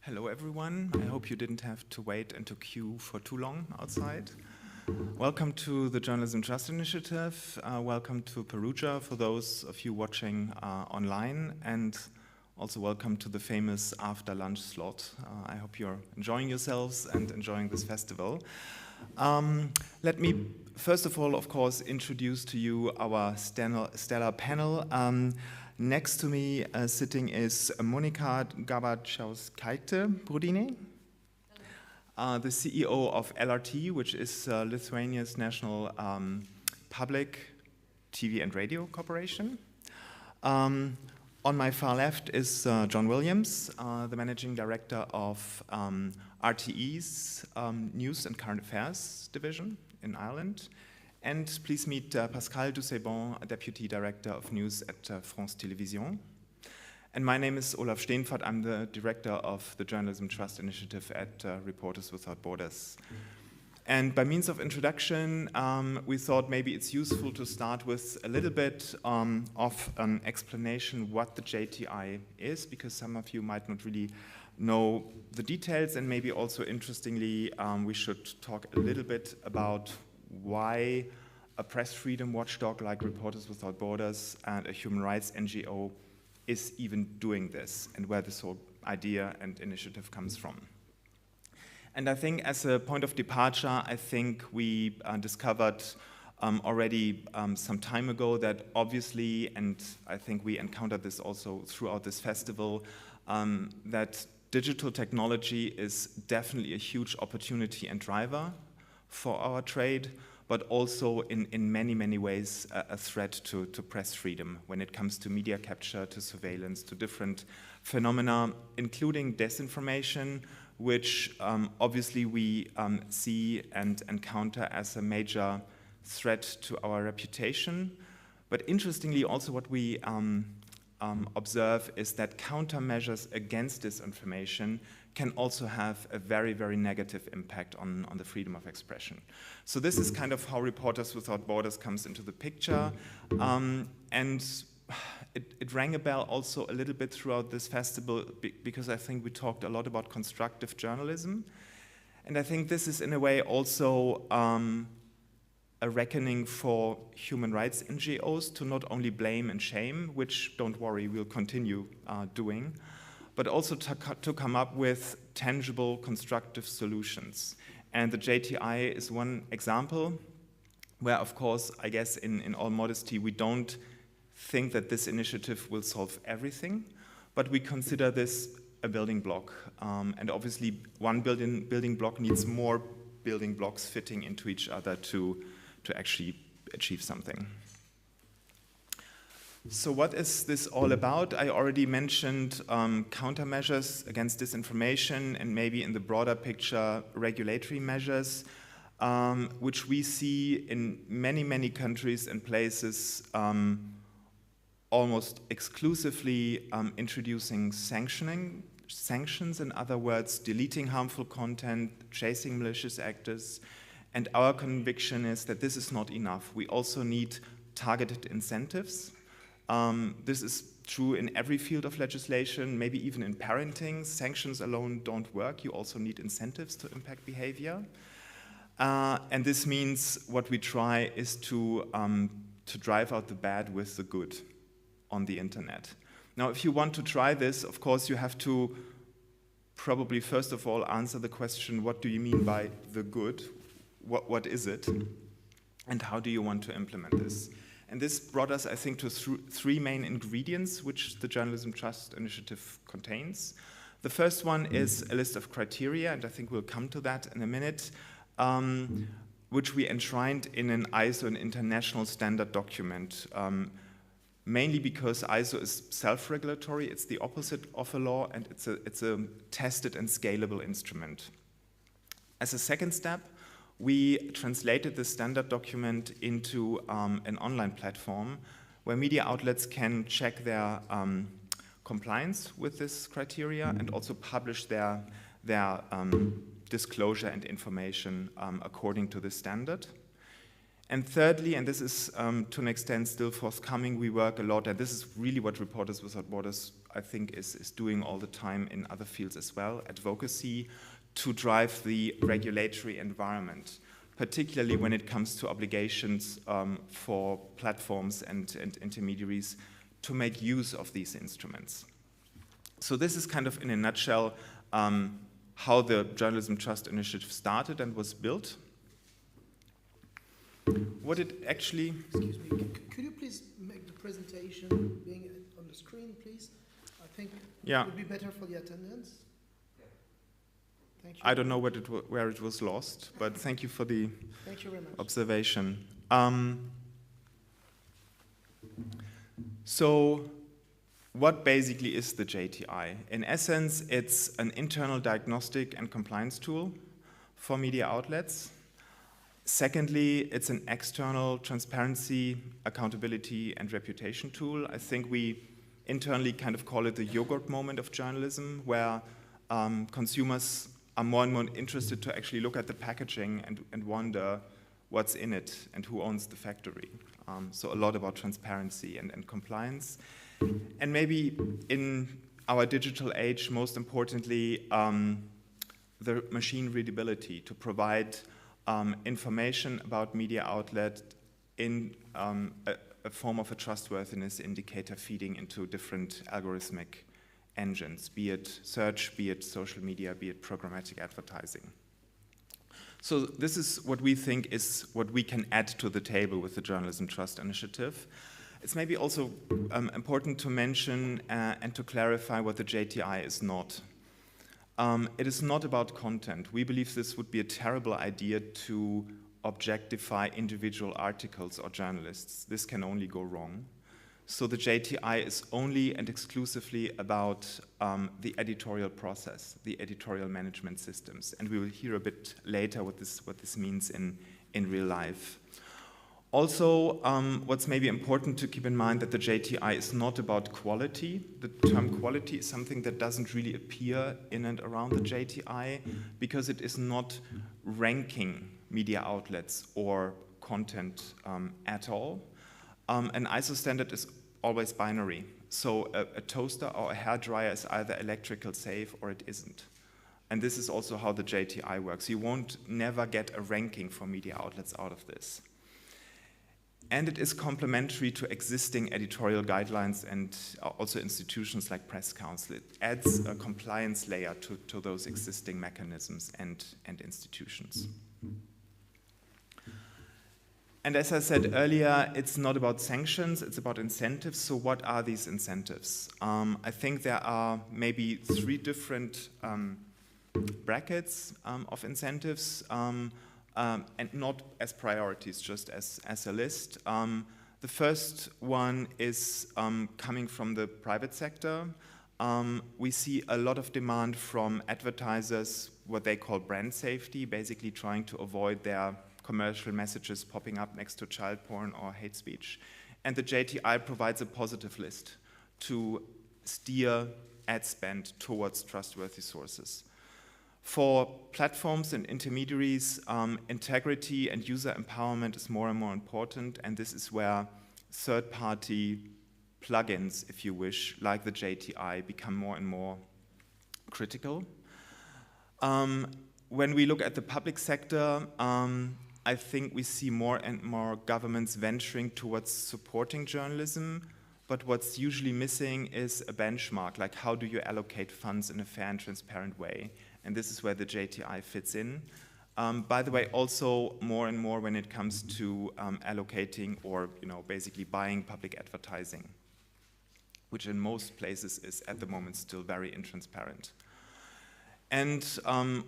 S11: Hello everyone, I hope you didn't have to wait and to queue for too long outside. Welcome to the Journalism Trust Initiative, welcome to Perugia for those of you watching online, and also welcome to the famous after lunch slot. I hope you're enjoying yourselves and enjoying this festival. Let me first of all, of course, introduce to you our stellar panel. Next to me sitting is Monika Gabachauskaite-Brudine, the CEO of LRT, which is Lithuania's national public TV and radio corporation. On my far left is John Williams, the managing director of RTE's News and Current Affairs division in Ireland. And please meet Pascal Dussebon, Deputy Director of News at France Télévisions. And my name is Olaf Steenfert. I'm the Director of the Journalism Trust Initiative at Reporters Without Borders. And by means of introduction, we thought maybe it's useful to start with a little bit of an explanation what the JTI is, because some of you might not really know the details, and maybe also interestingly, we should talk a little bit about why a press freedom watchdog like Reporters Without Borders and a human rights NGO is even doing this, and where this whole idea and initiative comes from. And I think as a point of departure, I think we discovered already some time ago that obviously, and I think we encountered this also throughout this festival, that digital technology is definitely a huge opportunity and driver for our trade, but also in many, many ways a threat to press freedom when it comes to media capture, to surveillance, to different phenomena, including disinformation, which obviously we see and encounter as a major threat to our reputation. But interestingly, also what we observe is that countermeasures against disinformation can also have a very, very negative impact on the freedom of expression. So this is kind of how Reporters Without Borders comes into the picture. And it rang a bell also a little bit throughout this festival because I think we talked a lot about constructive journalism. And I think this is in a way also a reckoning for human rights NGOs to not only blame and shame, which, don't worry, we'll continue doing, but also to come up with tangible, constructive solutions. And the JTI is one example where, of course, I guess in all modesty, we don't think that this initiative will solve everything, but we consider this a building block. And obviously, one building block needs more building blocks fitting into each other to actually achieve something. So what is this all about? I already mentioned countermeasures against disinformation and maybe in the broader picture, regulatory measures, which we see in many, many countries and places almost exclusively introducing sanctions, in other words, deleting harmful content, chasing malicious actors. And our conviction is that this is not enough. We also need targeted incentives. This is true in every field of legislation, maybe even in parenting. Sanctions alone don't work. You also need incentives to impact behavior. And this means what we try is to drive out the bad with the good on the internet. Now, if you want to try this, of course, you have to probably first of all answer the question, what do you mean by the good? What is it? And how do you want to implement this? And this brought us, I think, to three main ingredients which the Journalism Trust Initiative contains. The first one is a list of criteria, and I think we'll come to that in a minute, which we enshrined in an ISO, an international standard document, mainly because ISO is self-regulatory, it's the opposite of a law, and it's a tested and scalable instrument. As a second step, we translated the standard document into an online platform where media outlets can check their compliance with this criteria and also publish their disclosure and information according to the standard. And thirdly, and this is to an extent still forthcoming, we work a lot, and this is really what Reporters Without Borders, I think, is doing all the time in other fields as well, advocacy, to drive the regulatory environment, particularly when it comes to obligations for platforms and intermediaries to make use of these instruments. So this is kind of, in a nutshell, how the Journalism Trust Initiative started and was built. What it actually...
S12: Excuse me, could you please make the presentation being on the screen, please? I think it would be better for the attendance. Thank you.
S11: I don't know where it was lost, but thank you for the observation. So what basically is the JTI? In essence, it's an internal diagnostic and compliance tool for media outlets. Secondly, it's an external transparency, accountability, and reputation tool. I think we internally kind of call it the yogurt moment of journalism, where consumers are more and more interested to actually look at the packaging and wonder what's in it and who owns the factory. So a lot about transparency and compliance. And maybe in our digital age, most importantly, the machine readability, to provide information about media outlet in a form of a trustworthiness indicator feeding into different algorithmic engines, be it search, be it social media, be it programmatic advertising. So this is what we think is what we can add to the table with the Journalism Trust Initiative. It's maybe also important to mention and to clarify what the JTI is not. It is not about content. We believe this would be a terrible idea to objectify individual articles or journalists. This can only go wrong. So the JTI is only and exclusively about the editorial process, the editorial management systems. And we will hear a bit later what this means in real life. Also, what's maybe important to keep in mind that the JTI is not about quality. The term quality is something that doesn't really appear in and around the JTI because it is not ranking media outlets or content at all. An ISO standard is always binary. So a toaster or a hairdryer is either electrical safe or it isn't. And this is also how the JTI works. You won't never get a ranking for media outlets out of this. And it is complementary to existing editorial guidelines and also institutions like Press Council. It adds a compliance layer to those existing mechanisms and institutions. And as I said earlier, it's not about sanctions, it's about incentives. So what are these incentives? I think there are maybe 3 different brackets of incentives. And not as priorities, just as a list. The first one is coming from the private sector. We see a lot of demand from advertisers, what they call brand safety, basically trying to avoid their commercial messages popping up next to child porn or hate speech. And the JTI provides a positive list to steer ad spend towards trustworthy sources. For platforms and intermediaries, integrity and user empowerment is more and more important, and this is where third-party plugins, if you wish, like the JTI, become more and more critical. When we look at the public sector, I think we see more and more governments venturing towards supporting journalism, but what's usually missing is a benchmark, like how do you allocate funds in a fair and transparent way? And this is where the JTI fits in. By the way, also more and more when it comes to allocating or basically buying public advertising, which in most places is at the moment still very intransparent. And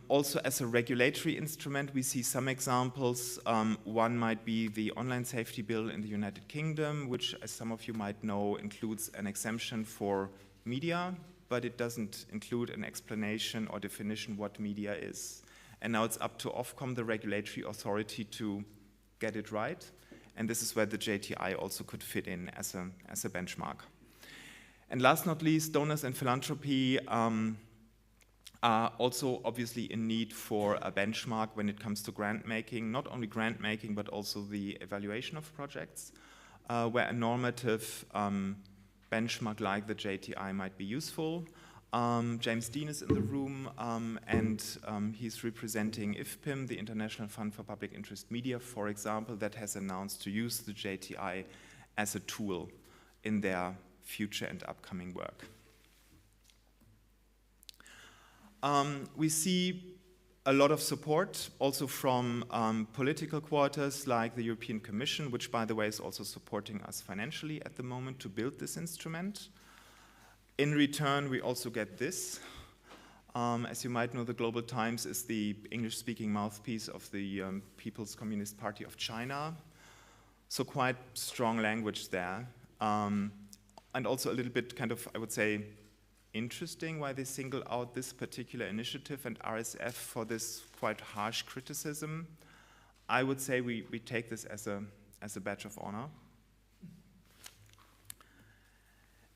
S11: also as a regulatory instrument, we see some examples. One might be the Online Safety Bill in the United Kingdom, which, as some of you might know, includes an exemption for media, but it doesn't include an explanation or definition what media is. And now it's up to Ofcom, the regulatory authority, to get it right. And this is where the JTI also could fit in as a benchmark. And last not least, donors and philanthropy are also obviously in need for a benchmark when it comes to grant making, not only grant making, but also the evaluation of projects, where a normative benchmark like the JTI might be useful. James Dean is in the room, and he's representing IFPIM, the International Fund for Public Interest Media, for example, that has announced to use the JTI as a tool in their future and upcoming work. We see a lot of support also from political quarters like the European Commission, which, by the way, is also supporting us financially at the moment to build this instrument. In return, we also get this. As you might know, the Global Times is the English-speaking mouthpiece of the People's Communist Party of China. So quite strong language there. And also a little bit kind of, I would say, interesting why they single out this particular initiative and RSF for this quite harsh criticism. I would say we take this as a badge of honor.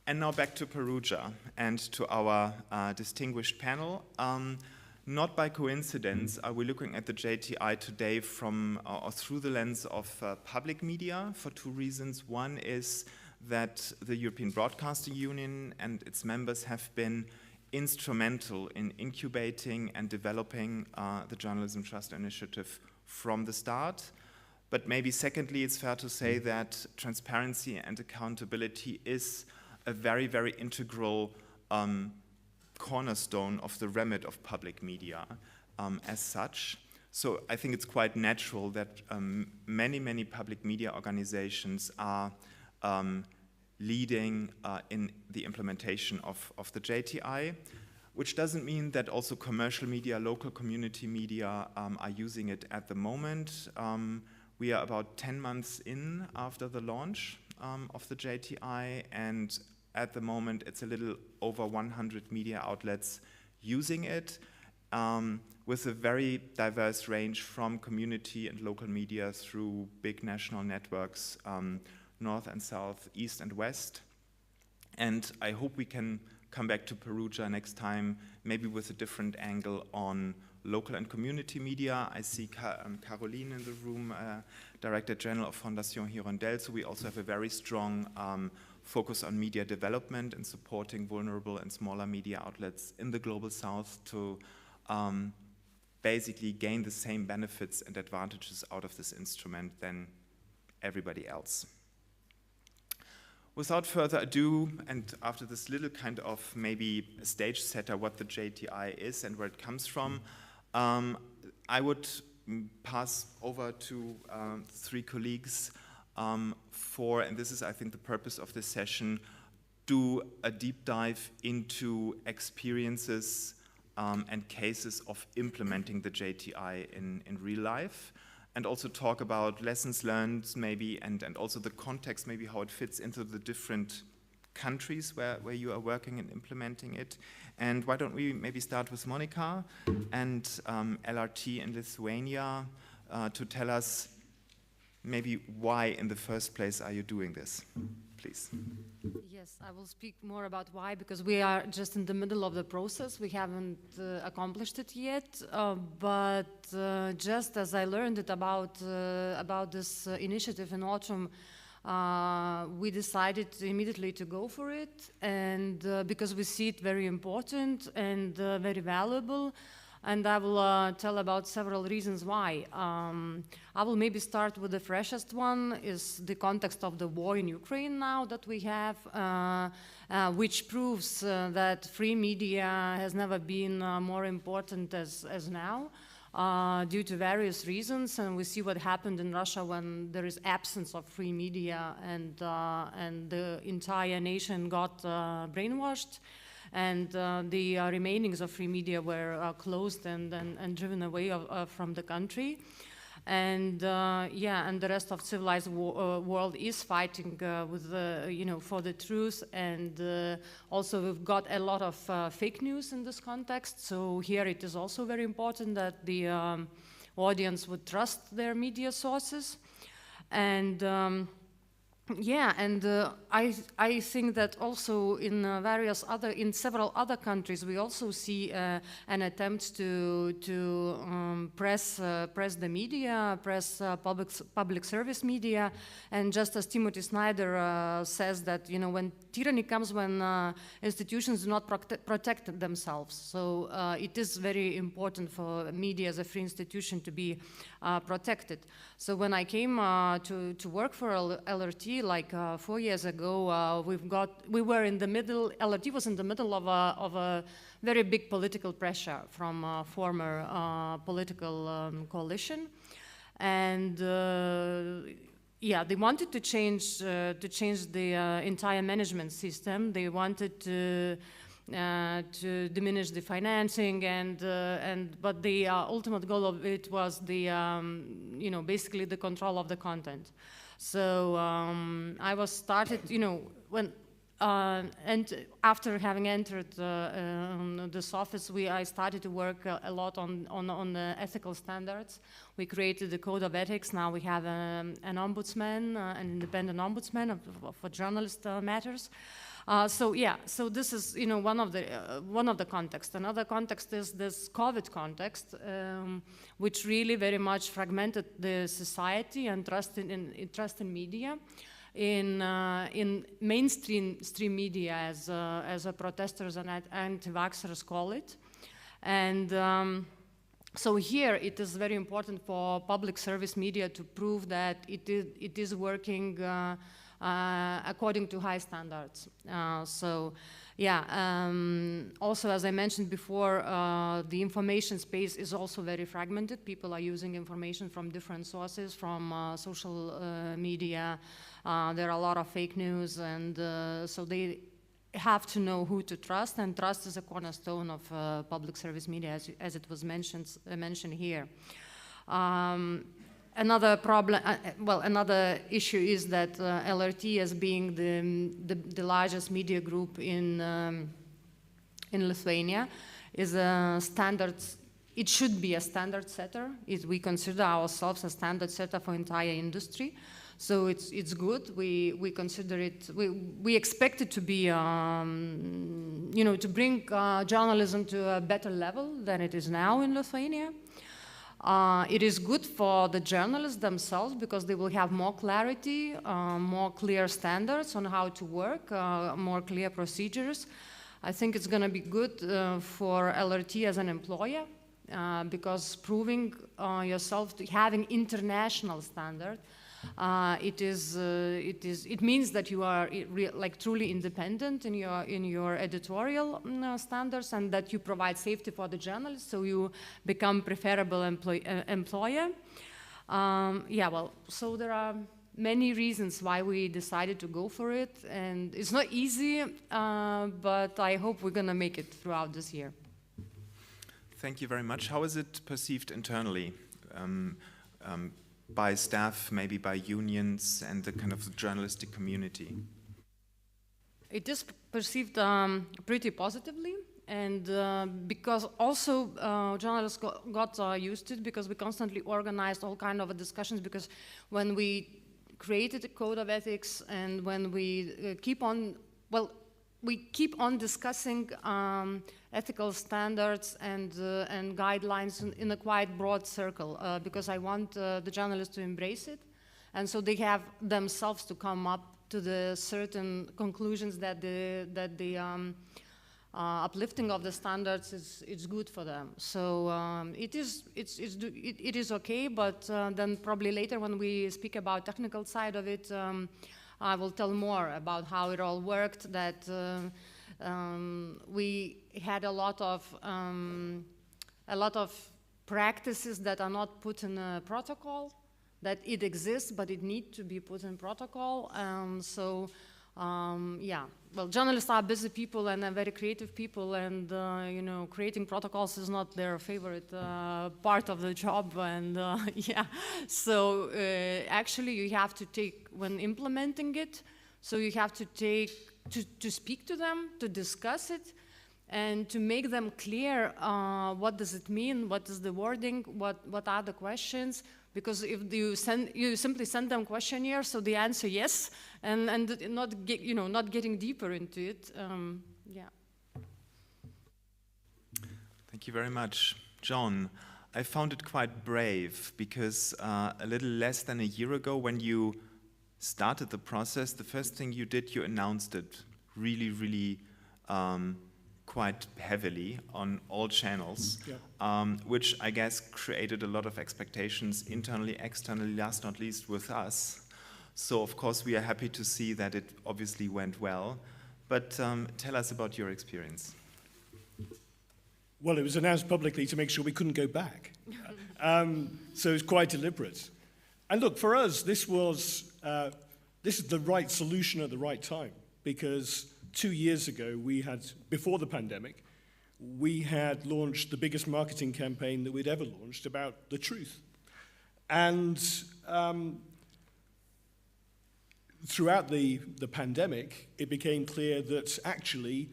S11: And now back to Perugia and to our distinguished panel. Not by coincidence are we looking at the JTI today from or through the lens of public media for 2 reasons. One is that the European Broadcasting Union and its members have been instrumental in incubating and developing the Journalism Trust Initiative from the start. But maybe secondly, it's fair to say that transparency and accountability is a very, very integral cornerstone of the remit of public media as such. So I think it's quite natural that many, many public media organizations are leading in the implementation of the JTI, which doesn't mean that also commercial media, local community media are using it at the moment. We are about 10 months in after the launch of the JTI, and at the moment it's a little over 100 media outlets using it. with a very diverse range from community and local media through big national networks, north and south, east and west. And I hope we can come back to Perugia next time, maybe with a different angle on local and community media. I see Caroline in the room, Director General of Fondation Hirondelle, so we also have a very strong focus on media development and supporting vulnerable and smaller media outlets in the Global South to basically gain the same benefits and advantages out of this instrument than everybody else. Without further ado, and after this little kind of maybe stage setter what the JTI is and where it comes from, I would pass over to 3 colleagues and this is I think the purpose of this session, do a deep dive into experiences and cases of implementing the JTI in real life, and also talk about lessons learned maybe, and also the context, maybe how it fits into the different countries where you are working and implementing it. And why don't we maybe start with Monica and LRT in Lithuania to tell us maybe why in the first place are you doing this, please.
S10: Yes, I will speak more about why, because we are just in the middle of the process. We haven't accomplished it yet, but just as I learned it about this initiative in autumn, we decided immediately to go for it, and because we see it very important and very valuable. And I will tell about several reasons why. I will maybe start with the freshest one, is the context of the war in Ukraine now that we have, which proves that free media has never been more important as now, due to various reasons. And we see what happened in Russia when there is absence of free media, and the entire nation got brainwashed. And the remainings of free media were closed and driven away from the country. And and the rest of civilized world is fighting with for the truth. And also we've got a lot of fake news in this context. So here it is also very important that the audience would trust their media sources. And I think that also in several other countries we also see an attempt to press the media, press public service media, and just as Timothy Snyder says that when tyranny comes when institutions do not protect themselves. So it is very important for media as a free institution to be protected. So when I came to work for LRT like 4 years ago, LRT was in the middle of a very big political pressure from a former political coalition, and they wanted to change the entire management system. They wanted to diminish the financing, but the ultimate goal of it was the basically the control of the content. So I was started when and after having entered this office, I started to work a lot on the ethical standards. We created the code of ethics. Now we have an ombudsman, an independent ombudsman for journalist matters. So this is one of the contexts. Another context is this COVID context, which really very much fragmented the society and trust in media, in mainstream media, as protesters and anti-vaxxers call it, and. So here it is very important for public service media to prove that it is working according to high standards. Also, as I mentioned before, the information space is also very fragmented. People are using information from different sources, from social media. There are a lot of fake news, and so they have to know who to trust, and trust is a cornerstone of public service media, as it was mentioned here. Another problem, another issue is that LRT, as being the largest media group in Lithuania, is a standards it should be a standard setter. We consider ourselves a standard setter for entire industry. So it's good. We consider it. We expect it to be, to bring journalism to a better level than it is now in Lithuania. It is good for the journalists themselves because they will have more clarity, more clear standards on how to work, more clear procedures. I think it's going to be good for LRT as an employer because proving yourself to having international standard. It means that you are truly independent in your editorial standards, and that you provide safety for the journalists, so you become preferable employer. So there are many reasons why we decided to go for it, and it's not easy, but I hope we're gonna make it throughout this year.
S11: Thank you very much. How is it perceived internally? By staff, maybe by unions and the kind of journalistic community?
S10: It is perceived pretty positively, and because also journalists got used to it, because we constantly organized all kind of discussions, because when we created a code of ethics and when we keep on discussing ethical standards and guidelines in a quite broad circle, because I want the journalists to embrace it, and so they have themselves to come up to the certain conclusions that the uplifting of the standards is good for them. So it is okay, but then probably later when we speak about technical side of it, I will tell more about how it all worked. That we had a lot of practices that are not put in a protocol. That it exists, but it needs to be put in protocol. Journalists are busy people and very creative people, and creating protocols is not their favorite part of the job. And so actually, you have to take when implementing it. So you have to to speak to them, to discuss it, and to make them clear what does it mean, what is the wording, what are the questions. Because if you simply send them questionnaires, so they answer yes, and not getting deeper into it.
S11: Thank you very much, John. I found it quite brave because a little less than a year ago, when you started the process, the first thing you did, you announced it really quite heavily on all channels, which I guess created a lot of expectations internally, externally, last not least with us. So of course we are happy to see that it obviously went well, but tell us about your experience.
S13: Well, it was announced publicly to make sure we couldn't go back. So it was quite deliberate. And look, for us, this is the right solution at the right time, because 2 years ago, before the pandemic, we had launched the biggest marketing campaign that we'd ever launched about the truth. And throughout the pandemic, it became clear that actually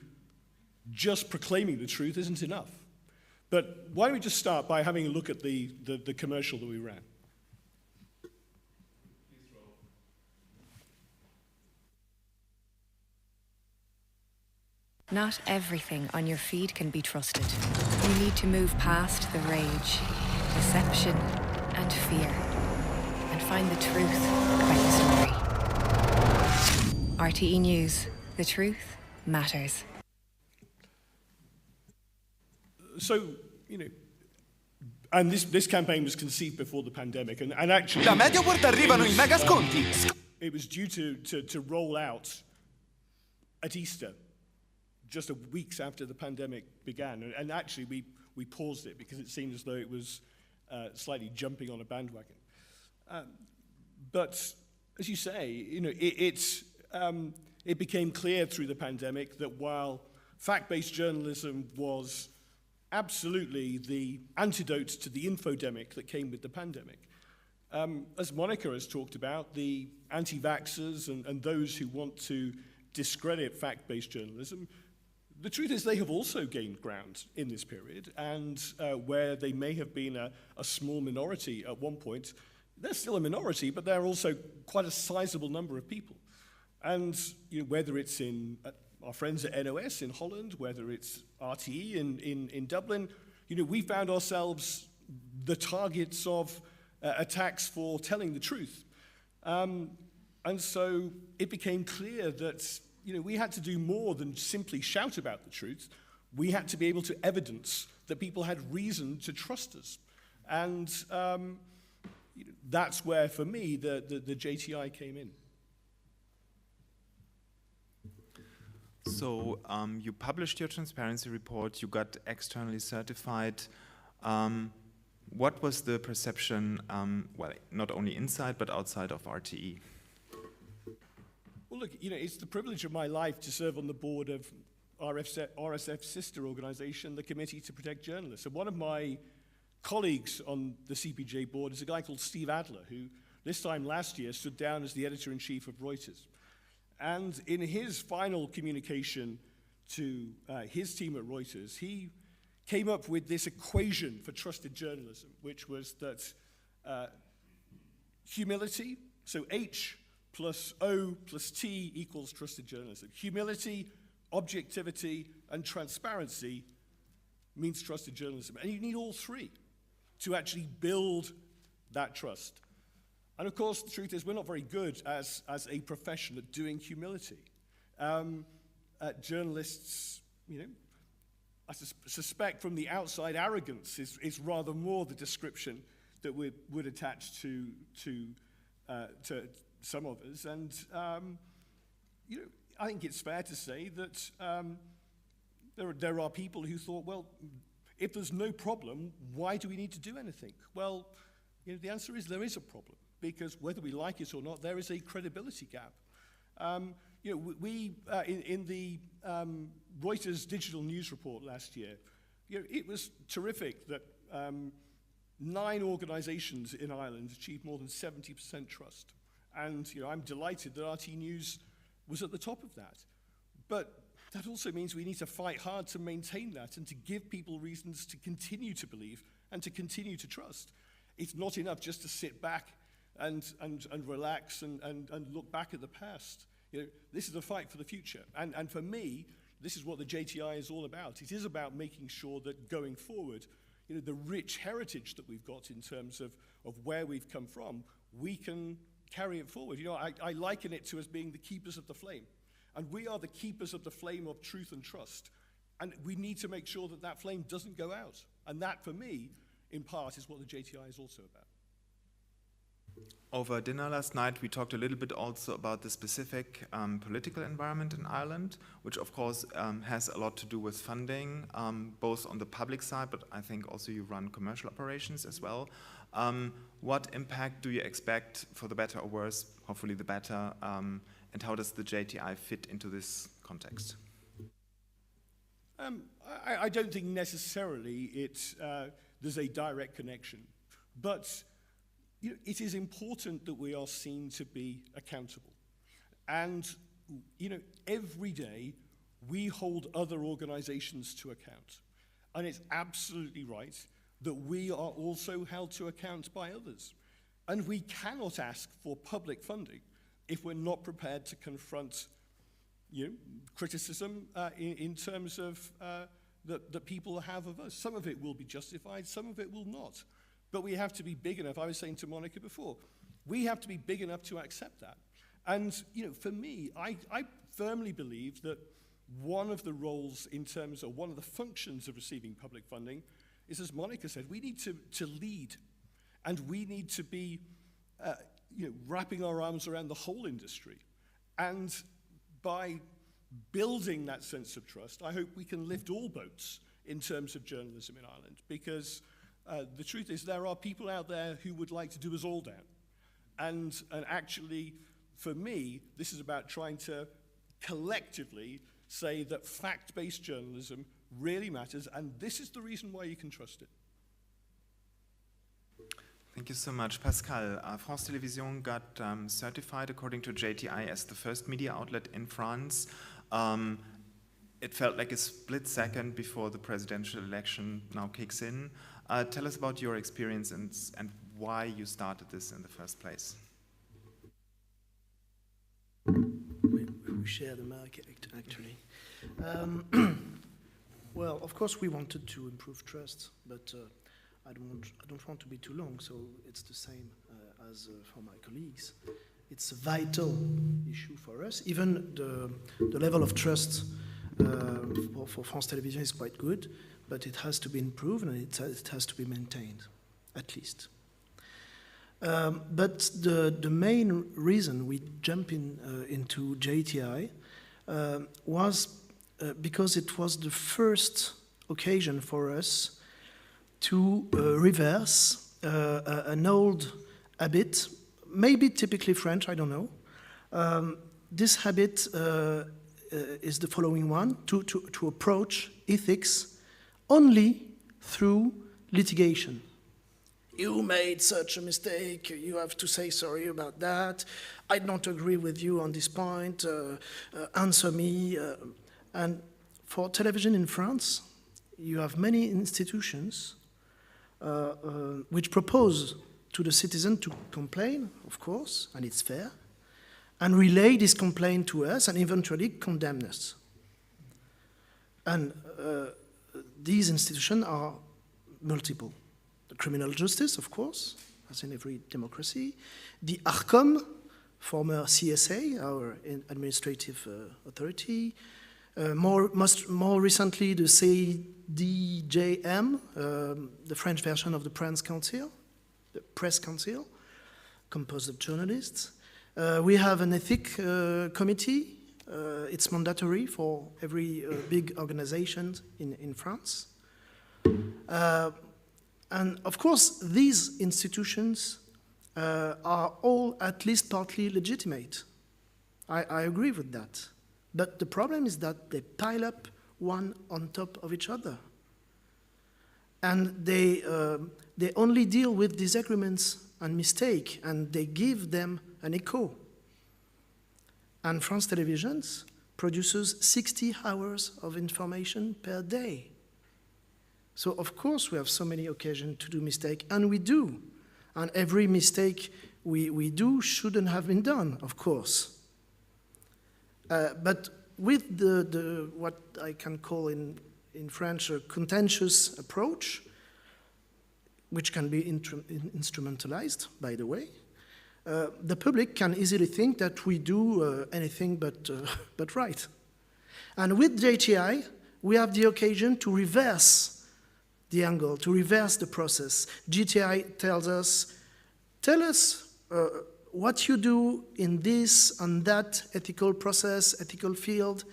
S13: just proclaiming the truth isn't enough. But why don't we just start by having a look at the commercial that we ran.
S9: Not everything on your feed can be trusted. You need to move past the rage, deception, and fear, and find the truth about the story. RTE News. The truth matters.
S13: So, and this campaign was conceived before the pandemic, and actually it was due to roll out at Easter, just weeks after the pandemic began, and actually we paused it because it seemed as though it was slightly jumping on a bandwagon. But as you say, it became clear through the pandemic that while fact-based journalism was absolutely the antidote to the infodemic that came with the pandemic, as Monica has talked about, the anti-vaxxers and those who want to discredit fact-based journalism, the truth is they have also gained ground in this period, and where they may have been a small minority at one point, they're still a minority, but they're also quite a sizable number of people. And whether it's in our friends at NOS in Holland, whether it's RTE in Dublin, we found ourselves the targets of attacks for telling the truth. And so it became clear that we had to do more than simply shout about the truth. We had to be able to evidence that people had reason to trust us. And that's where, for me, the JTI came in.
S11: So you published your transparency report, you got externally certified. What was the perception, well, not only inside, but outside of RTE?
S13: Well, look, it's the privilege of my life to serve on the board of RSF's sister organization, the Committee to Protect Journalists. And one of my colleagues on the CPJ board is a guy called Steve Adler, who this time last year stood down as the editor-in-chief of Reuters. And in his final communication to his team at Reuters, he came up with this equation for trusted journalism, which was that humility, so H plus O plus T equals trusted journalism. Humility, objectivity, and transparency means trusted journalism. And you need all three to actually build that trust. And of course, the truth is we're not very good as a profession at doing humility. Journalists, I suspect from the outside, arrogance is rather more the description that we would attach to some of us. And I think it's fair to say that there are people who thought, well, if there's no problem, why do we need to do anything? Well, the answer is there is a problem, because whether we like it or not, there is a credibility gap. We in the Reuters digital news report last year, it was terrific that 9 organizations in Ireland achieved more than 70% trust. And I'm delighted that RT News was at the top of that. But that also means we need to fight hard to maintain that and to give people reasons to continue to believe and to continue to trust. It's not enough just to sit back and relax and look back at the past. This is a fight for the future. And for me, this is what the JTI is all about. It is about making sure that going forward, the rich heritage that we've got in terms of where we've come from, we can carry it forward. I liken it to us being the keepers of the flame. And we are the keepers of the flame of truth and trust. And we need to make sure that that flame doesn't go out. And that, for me, in part, is what the JTI is also about.
S11: Over dinner last night, we talked a little bit also about the specific political environment in Ireland, which of course has a lot to do with funding, both on the public side, but I think also you run commercial operations as well. What impact do you expect, for the better or worse, hopefully the better, and how does the JTI fit into this context?
S13: I don't think necessarily there's a direct connection, but it is important that we are seen to be accountable. And every day we hold other organizations to account. And it's absolutely right that we are also held to account by others. And we cannot ask for public funding if we're not prepared to confront criticism in terms of that people have of us. Some of it will be justified, some of it will not. But we have to be big enough. I was saying to Monica before, we have to be big enough to accept that. And for me, I firmly believe that one of the roles in terms of one of the functions of receiving public funding is, as Monica said, we need to lead, and we need to be wrapping our arms around the whole industry. And by building that sense of trust, I hope we can lift all boats in terms of journalism in Ireland, because the truth is there are people out there who would like to do us all down. And actually, for me, this is about trying to collectively say that fact-based journalism really matters, and this is the reason why you can trust it.
S11: Thank you so much. Pascal, France Télévisions got certified according to JTI as the first media outlet in France. it felt like a split second before the presidential election now kicks in. Tell us about your experience and why you started this in the first place.
S12: We share the market, actually. Well, of course, we wanted to improve trust, but I don't want to be too long, so it's the same as for my colleagues. It's a vital issue for us. Even the level of trust for France Television is quite good, but it has to be improved and it has to be maintained, at least. But the main reason we jump into JTI was because it was the first occasion for us to reverse an old habit, maybe typically French, I don't know. This habit is the following one, to approach ethics only through litigation. You made such a mistake, you have to say sorry about that, I don't agree with you on this point, answer me. And for television in France, you have many institutions which propose to the citizen to complain, of course, and it's fair, and relay this complaint to us and eventually condemn us. And these institutions are multiple. The criminal justice, of course, as in every democracy. The ARCOM, former CSA, our administrative authority. More recently, the CDJM, the French version of the Press Council, composed of journalists. We have an ethics committee. It's mandatory for every big organization in France. And of course, these institutions are all at least partly legitimate. I agree with that. But the problem is that they pile up one on top of each other. And they only deal with disagreements and mistakes, and they give them an echo. And France Television produces 60 hours of information per day. So of course we have so many occasions to do mistakes, and we do. And every mistake we do shouldn't have been done, of course. But with the what I can call in French a contentious approach, which can be instrumentalized, by the way, the public can easily think that we do anything but right. And with JTI, we have the occasion to reverse the angle, to reverse the process. JTI tells us, tell us what you do in this and that ethical process, ethical field,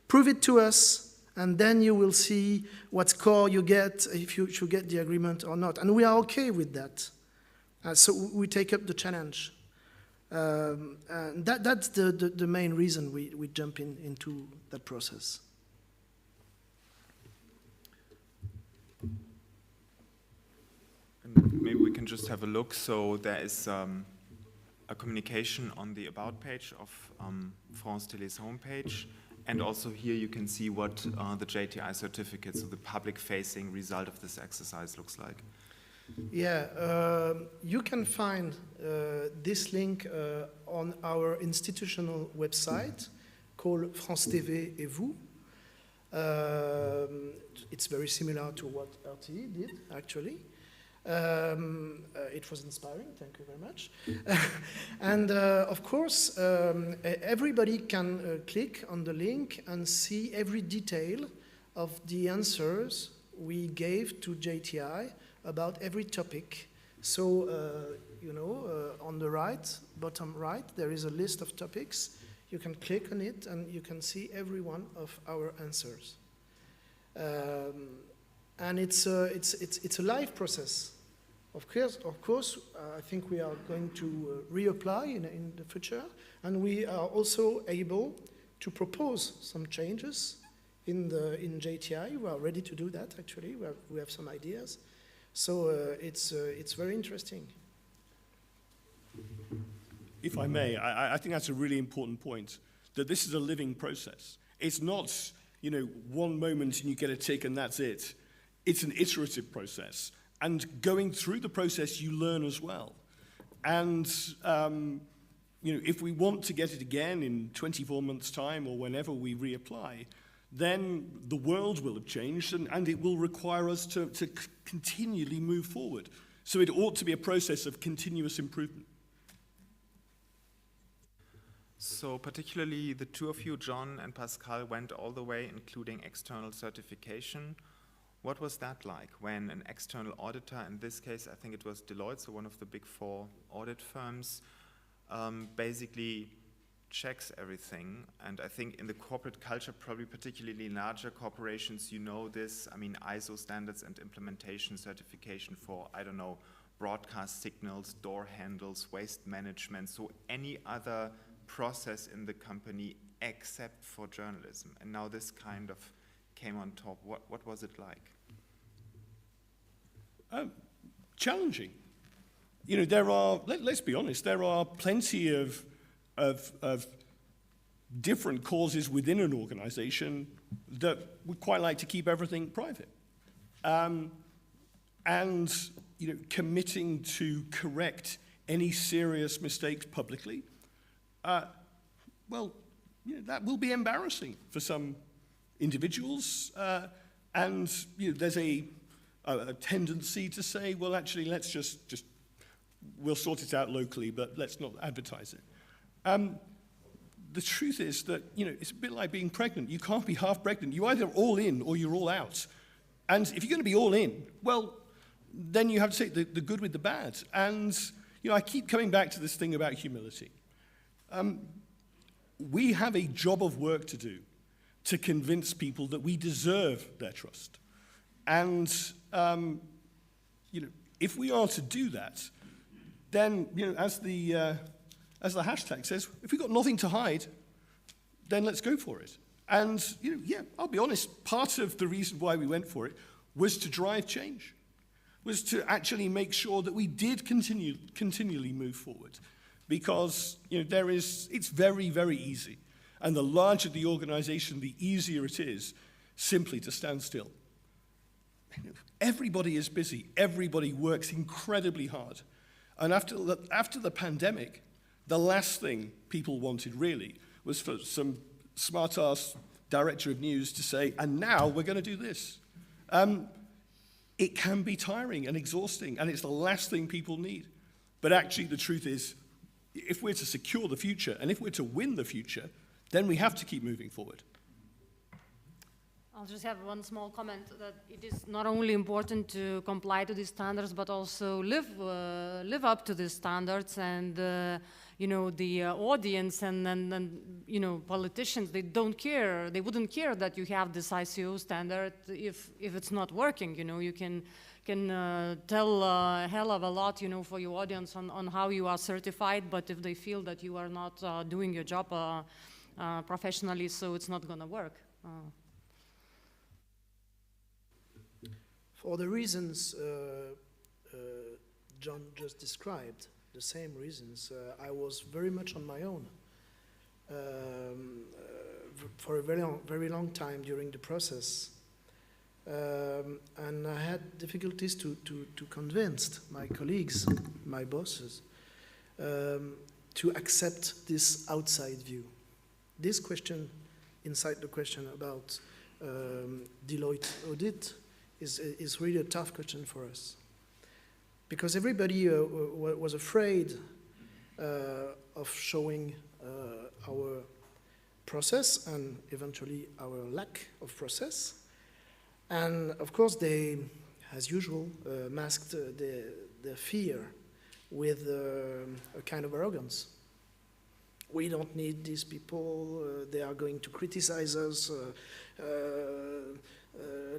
S12: prove it to us, and then you will see what score you get, if you should get the agreement or not. And we are okay with that. So we take up the challenge. And that's the main reason we jump into that process.
S11: And maybe we can just have a look. So there is a communication on the About page of France Télé's homepage. And also here you can see what the JTI certificate, so the public-facing result of this exercise looks like.
S12: Yeah, you can find this link on our institutional website called France TV et vous. It's very similar to what RTE did, actually. It was inspiring, thank you very much. And of course, everybody can click on the link and see every detail of the answers we gave to JTI about every topic. So, on the right, bottom right, there is a list of topics. You can click on it and you can see every one of our answers. And it's a live process. Of course, I think we are going to reapply in the future, and we are also able to propose some changes in JTI. We are ready to do that. Actually, we have some ideas. So it's very interesting.
S13: If I may, I think that's a really important point, that this is a living process. It's not one moment and you get a tick and that's it. It's an iterative process. And going through the process, you learn as well. And, if we want to get it again in 24 months' time or whenever we reapply, then the world will have changed and it will require us to continually move forward. So it ought to be a process of continuous improvement.
S11: So particularly the two of you, John and Pascal, went all the way, including external certification. What was that like when an external auditor, in this case I think it was Deloitte, so one of the big 4 audit firms, basically checks everything? And I think in the corporate culture, probably particularly larger corporations, you know this, I mean ISO standards and implementation certification for, I don't know, broadcast signals, door handles, waste management, so any other process in the company except for journalism. And now this kind of came on top. What was it like?
S13: Challenging. There are, let's be honest, there are plenty of different causes within an organization that would quite like to keep everything private. And committing to correct any serious mistakes publicly, that will be embarrassing for some individuals, and there's a tendency to say, well, actually, let's just we'll sort it out locally, but let's not advertise it. The truth is that it's a bit like being pregnant. You can't be half pregnant. You're either all in or you're all out. And if you're going to be all in, well, then you have to take the good with the bad. And I keep coming back to this thing about humility. We have a job of work to do to convince people that we deserve their trust. And, if we are to do that, then, as the hashtag says, if we've got nothing to hide, then let's go for it. And, I'll be honest, part of the reason why we went for it was to drive change, was to actually make sure that we did continually move forward. Because, it's very, very easy. And the larger the organization, the easier it is simply to stand still. Everybody is busy. Everybody works incredibly hard. And after the pandemic, the last thing people wanted really was for some smart-ass director of news to say, and now we're going to do this. It can be tiring and exhausting, and it's the last thing people need. But actually, the truth is, if we're to secure the future, and if we're to win the future, then we have to keep moving forward.
S10: I'll just have one small comment that it is not only important to comply to these standards, but also live up to these standards. And the audience and politicians, they don't care. They wouldn't care that you have this ICO standard if it's not working. You can tell a hell of a lot, for your audience on how you are certified. But if they feel that you are not doing your job professionally, so it's not going to work.
S12: For the reasons John just described, the same reasons, I was very much on my own for a very long time during the process. And I had difficulties to convince my colleagues, my bosses, to accept this outside view. This question, inside the question about Deloitte audit, is really a tough question for us. Because everybody was afraid of showing our process and eventually our lack of process. And of course, they, as usual, masked their fear with a kind of arrogance. We don't need these people, they are going to criticize us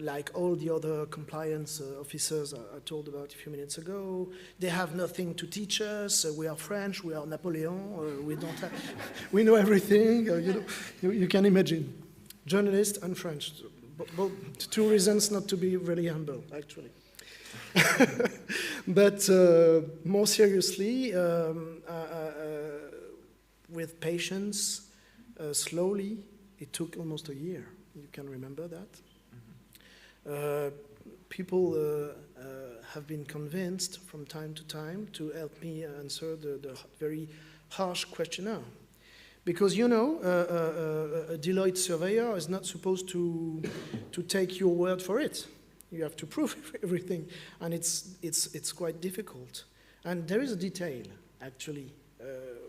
S12: like all the other compliance officers I told about a few minutes ago. They have nothing to teach us, we are French, we are Napoleon, we don't have, we know everything, you can imagine. Journalists and French, both two reasons not to be really humble, actually. But more seriously, with patience, slowly, it took almost a year You can remember that. People have been convinced from time to time to help me answer the very harsh questionnaire. Because, you know, a Deloitte surveyor is not supposed to take your word for it. You have to prove everything, and it's quite difficult. And there is a detail, actually,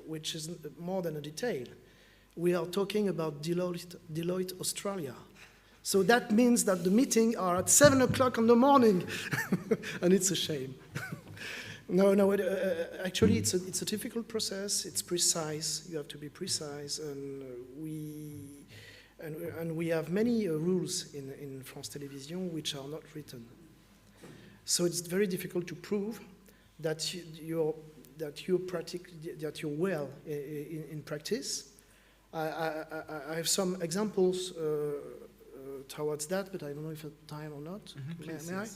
S12: which is more than a detail. We are talking about Deloitte Australia. So that means that the meetings are at 7 o'clock in the morning, and it's a shame. Actually, it's a difficult process. It's precise. You have to be precise, and we have many rules in France Télévisions which are not written. So it's very difficult to prove that you're well in practice. I have some examples towards that, but I don't know if I have time or not. May I?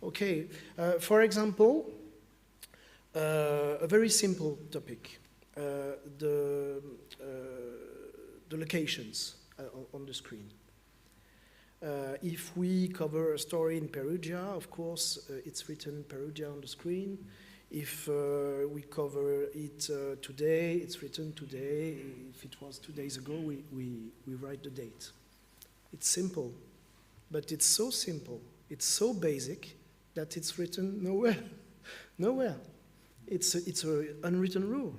S12: Okay. For example, a very simple topic, the locations on the screen. If we cover a story in Perugia, of course, it's written Perugia on the screen. If we cover it today, it's written today. If it was 2 days ago, we write the date. It's simple, but it's so simple, it's so basic that it's written nowhere. Nowhere. It's an unwritten rule.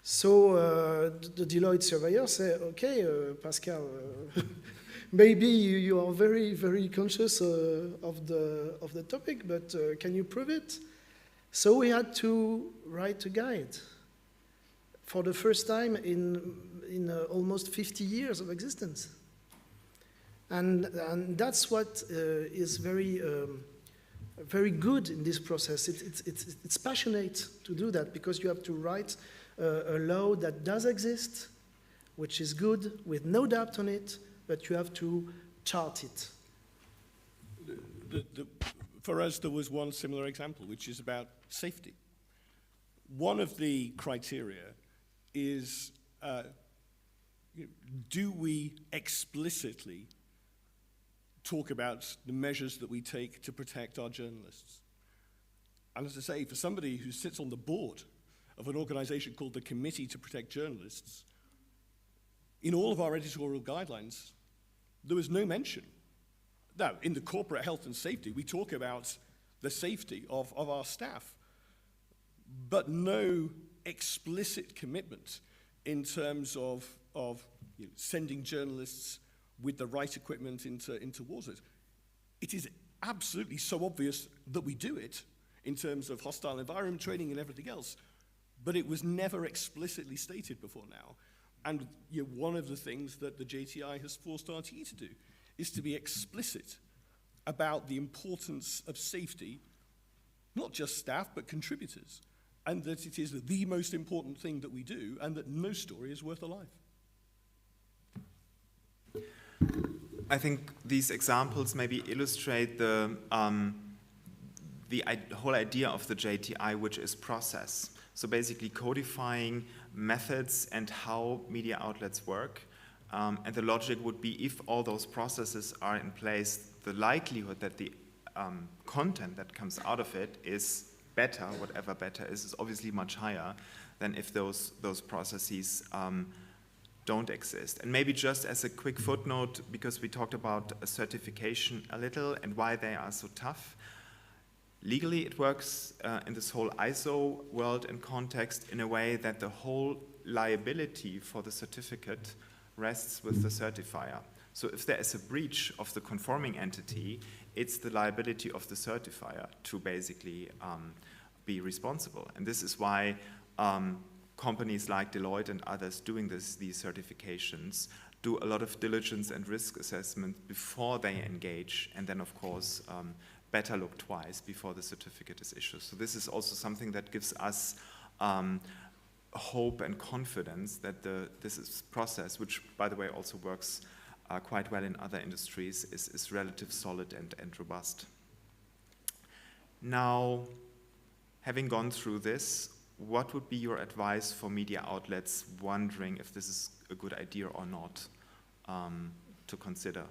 S12: So the Deloitte surveyor said, okay, Pascal, maybe you are very, very conscious of the topic, but can you prove it? So we had to write a guide for the first time in almost 50 years of existence. And that's what is very good in this process. It's passionate to do that, because you have to write a law that does exist, which is good, with no doubt on it, but you have to chart it.
S13: For us, there was one similar example, which is about safety. One of the criteria is, do we explicitly talk about the measures that we take to protect our journalists? And as I say, for somebody who sits on the board of an organization called the Committee to Protect Journalists, in all of our editorial guidelines, there was no mention. Now, in the corporate health and safety, we talk about the safety of our staff, but no explicit commitment in terms of sending journalists with the right equipment into war zones. It is absolutely so obvious that we do it in terms of hostile environment training and everything else, but it was never explicitly stated before now. And one of the things that the JTI has forced RTE to do is to be explicit about the importance of safety, not just staff, but contributors, and that it is the most important thing that we do, and that no story is worth a life.
S11: I think these examples maybe illustrate the whole idea of the JTI, which is process. So basically codifying methods and how media outlets work. And the logic would be, if all those processes are in place, the likelihood that the content that comes out of it is better, whatever better is obviously much higher than if those processes don't exist. And maybe just as a quick footnote, because we talked about a certification a little and why they are so tough. Legally, it works in this whole ISO world and context in a way that the whole liability for the certificate rests with the certifier. So if there is a breach of the conforming entity, it's the liability of the certifier to basically be responsible. And this is why companies like Deloitte and others doing these certifications do a lot of diligence and risk assessment before they engage, and then of course better look twice before the certificate is issued. So this is also something that gives us hope and confidence that this is process, which by the way also works quite well in other industries, is relatively solid and robust. Now, having gone through this, what would be your advice for media outlets wondering if this is a good idea or not, to consider?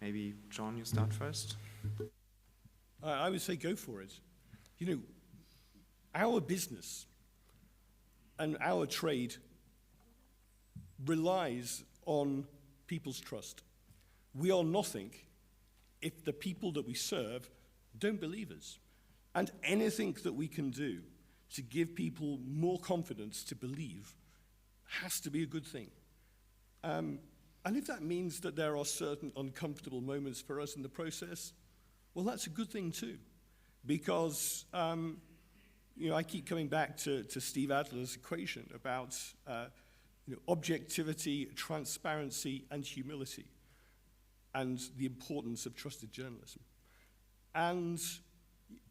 S11: Maybe, John, you start first.
S13: I would say go for it. You know, our business and our trade relies on people's trust. We are nothing if the people that we serve don't believe us. And anything that we can do to give people more confidence to believe has to be a good thing. And if that means that there are certain uncomfortable moments for us in the process, well, that's a good thing too. Because, you know, I keep coming back to Steve Adler's equation about you know, objectivity, transparency, and humility, and the importance of trusted journalism. And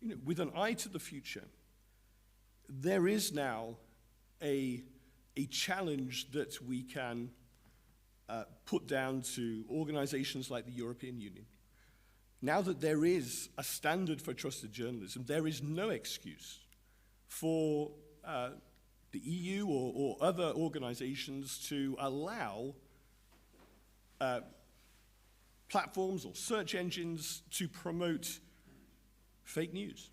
S13: you know, with an eye to the future, there is now a challenge that we can put down to organizations like the European Union. Now that there is a standard for trusted journalism, there is no excuse for the EU or other organizations to allow platforms or search engines to promote fake news.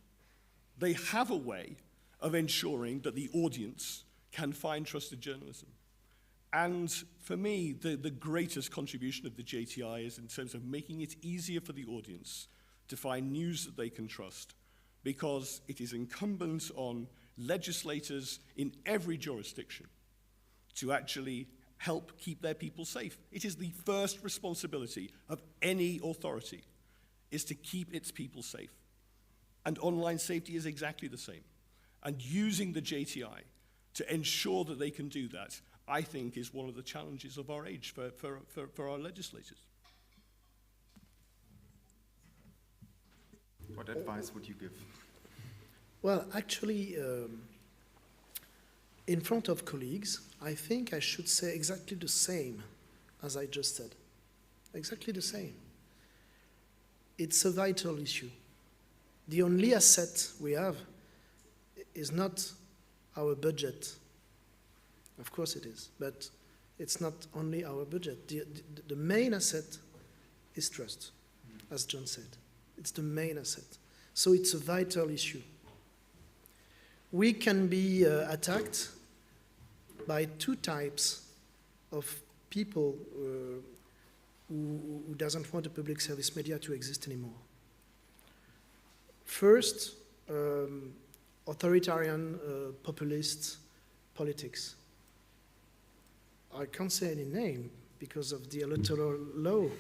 S13: They have a way of ensuring that the audience can find trusted journalism. And for me, the greatest contribution of the JTI is in terms of making it easier for the audience to find news that they can trust, because it is incumbent on legislators in every jurisdiction to actually help keep their people safe. It is the first responsibility of any authority, is to keep its people safe. And online safety is exactly the same. And using the JTI to ensure that they can do that, I think, is one of the challenges of our age for our legislators.
S11: What advice would you give?
S12: Well, actually, in front of colleagues, I think I should say exactly the same as I just said. Exactly the same. It's a vital issue. The only asset we have is not our budget. Of course it is, but it's not only our budget. The main asset is trust, as John said. It's the main asset. So it's a vital issue. We can be attacked by two types of people who doesn't want the public service media to exist anymore. First, authoritarian populist politics. I can't say any name because of the electoral law,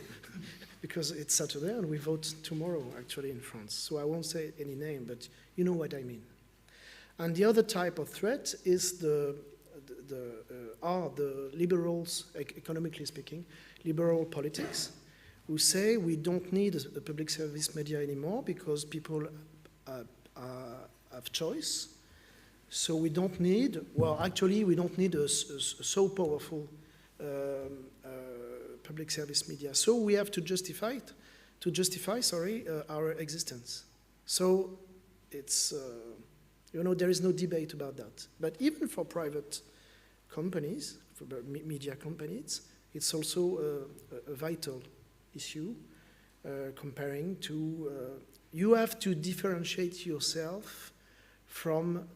S12: because it's Saturday and we vote tomorrow, actually, in France. So I won't say any name, but you know what I mean. And the other type of threat is the liberals, economically speaking, liberal politics, who say we don't need a public service media anymore because people have choice. So we don't need, well, actually, we don't need a so powerful public service media. So we have to justify our existence. So it's, you know, there is no debate about that. But even for private companies, for media companies, it's also a vital issue comparing to, you have to differentiate yourself from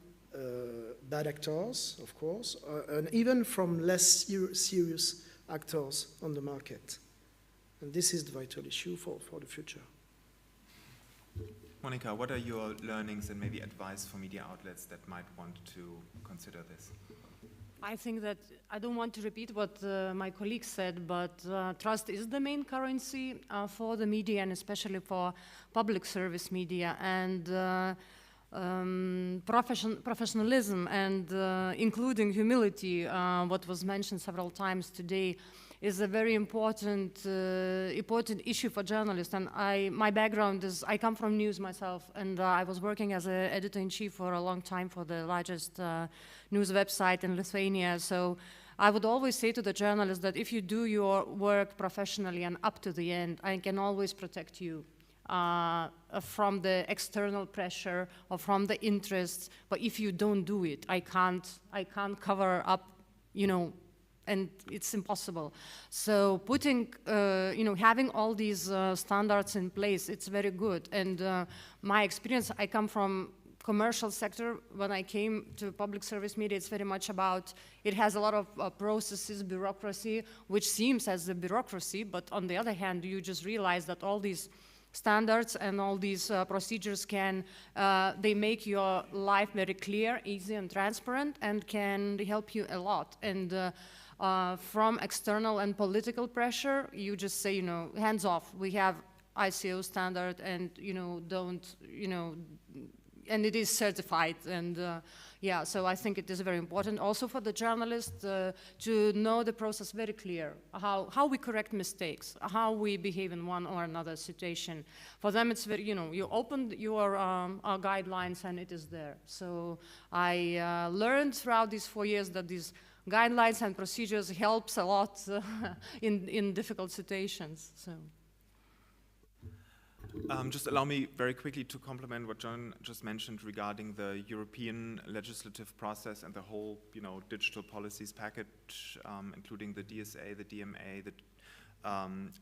S12: bad actors, of course, and even from less serious actors on the market. And this is the vital issue for the future.
S11: Monica, what are your learnings and maybe advice for media outlets that might want to consider this?
S10: I think that I don't want to repeat what my colleagues said, but trust is the main currency for the media, and especially for public service media. And professionalism and including humility, what was mentioned several times today, is a very important issue for journalists. And my background is, I come from news myself, and I was working as an editor-in-chief for a long time for the largest news website in Lithuania. So I would always say to the journalists that if you do your work professionally and up to the end, I can always protect you from the external pressure or from the interests. But if you don't do it, I can't cover up, you know, and it's impossible. So putting, having all these standards in place, it's very good. And my experience, I come from commercial sector. When I came to public service media, it's very much about, it has a lot of processes, bureaucracy, which seems as a bureaucracy, but on the other hand, you just realize that all these standards and all these procedures they make your life very clear, easy and transparent, and can help you a lot. And from external and political pressure, you just say, hands off, we have ICO standard and, and it is certified, and so I think it is very important also for the journalist to know the process very clear, how we correct mistakes, how we behave in one or another situation. For them it's very, you open your guidelines and it is there. So I learned throughout these 4 years that these guidelines and procedures helps a lot in difficult situations. So.
S11: Just allow me very quickly to complement what John just mentioned regarding the European legislative process and the whole, digital policies package, including the DSA, the DMA, the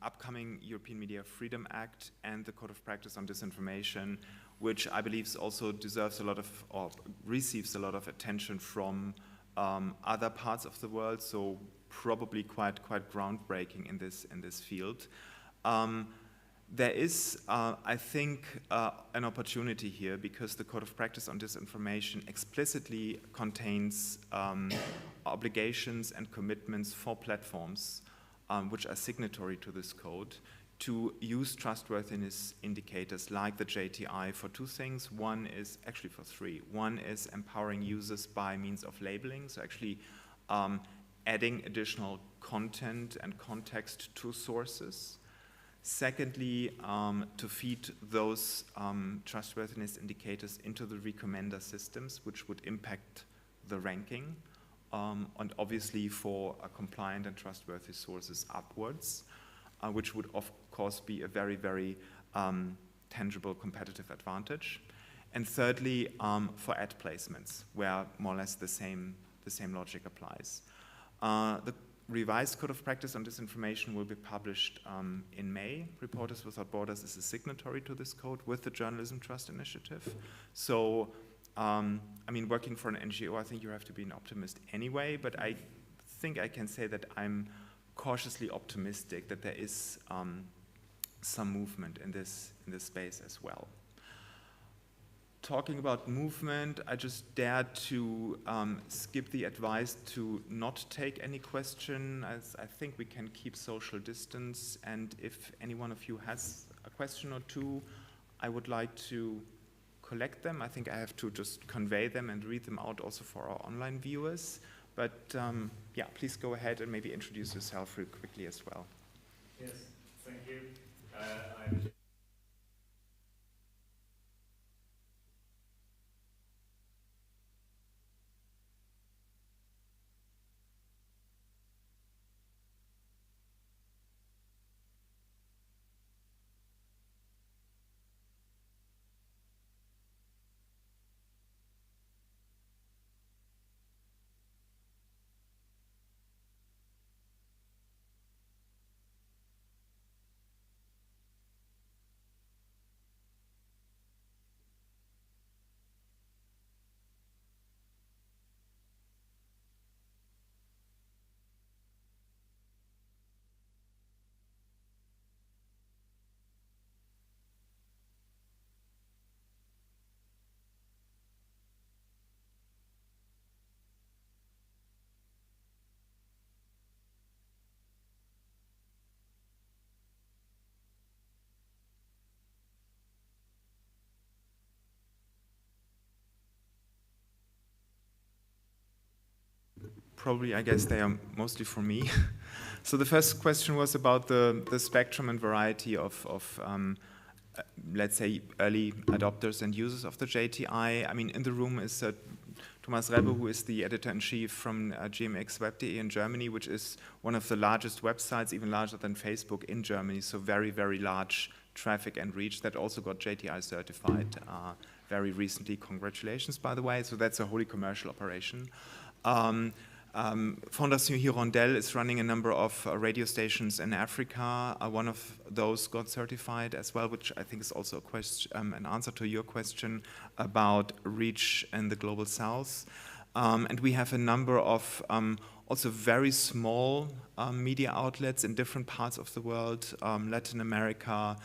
S11: upcoming European Media Freedom Act, and the Code of Practice on Disinformation, which I believe also deserves a lot of, or receives a lot of attention from other parts of the world. So probably quite groundbreaking in this field. There is, I think, an opportunity here because the Code of Practice on Disinformation explicitly contains obligations and commitments for platforms which are signatory to this code to use trustworthiness indicators like the JTI for two things. One is, actually for three. One is empowering users by means of labeling, so actually adding additional content and context to sources. Secondly, to feed those trustworthiness indicators into the recommender systems, which would impact the ranking, and obviously for compliant and trustworthy sources upwards, which would of course be a very, very tangible competitive advantage. And thirdly, for ad placements, where more or less the same logic applies. The revised Code of Practice on Disinformation will be published in May. Reporters Without Borders is a signatory to this code with the Journalism Trust Initiative. So, working for an NGO, I think you have to be an optimist anyway, but I think I can say that I'm cautiously optimistic that there is some movement in this space as well. Talking about movement, I just dared to skip the advice to not take any question, as I think we can keep social distance, and if any one of you has a question or two, I would like to collect them. I think I have to just convey them and read them out also for our online viewers. But yeah, please go ahead and maybe introduce yourself real quickly as well.
S14: Yes, thank you.
S11: Probably, I guess they are mostly for me. So the first question was about the spectrum and variety of let's say, early adopters and users of the JTI. I mean, in the room is Thomas Rebbe, who is the editor-in-chief from gmxweb.de in Germany, which is one of the largest websites, even larger than Facebook in Germany, so very, very large traffic and reach, that also got JTI certified very recently. Congratulations, by the way. So that's a wholly commercial operation. Fondation Hirondelle is running a number of radio stations in Africa. One of those got certified as well, which I think is also a question, an answer to your question about reach in the global south. And we have a number of also very small media outlets in different parts of the world, Latin America,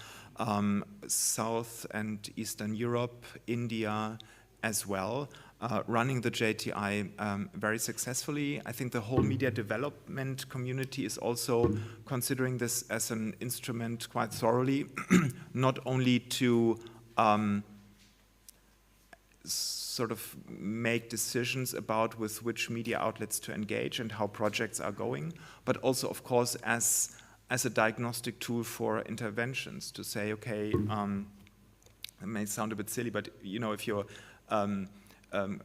S11: South and Eastern Europe, India as well, running the JTI very successfully. I think the whole media development community is also considering this as an instrument quite thoroughly, not only to sort of make decisions about with which media outlets to engage and how projects are going, but also, of course, as a diagnostic tool for interventions to say, okay, it may sound a bit silly, but you know, if your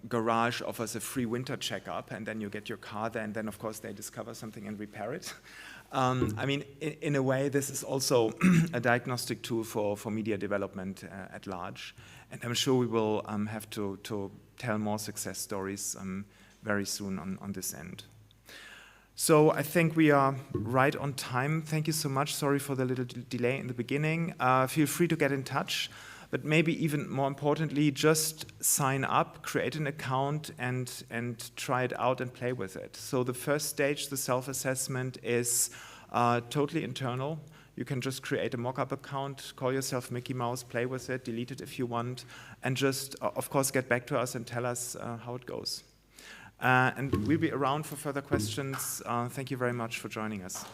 S11: garage offers a free winter checkup and then you get your car there, and then of course they discover something and repair it. I mean, in a way, this is also a diagnostic tool for media development at large. And I'm sure we will have to tell more success stories very soon on this end. So I think we are right on time. Thank you so much. Sorry for the little delay in the beginning. Feel free to get in touch. But maybe even more importantly, just sign up, create an account, and try it out and play with it. So the first stage, the self-assessment, is totally internal. You can just create a mock-up account, call yourself Mickey Mouse, play with it, delete it if you want, and just, of course, get back to us and tell us how it goes. And we'll be around for further questions. Thank you very much for joining us.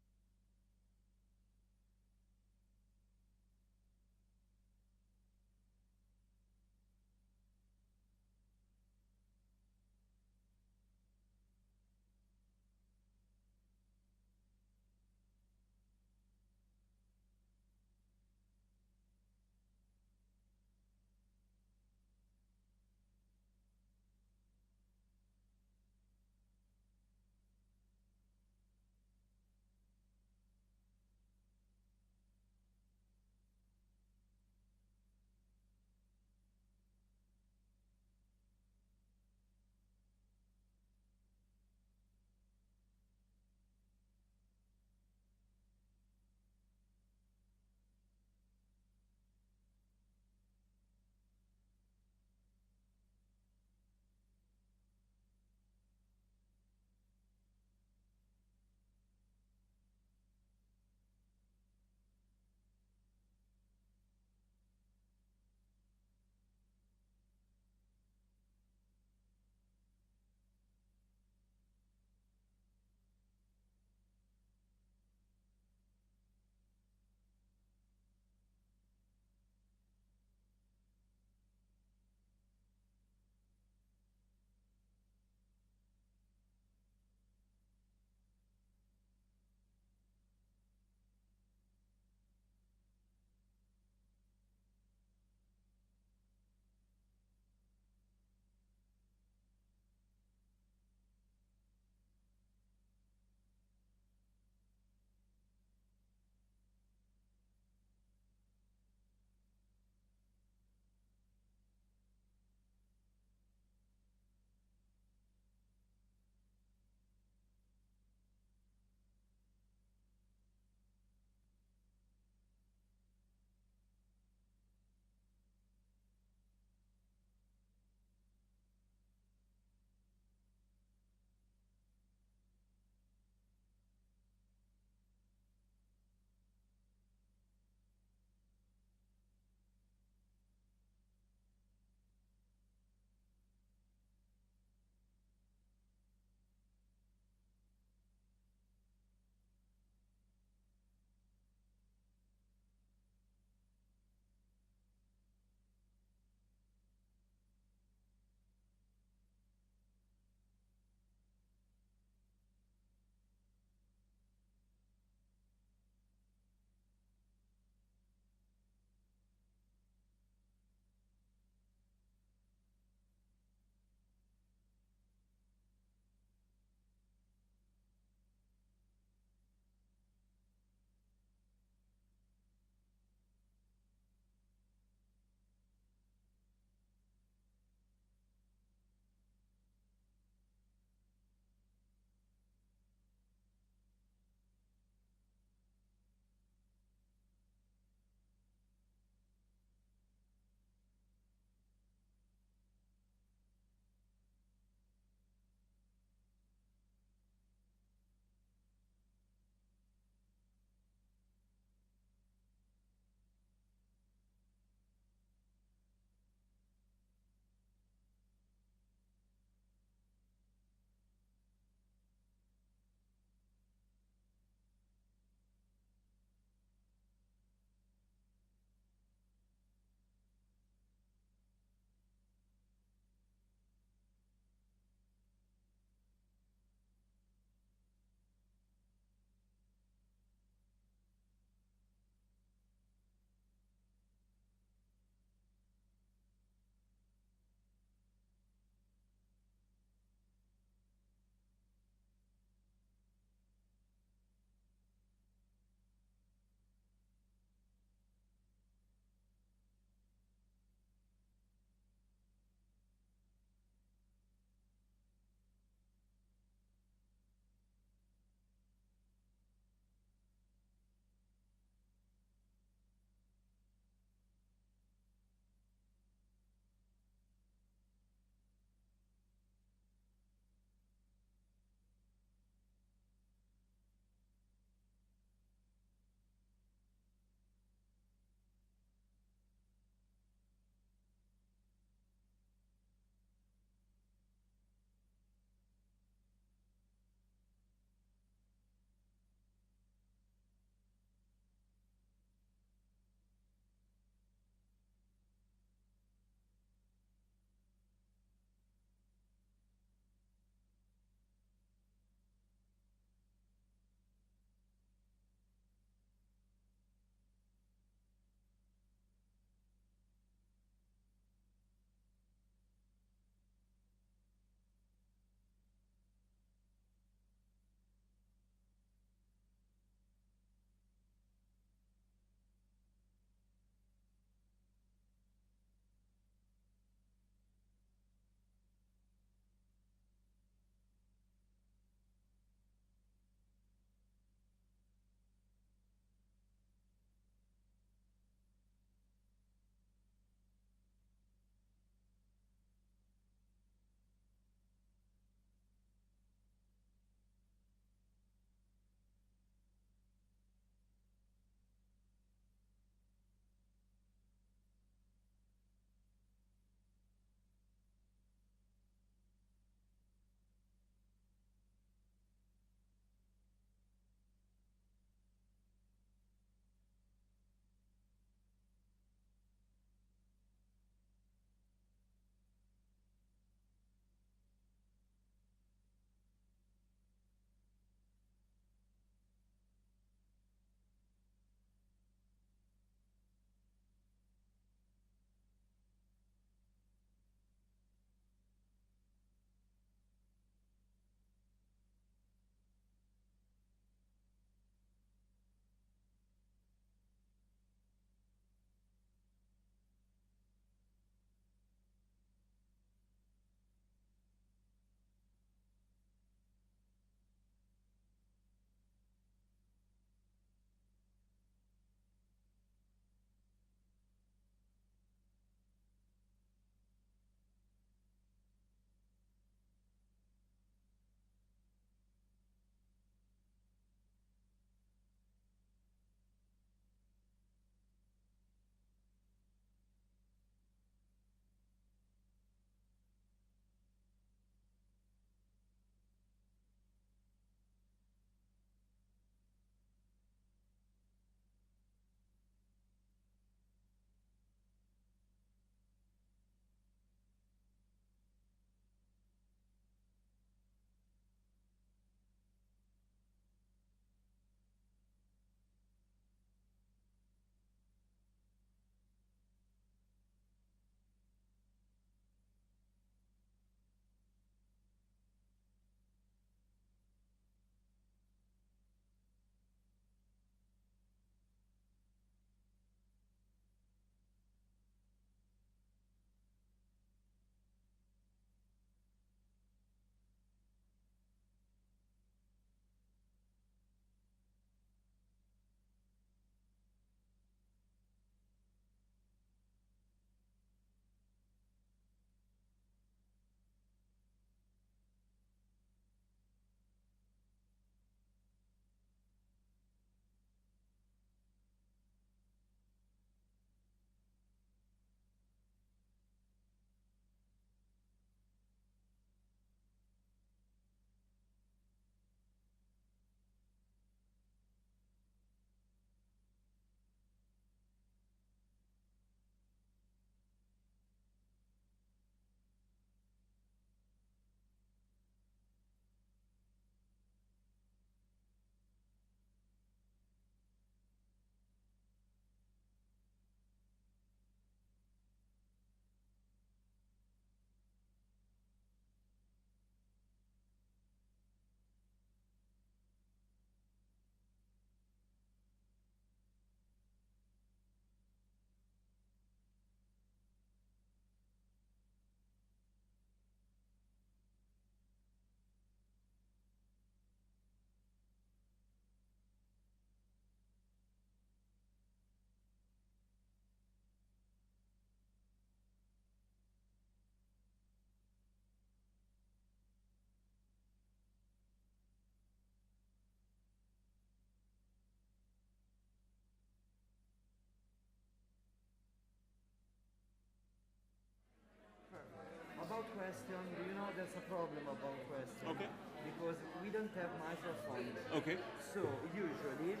S15: question. You know, there's a problem about question.
S16: Okay.
S15: Because we don't have microphone.
S16: Okay.
S15: So usually,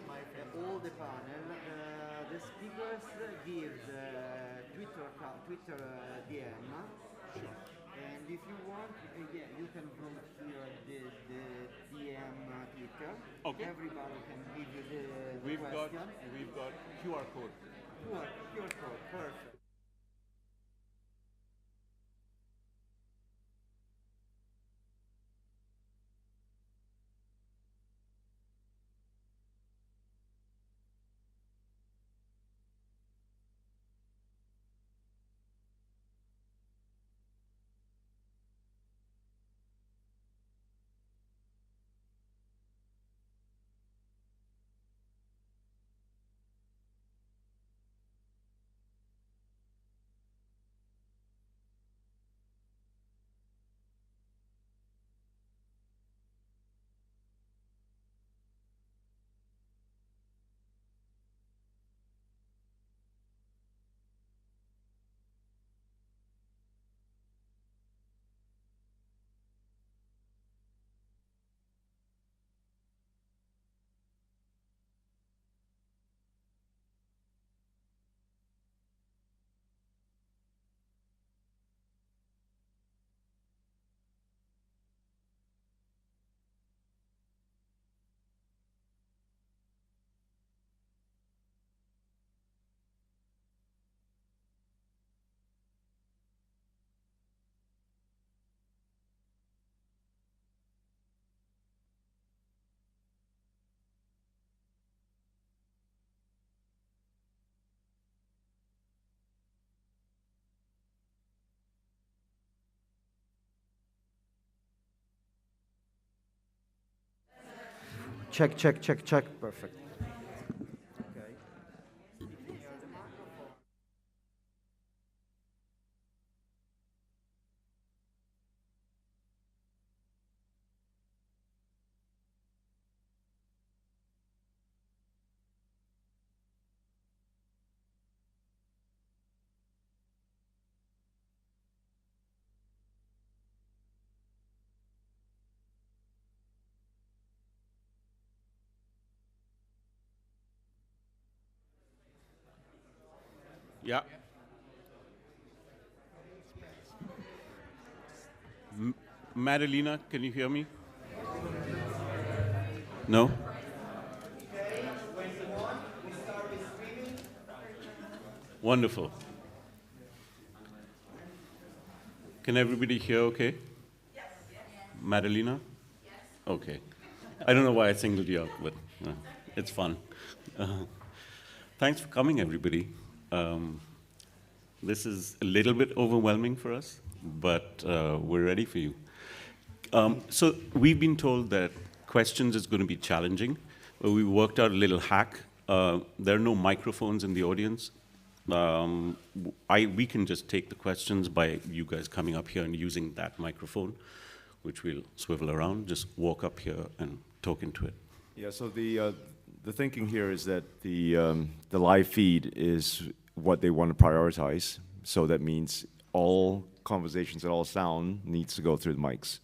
S15: all the panel, the speakers give the Twitter DM.
S16: Sure.
S15: And if you want, yeah, you can volunteer the DM Twitter.
S16: Okay.
S15: Everybody can give you the
S16: We've
S15: question.
S16: got QR code.
S15: QR code, perfect. Check, check, check, check. Perfect. Okay.
S16: Yeah. Madalena, can you hear me? No? Wonderful. Can everybody hear okay? Yes. Madalena? Yes. Okay. I don't know why I singled you out, but it's fun. Thanks for coming, everybody. This is a little bit overwhelming for us, but we're ready for you. So we've been told that questions is going to be challenging. We worked out a little hack. There are no microphones in the audience. We can just take the questions by you guys coming up here and using that microphone, which we'll swivel around. Just walk up here and talk into it.
S17: Yeah, so the thinking here is that the live feed is what they want to prioritize. So that means all conversations and all sound needs to go through the mics.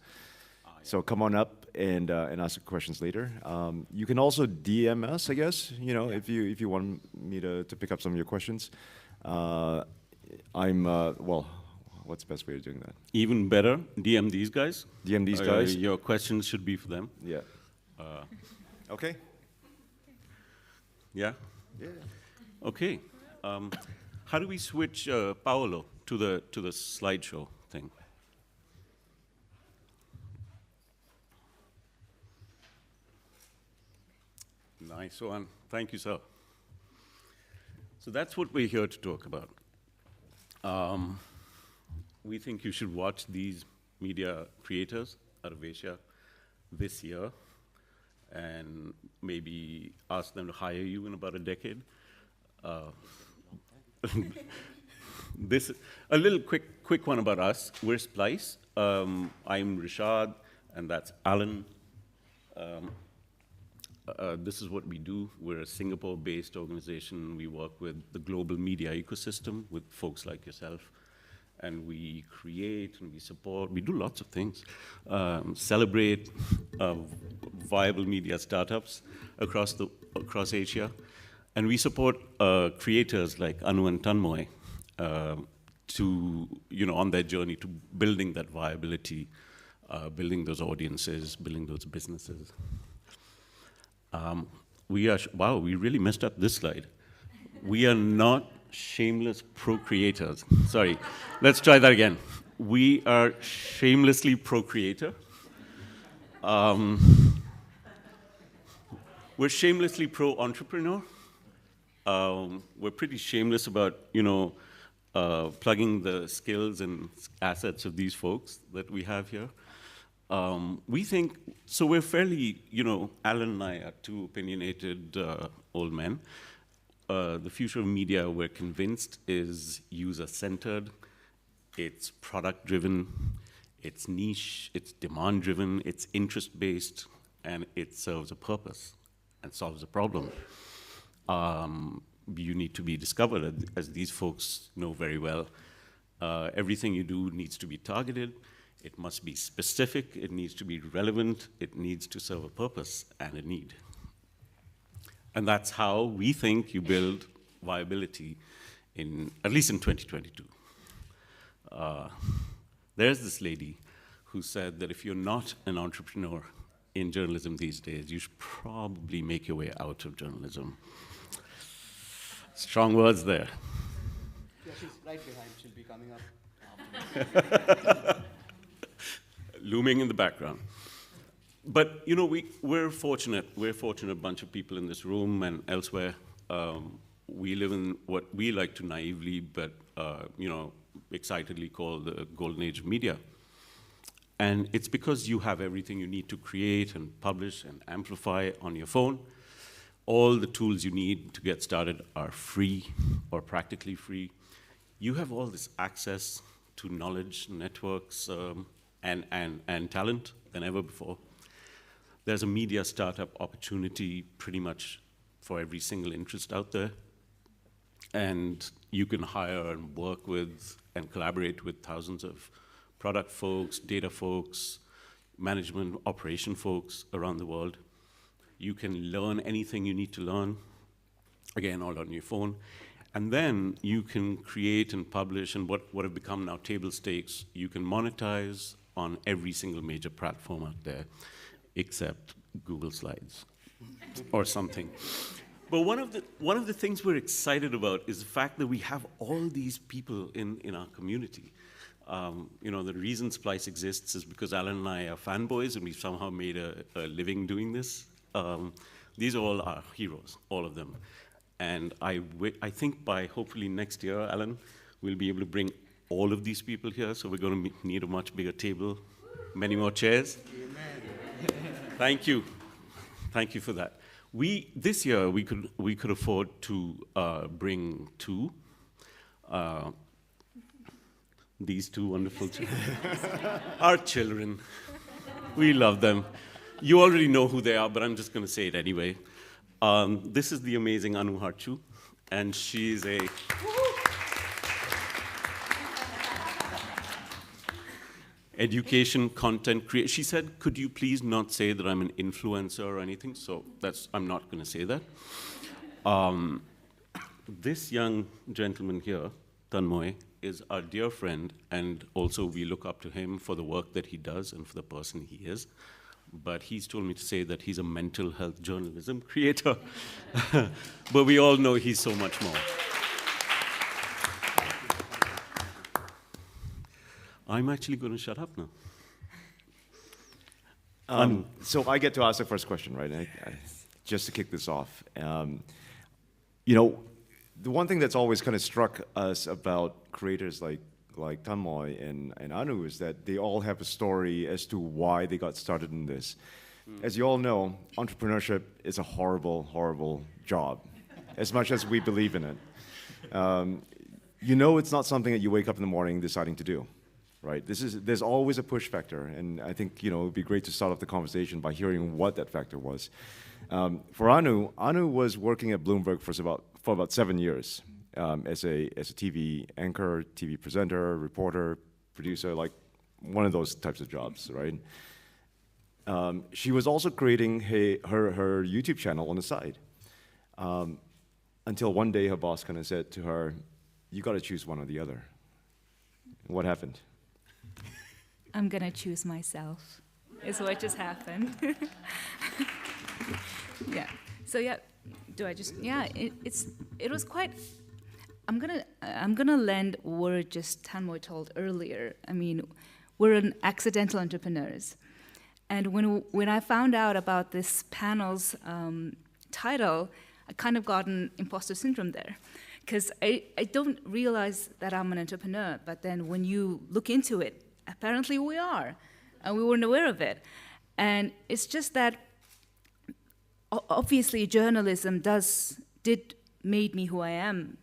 S17: Yeah. So come on up and ask questions later. You can also DM us, I guess. You know, if you want me to pick up some of your questions. Well, what's the best way of doing that?
S16: Even better, DM these guys.
S17: DM these guys.
S16: Your questions should be for them.
S17: Yeah. Okay.
S16: Yeah?
S17: Yeah.
S16: Okay. How do we switch Paolo to the slideshow thing? Nice one. Thank you, sir. So that's what we're here to talk about. We think you should watch these media creators out of Asia this year and maybe ask them to hire you in about a decade. This a little quick one about us. We're Splice. I'm Rishad, and that's Alan. This is what we do. We're a Singapore-based organization. We work with the global media ecosystem with folks like yourself. and we create and we support. We do lots of things. Celebrate viable media startups across Asia. And we support creators like Anu and Tanmoy on their journey to building that viability, building those audiences, building those businesses. Wow, we really messed up this slide. We are not shameless pro-creators. Sorry, let's try that again. We are shamelessly pro-creator. We're shamelessly pro-entrepreneur. We're pretty shameless about, plugging the skills and assets of these folks that we have here. We think, so we're fairly, Alan and I are two opinionated old men. The future of media, we're convinced, is user-centered, it's product-driven, it's niche, it's demand-driven, it's interest-based, and it serves a purpose and solves a problem. You need to be discovered, as these folks know very well. Everything you do needs to be targeted, it must be specific, it needs to be relevant, it needs to serve a purpose and a need. And that's how we think you build viability, at least in 2022. There's this lady who said that if you're not an entrepreneur in journalism these days, you should probably make your way out of journalism. Strong words there.
S15: Yeah, she's right behind. She'll be coming up.
S16: Looming in the background. But, we're fortunate. We're a fortunate bunch of people in this room and elsewhere. We live in what we like to naively, but, excitedly call the golden age of media. And it's because you have everything you need to create and publish and amplify on your phone. All the tools you need to get started are free or practically free. You have all this access to knowledge, networks, and talent than ever before. There's a media startup opportunity pretty much for every single interest out there. And you can hire and work with and collaborate with thousands of product folks, data folks, management, operation folks around the world. You can learn anything you need to learn, again, all on your phone. And then you can create and publish, and what have become now table stakes, you can monetize on every single major platform out there, except Google Slides or something. But one of the things we're excited about is the fact that we have all these people in our community. The reason Splice exists is because Alan and I are fanboys, and we've somehow made a living doing this. These are all our heroes, all of them. And I think by hopefully next year, Alan, we'll be able to bring all of these people here, so we're going to need a much bigger table, many more chairs. Thank you. Thank you for that. This year, we could afford to bring two. These two wonderful children. Our children. We love them. You already know who they are, but I'm just going to say it anyway. This is the amazing Anu Harchu, and she's a education content creator. She said, could you please not say that I'm an influencer or anything? So I'm not going to say that. This young gentleman here, Tanmoy, is our dear friend, and also we look up to him for the work that he does and for the person he is. But he's told me to say that he's a mental health journalism creator. But we all know he's so much more. I'm actually going to shut up now.
S17: So I get to ask the first question, right? Just to kick this off. The one thing that's always kind of struck us about creators like Tanmoy and Anu is that they all have a story as to why they got started in this. As you all know, entrepreneurship is a horrible, horrible job, as much as we believe in it. It's not something that you wake up in the morning deciding to do, right? There's always a push factor, and I think it would be great to start off the conversation by hearing what that factor was. For Anu was working at Bloomberg for about 7 years. as a TV anchor, TV presenter, reporter, producer, like one of those types of jobs, right? She was also creating her YouTube channel on the side. Until one day her boss kind of said to her, "You got to choose one or the other." What happened?
S18: I'm going to choose myself, is what just happened. Yeah. So yeah, do I just, yeah, it was quite, I'm gonna lend a word just Tanmoy told earlier. I mean, we're an accidental entrepreneurs. And when I found out about this panel's title, I kind of got an imposter syndrome there. Because I don't realize that I'm an entrepreneur, but then when you look into it, apparently we are, and we weren't aware of it. And it's just that, obviously, journalism did made me who I am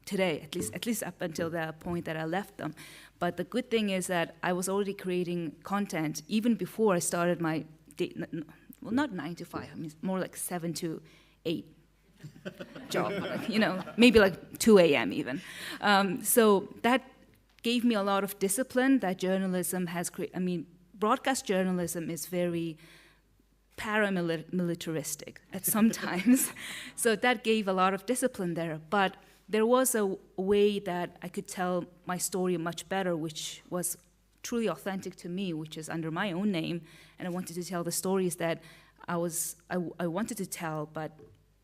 S18: today, at least up until the point that I left them. But the good thing is that I was already creating content even before I started my day, well, not 9 to 5, I mean, more like 7 to 8 job, you know, maybe like 2 a.m. even. So that gave me a lot of discipline that journalism has created. I mean, broadcast journalism is very paramilitaristic at some times. So that gave a lot of discipline there. But there was a way that I could tell my story much better, which was truly authentic to me, which is under my own name. And I wanted to tell the stories that I wanted to tell, but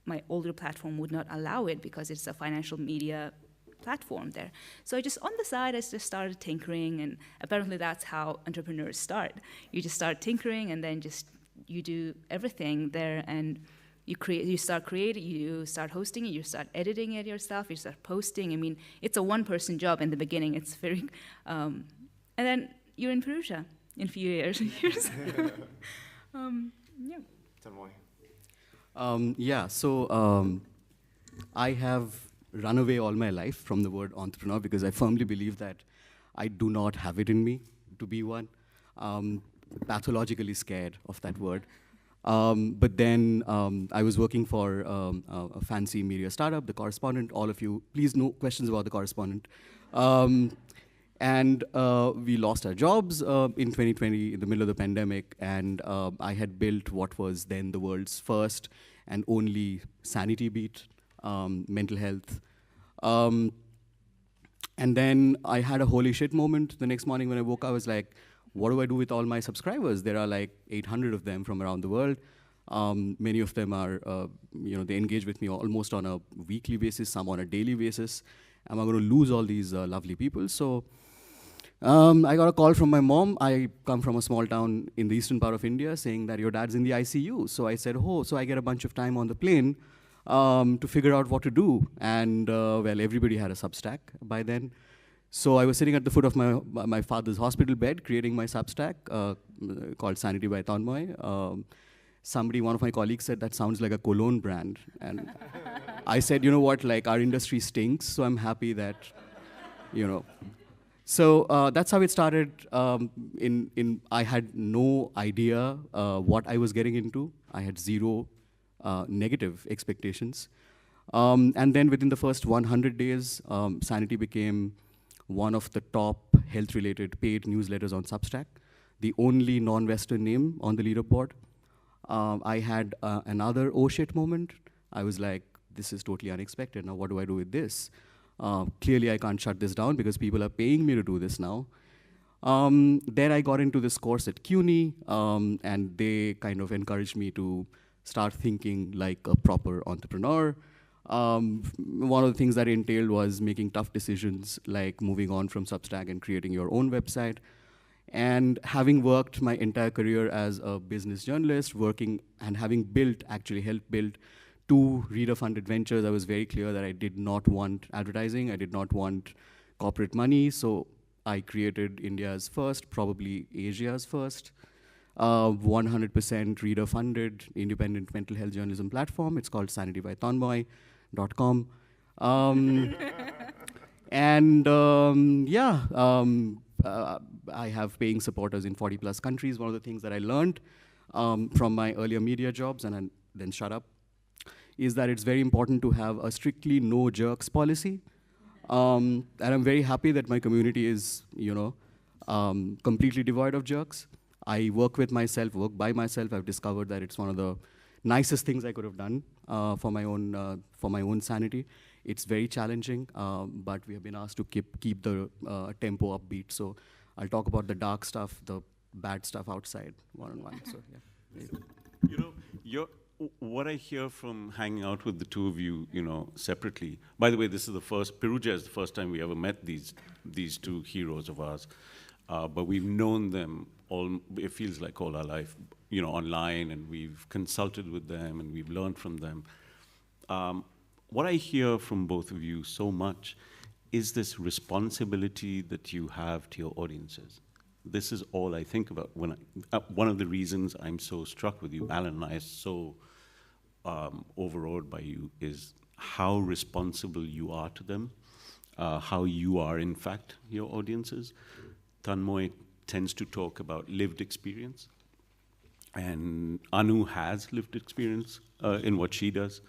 S18: my older platform would not allow it because it's a financial media platform there. So I just, on the side, I just started tinkering, and apparently that's how entrepreneurs start. You just start tinkering, and then just you do everything there, and you start creating, you start hosting it, you start editing it yourself, you start posting. I mean, it's a one-person job in the beginning. It's very, and then you're in Perugia in a few years. Yeah.
S19: I have run away all my life from the word entrepreneur because I firmly believe that I do not have it in me to be one. Pathologically scared of that word. But then I was working for a fancy media startup, The Correspondent. All of you, please, no questions about The Correspondent. And we lost our jobs in 2020 in the middle of the pandemic, and I had built what was then the world's first and only sanity beat, mental health. And then I had a holy shit moment the next morning when I woke up. I was like, what do I do with all my subscribers? There are like 800 of them from around the world. Many of them are, they engage with me almost on a weekly basis, some on a daily basis. Am I going to lose all these lovely people? So I got a call from my mom. I come from a small town in the eastern part of India saying that your dad's in the ICU. So I said, oh, so I get a bunch of time on the plane to figure out what to do. And well, everybody had a Substack by then. So I was sitting at the foot of my father's hospital bed, creating my Substack called Sanity by Tanmoy. One of my colleagues said, that sounds like a cologne brand. And I said, you know what, like our industry stinks, so I'm happy that, So that's how it started. I had no idea what I was getting into. I had zero negative expectations. And then within the first 100 days, Sanity became one of the top health-related paid newsletters on Substack, the only non-Western name on the leaderboard. I had another oh shit moment. I was like, this is totally unexpected. Now what do I do with this? Clearly I can't shut this down because people are paying me to do this now. Then I got into this course at CUNY, and they kind of encouraged me to start thinking like a proper entrepreneur. One of the things that entailed was making tough decisions, like moving on from Substack and creating your own website. And having worked my entire career as a business journalist, working and having helped build 2 reader-funded ventures, I was very clear that I did not want advertising, I did not want corporate money, so I created India's first, probably Asia's first, 100% reader-funded, independent mental health journalism platform. It's called sanitybytanmoy.com. I have paying supporters in 40+ countries. One of the things that I learned from my earlier media jobs, and then shut up, is that it's very important to have a strictly no jerks policy. And I'm very happy that my community is, completely devoid of jerks. I work by myself. I've discovered that it's one of the nicest things I could have done for my own sanity. It's very challenging, but we have been asked to keep the tempo upbeat. So I'll talk about the dark stuff, the bad stuff outside, one-on-one. So yeah.
S16: What I hear from hanging out with the two of you, separately. By the way, Perugia is the first time we ever met these two heroes of ours, but we've known them all. It feels like all our life, online, and we've consulted with them and we've learned from them. What I hear from both of you so much is this responsibility that you have to your audiences. This is all I think about when one of the reasons I'm so struck with you, Alan and I are so overawed by you, is how responsible you are to them, how you are, in fact, your audiences. Tanmoy tends to talk about lived experience, and Anu has lived experience in what she does.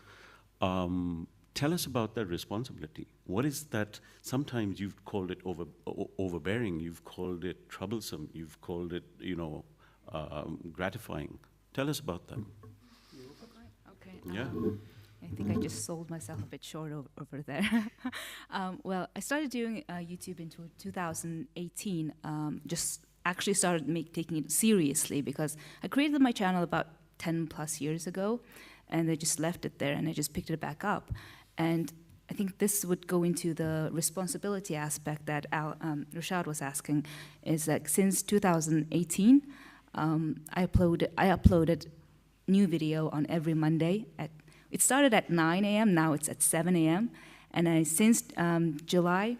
S16: Tell us about that responsibility. What is that? Sometimes you've called it overbearing, you've called it troublesome, you've called it, gratifying. Tell us about that.
S18: Okay.
S16: Yeah.
S18: I think I just sold myself a bit short over there. Well, I started doing YouTube in 2018. Just actually started taking it seriously because I created my channel about 10 plus years ago, and I just left it there and I just picked it back up. And I think this would go into the responsibility aspect that Rashad was asking, is that since 2018, I uploaded new video on every Monday. It started at 9 a.m., now it's at 7 a.m. And since July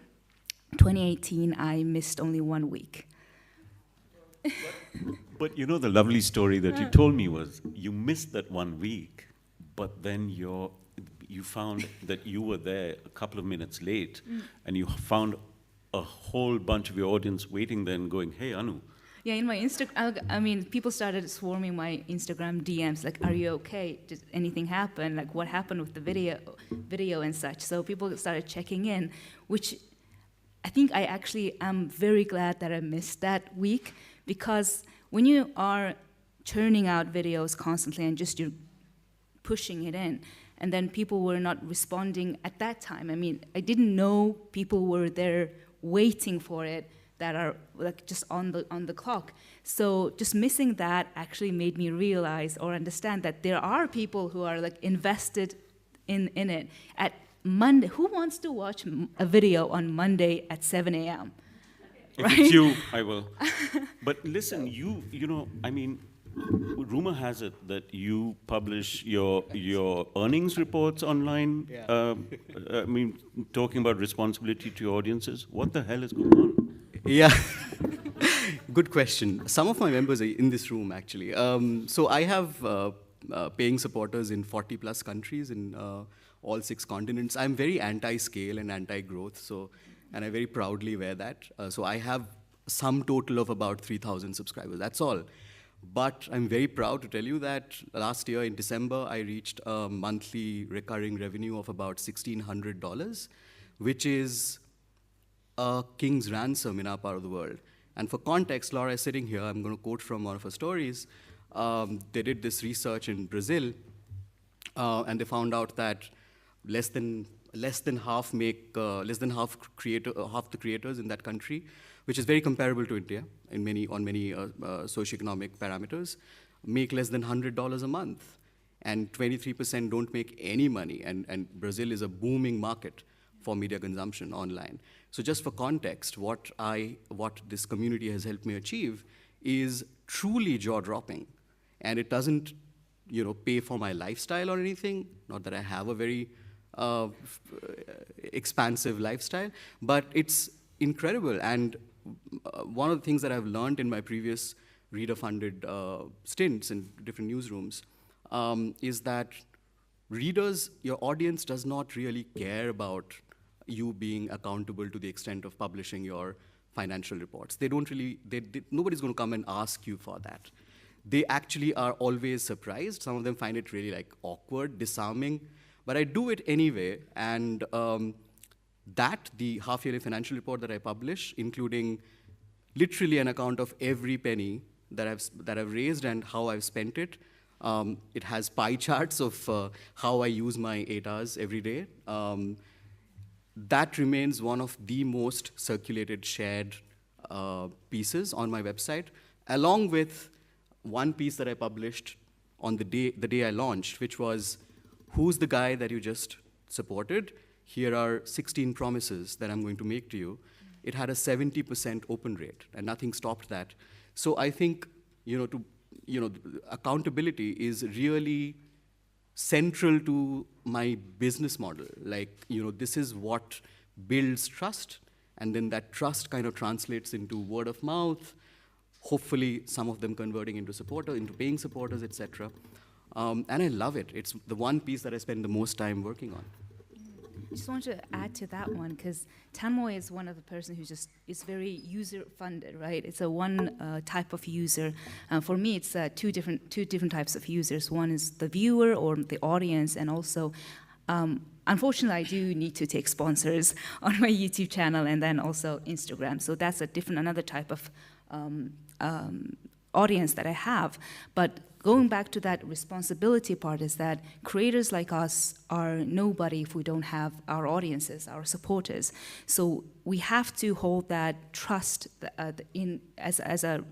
S18: 2018, I missed only 1 week.
S16: But the lovely story that you told me was you missed that 1 week, but then you found that you were there a couple of minutes late, and you found a whole bunch of your audience waiting there and going, "Hey, Anu."
S18: Yeah, in my Instagram, people started swarming my Instagram DMs, like, "Are you okay? Did anything happen? Like, what happened with the video and such?" So people started checking in, which I think I actually am very glad that I missed that week, because when you are churning out videos constantly and just you're pushing it in, and then people were not responding at that time. I didn't know people were there waiting for it that are like just on the clock. So just missing that actually made me realize or understand that there are people who are like invested in it. At Monday, who wants to watch a video on Monday at 7 a.m.?
S16: If
S18: right?
S16: it's you, I will. But listen, rumor has it that you publish your earnings reports online. Yeah. Talking about responsibility to your audiences. What the hell is going on?
S19: Yeah, good question. Some of my members are in this room, actually. So I have paying supporters in 40 plus countries in all 6 continents. I'm very anti-scale and anti-growth, and I very proudly wear that. So I have some total of about 3,000 subscribers, that's all. But I'm very proud to tell you that last year in December, I reached a monthly recurring revenue of about $1,600, which is a king's ransom in our part of the world. And for context, Laura is sitting here. I'm going to quote from one of her stories. They did this research in Brazil, and they found out that less than half the creators in that country, which is very comparable to India on many socioeconomic parameters, make less than $100 a month, and 23% don't make any money. And Brazil is a booming market for media consumption online. So just for context, what this community has helped me achieve is truly jaw-dropping, and it doesn't, pay for my lifestyle or anything. Not that I have a very expansive lifestyle, but it's incredible. And one of the things that I've learned in my previous reader-funded stints in different newsrooms is that readers, your audience does not really care about you being accountable to the extent of publishing your financial reports. They don't really, nobody's going to come and ask you for that. They actually are always surprised. Some of them find it really awkward, disarming, but I do it anyway. And that, the half-yearly financial report that I publish, including literally an account of every penny that I've raised and how I've spent it. It has pie charts of how I use my 8 hours every day. That remains one of the most circulated, shared pieces on my website, along with one piece that I published on the day I launched, which was, who's the guy that you just supported? Here are 16 promises that I'm going to make to you. It had a 70% open rate, and nothing stopped that. So I think, accountability is really central to my business model. Like, this is what builds trust, and then that trust kind of translates into word of mouth, hopefully some of them converting into paying supporters, etc. And I love it. It's the one piece that I spend the most time working on.
S18: I just want to add to that one, because Tanmoy is one of the person who is very user-funded, right? It's a one type of user. For me, it's two different types of users. One is the viewer or the audience, and also, unfortunately, I do need to take sponsors on my YouTube channel and then also Instagram. So that's another type of audience that I have. But going back to that responsibility part is that creators like us are nobody if we don't have our audiences, our supporters. So we have to hold that trust as a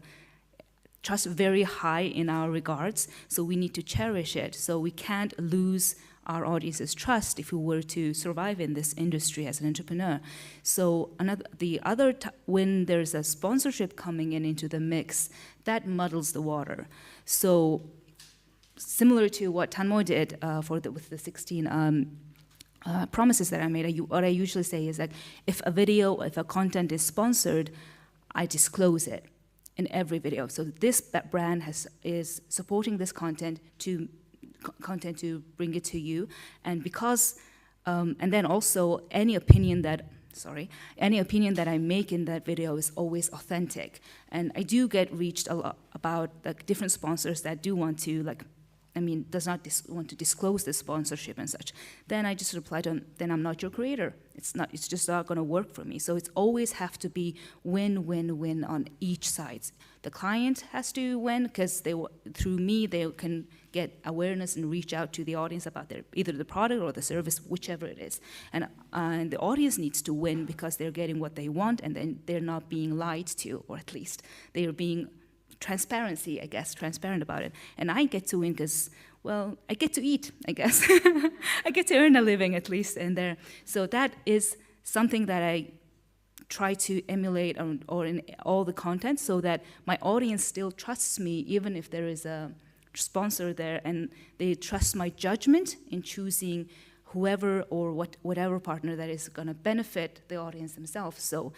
S18: trust very high in our regards. So we need to cherish it. So we can't lose our audience's trust if we were to survive in this industry as an entrepreneur. So when there's a sponsorship coming into the mix, that muddles the water. So similar to what Tanmoy did with the 16 promises that I made, what I usually say is that if a content is sponsored, I disclose it in every video. So this brand is supporting this content to bring it to you, and because and then also any opinion that I make in that video is always authentic. And I do get reached a lot about different sponsors that do want to does not want to disclose the sponsorship and such. Then I just reply to them, then I'm not your creator. It's just not going to work for me. So it's always have to be win-win-win on each side. The client has to win because through me they can get awareness and reach out to the audience about either the product or the service, whichever it is. And the audience needs to win because they're getting what they want, and then they're not being lied to, or at least they are being transparent about it. And I get to win because, well, I get to eat, I guess. I get to earn a living at least in there. So that is something that I try to emulate or in all the content, so that my audience still trusts me even if there is a sponsor there, and they trust my judgment in choosing whoever or whatever partner that is going to benefit the audience themselves. So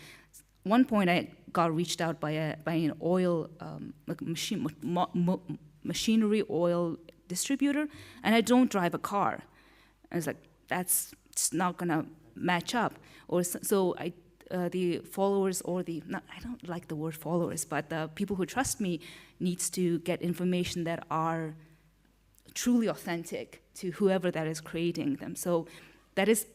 S18: one point I got reached out by an oil machinery oil distributor, and I don't drive a car. I was like, it's not gonna match up. Or so the followers I don't like the word followers, but the people who trust me needs to get information that are truly authentic to whoever that is creating them. So that is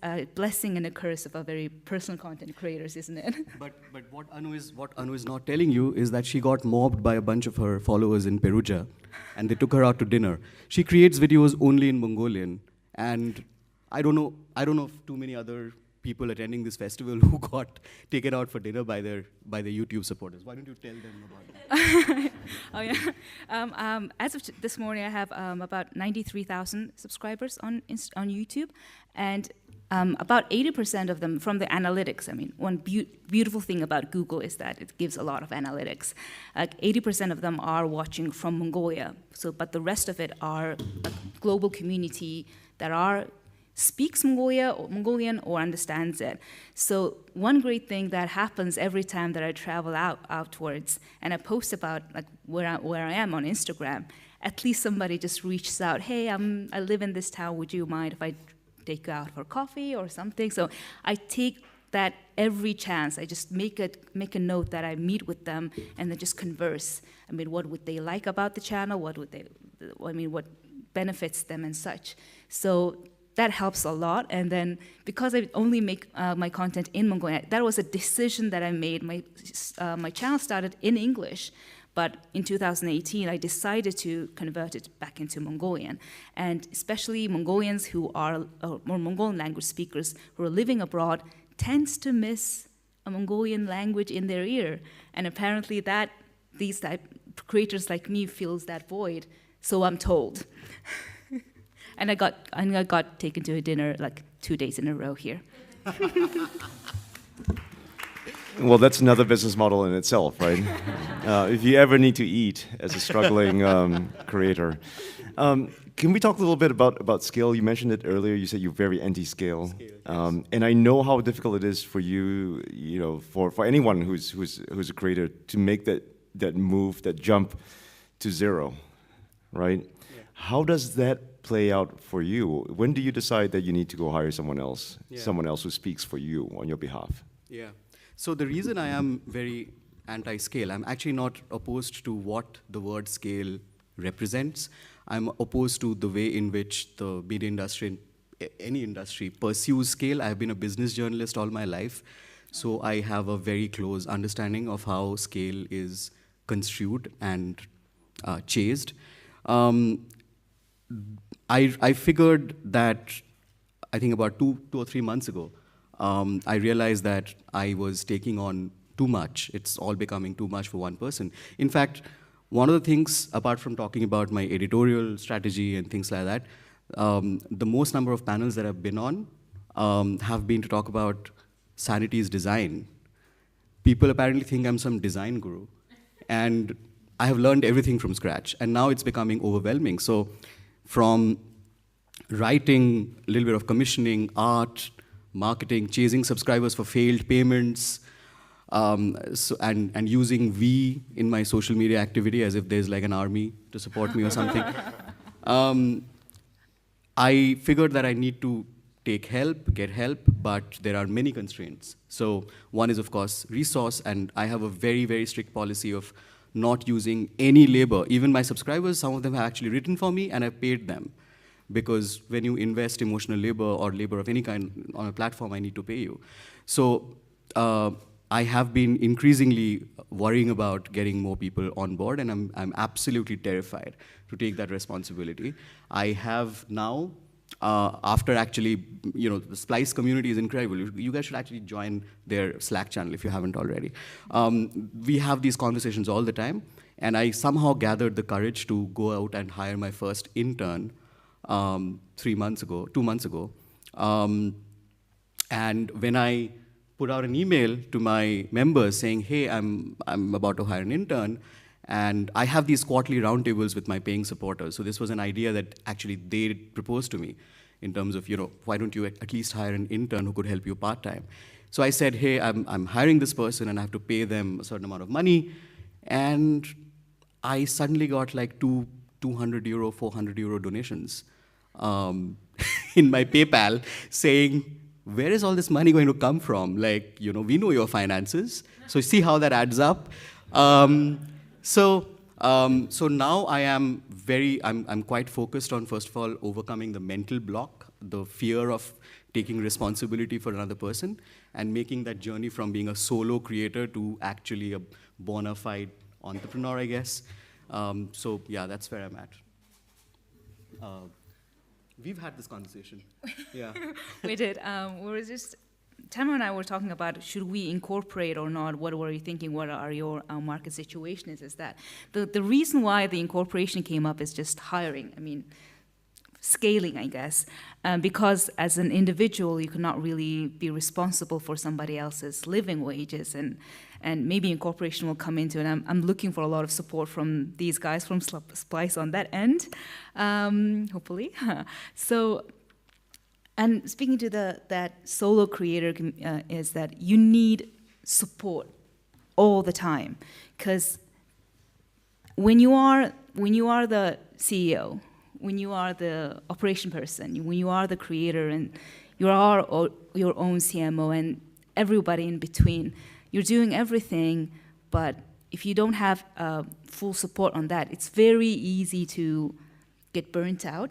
S18: a blessing and a curse of a very personal content creators, isn't it?
S19: But what Anu is not telling you is that she got mobbed by a bunch of her followers in Perugia, and they took her out to dinner. She creates videos only in Mongolian, and I don't know of too many other people attending this festival who got taken out for dinner by their YouTube supporters. Why don't you tell them about that?
S18: Oh yeah. As of this morning, I have about 93,000 subscribers on YouTube, and about 80% of them from the analytics. I mean, one beautiful thing about Google is that it gives a lot of analytics. 80% of them are watching from Mongolia. But the rest of it are a global community that speaks Mongolian or understands it. So one great thing that happens every time that I travel outwards and I post about where I am on Instagram, at least somebody just reaches out, hey, I live in this town, would you mind if I take you out for coffee or something? So I take that every chance. I just make a note that I meet with them and then just converse. I mean, what would they like about the channel? What benefits them and such? So that helps a lot. And then because I only make my content in Mongolian, that was a decision that I made. My channel started in English, but in 2018, I decided to convert it back into Mongolian. And especially Mongolians who are, or Mongolian language speakers who are living abroad tends to miss a Mongolian language in their ear. And apparently these type creators like me feels that void, so I'm told. And I got taken to a dinner like 2 days in a row here.
S17: Well, that's another business model in itself, right? If you ever need to eat as a struggling creator. Can we talk a little bit about scale? You mentioned it earlier. You said you're very anti-scale. And I know how difficult it is for you, for anyone who's a creator to make that move, that jump to zero, right? Yeah. How does that play out for you? When do you decide that you need to go hire someone else who speaks for you on your behalf?
S19: Yeah. So the reason I am very anti-scale, I'm actually not opposed to what the word scale represents. I'm opposed to the way in which the media industry, any industry, pursues scale. I've been a business journalist all my life, so I have a very close understanding of how scale is construed and chased. I figured that, I think about two or 3 months ago, I realized that I was taking on too much. It's all becoming too much for one person. In fact, one of the things, apart from talking about my editorial strategy and things like that, the most number of panels that I've been on have been to talk about Sanity's design. People apparently think I'm some design guru. And I have learned everything from scratch. And now it's becoming overwhelming. So from writing, a little bit of commissioning, art, marketing, chasing subscribers for failed payments, and using we in my social media activity as if there's like an army to support me or something. I figured that I need to get help, but there are many constraints. So one is, of course, resource, and I have a very, very strict policy of not using any labor. Even my subscribers, some of them have actually written for me, and I've paid them. Because when you invest emotional labor or labor of any kind on a platform, I need to pay you. So I have been increasingly worrying about getting more people on board, and I'm absolutely terrified to take that responsibility. I have now, after actually, the Splice community is incredible. You guys should actually join their Slack channel if you haven't already. We have these conversations all the time, and I somehow gathered the courage to go out and hire my first intern 2 months ago. And when I put out an email to my members saying, hey, I'm about to hire an intern, and I have these quarterly roundtables with my paying supporters. So this was an idea that actually they proposed to me in terms of, why don't you at least hire an intern who could help you part-time? So I said, hey, I'm hiring this person, and I have to pay them a certain amount of money. And I suddenly got like 200 euro, 400 euro donations in my PayPal saying, where is all this money going to come from? Like, we know your finances, so see how that adds up. So now I'm quite focused on, first of all, overcoming the mental block, the fear of taking responsibility for another person, and making that journey from being a solo creator to actually a bona fide entrepreneur, I guess. So yeah, that's where I'm at. We've had this conversation. Yeah.
S18: We did. We were just, Tamara and I were talking about, should we incorporate or not? What were you thinking? What are your market situations? Is that the reason why the incorporation came up is just hiring. I mean, scaling, I guess, because as an individual, you cannot really be responsible for somebody else's living wages, and maybe incorporation will come into it. I'm looking for a lot of support from these guys from Splice on that end, hopefully. So, and speaking to that solo creator is that you need support all the time, because when you are the CEO, when you are the operation person, when you are the creator, and you are your own CMO and everybody in between, you're doing everything, but if you don't have full support on that, it's very easy to get burnt out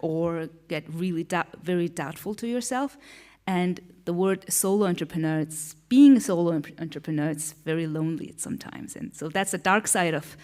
S18: or get really very doubtful to yourself. And the word solo entrepreneur, being a solo entrepreneur, it's very lonely sometimes. And so that's the dark side of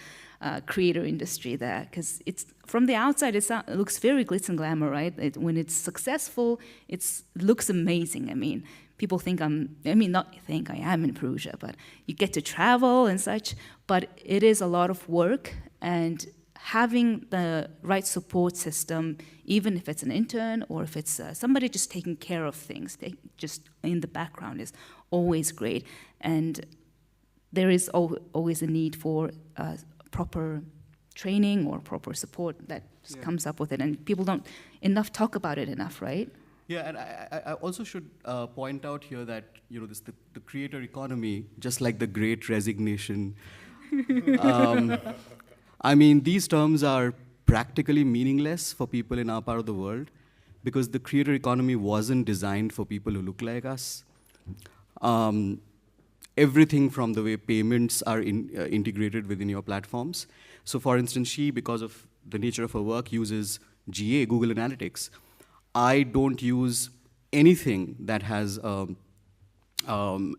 S18: creator industry there, because it's from the outside it looks very glitz and glamour, right? When it's successful, it looks amazing. I mean, people think I am in Perugia, but you get to travel and such, but it is a lot of work, and having the right support system, even if it's an intern or if it's somebody just taking care of things, just in the background, is always great. And there is always a need for proper training or proper support that comes up with it, and people don't talk about it enough, right?
S19: Yeah, and I also should point out here that the creator economy, just like the Great Resignation, I mean, these terms are practically meaningless for people in our part of the world, because the creator economy wasn't designed for people who look like us. Everything from the way payments are integrated within your platforms. So for instance, she, because of the nature of her work, uses GA, Google Analytics. I don't use anything that has, one of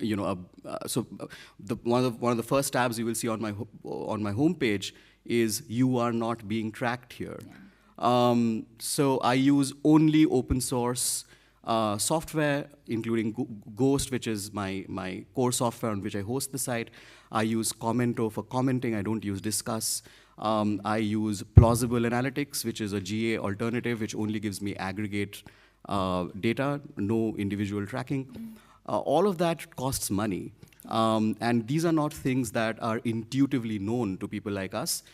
S19: the first tabs you will see on my homepage is "You are not being tracked here." Yeah. So I use only open source software, including Ghost, which is my core software on which I host the site. I use Commento for commenting. I don't use Discuss. I use Plausible Analytics, which is a GA alternative, which only gives me aggregate data, no individual tracking. All of that costs money. And these are not things that are intuitively known to people like us.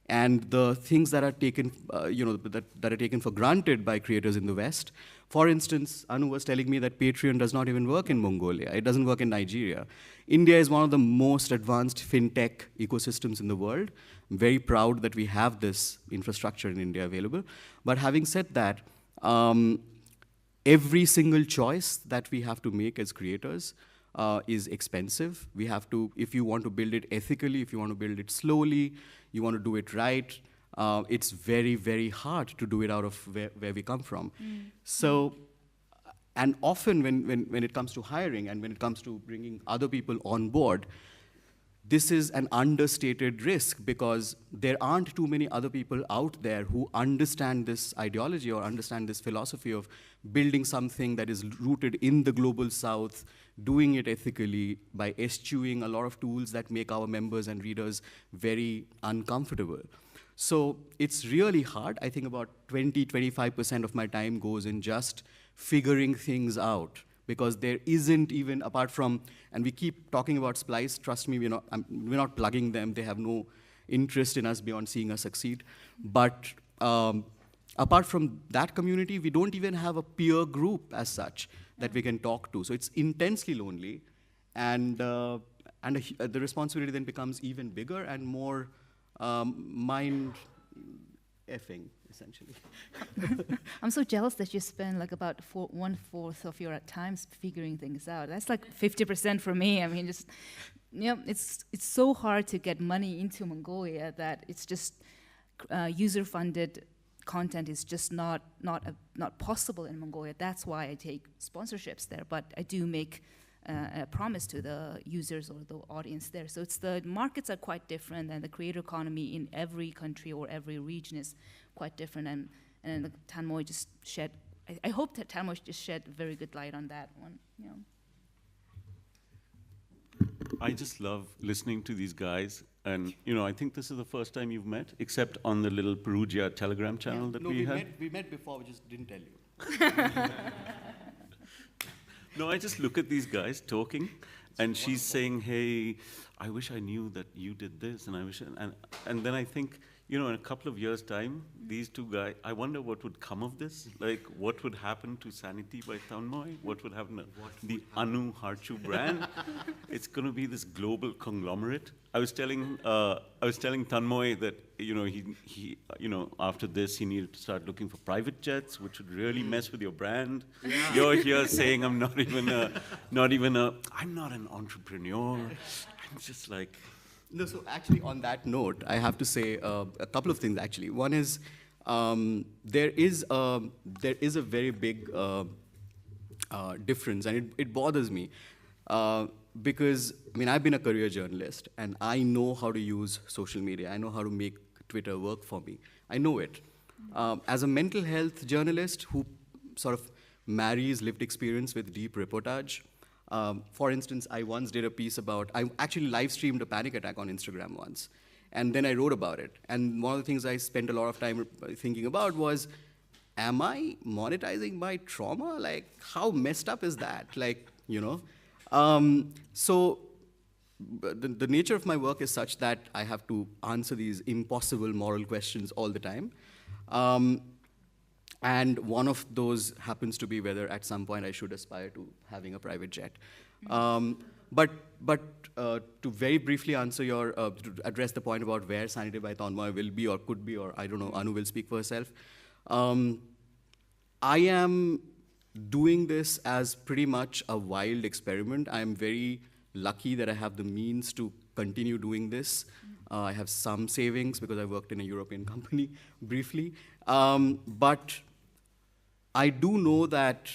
S19: And the things that are taken, that are taken for granted by creators in the West. For instance, Anu was telling me that Patreon does not even work in Mongolia. It doesn't work in Nigeria. India is one of the most advanced fintech ecosystems in the world. I'm very proud that we have this infrastructure in India available. But having said that, every single choice that we have to make as creators is expensive. We have to, if you want to build it ethically, if you want to build it slowly, you want to do it right, it's very, very hard to do it out of where we come from. So, and often when it comes to hiring and when it comes to bringing other people on board, this is an understated risk, because there aren't too many other people out there who understand this ideology or understand this philosophy of building something that is rooted in the global South, doing it ethically by eschewing a lot of tools that make our members and readers very uncomfortable. So it's really hard. I think about 20–25% of my time goes in just figuring things out, because there isn't even, apart from, and we keep talking about Splice, trust me, we're not plugging them. They have no interest in us beyond seeing us succeed. But apart from that community, we don't even have a peer group as such that we can talk to. So it's intensely lonely, and the responsibility then becomes even bigger and more mind-effing, essentially.
S18: I'm so jealous that you spend like about 1/4 of your time figuring things out. That's like 50% for me. I mean, just, it's so hard to get money into Mongolia that it's just user-funded content is just not possible in Mongolia. That's why I take sponsorships there, but I do make a promise to the users or the audience there. So the markets are quite different, and the creator economy in every country or every region is quite different. And Tanmoy just shed, I hope that Tanmoy just shed very good light on that one.
S16: I just love listening to these guys. And, I think this is the first time you've met, except on the little Perugia Telegram channel that we had.
S19: We met before, we just didn't tell you.
S16: No, I just look at these guys talking, and she's saying, hey, I wish I knew that you did this, and I wish, and then I think, in a couple of years' time, these two guys, I wonder what would come of this. Like, what would happen to Sanity by Tanmoy? What would happen to the Anu Harchu brand? It's going to be this global conglomerate. I was telling Tanmoy that, he after this, he needed to start looking for private jets, which would really mess with your brand. Yeah. You're here saying I'm not even an entrepreneur. I'm just like...
S19: No, so actually on that note, I have to say a couple of things actually. One is, there is a very big difference, and it bothers me because I mean I've been a career journalist, and I know how to use social media. I know how to make Twitter work for me. I know it. As a mental health journalist who sort of marries lived experience with deep reportage. For instance, I once did a piece about, I actually live streamed a panic attack on Instagram once, and then I wrote about it. And one of the things I spent a lot of time thinking about was, am I monetizing my trauma? Like, how messed up is that? Like, you know? So the nature of my work is such that I have to answer these impossible moral questions all the time. And one of those happens to be whether at some point I should aspire to having a private jet. But to very briefly answer your, to address the point about where Sanity by Tanmoy will be or could be, or I don't know, Anu will speak for herself. I am doing this as pretty much a wild experiment. I am very lucky that I have the means to continue doing this. I have some savings because I worked in a European company briefly. But I do know that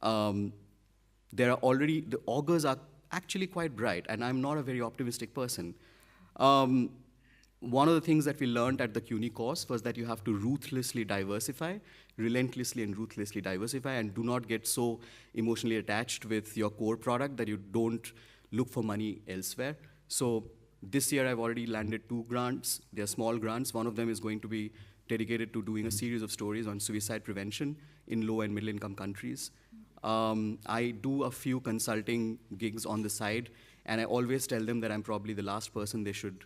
S19: there are already, the augurs are actually quite bright, and I'm not a very optimistic person. One of the things that we learned at the CUNY course was that you have to ruthlessly diversify, relentlessly and ruthlessly diversify, and do not get so emotionally attached with your core product that you don't look for money elsewhere. So this year I've already landed 2 grants. They're small grants. One of them is going to be dedicated to doing a series of stories on suicide prevention in low and middle income countries. I do a few consulting gigs on the side, and I always tell them that I'm probably the last person they should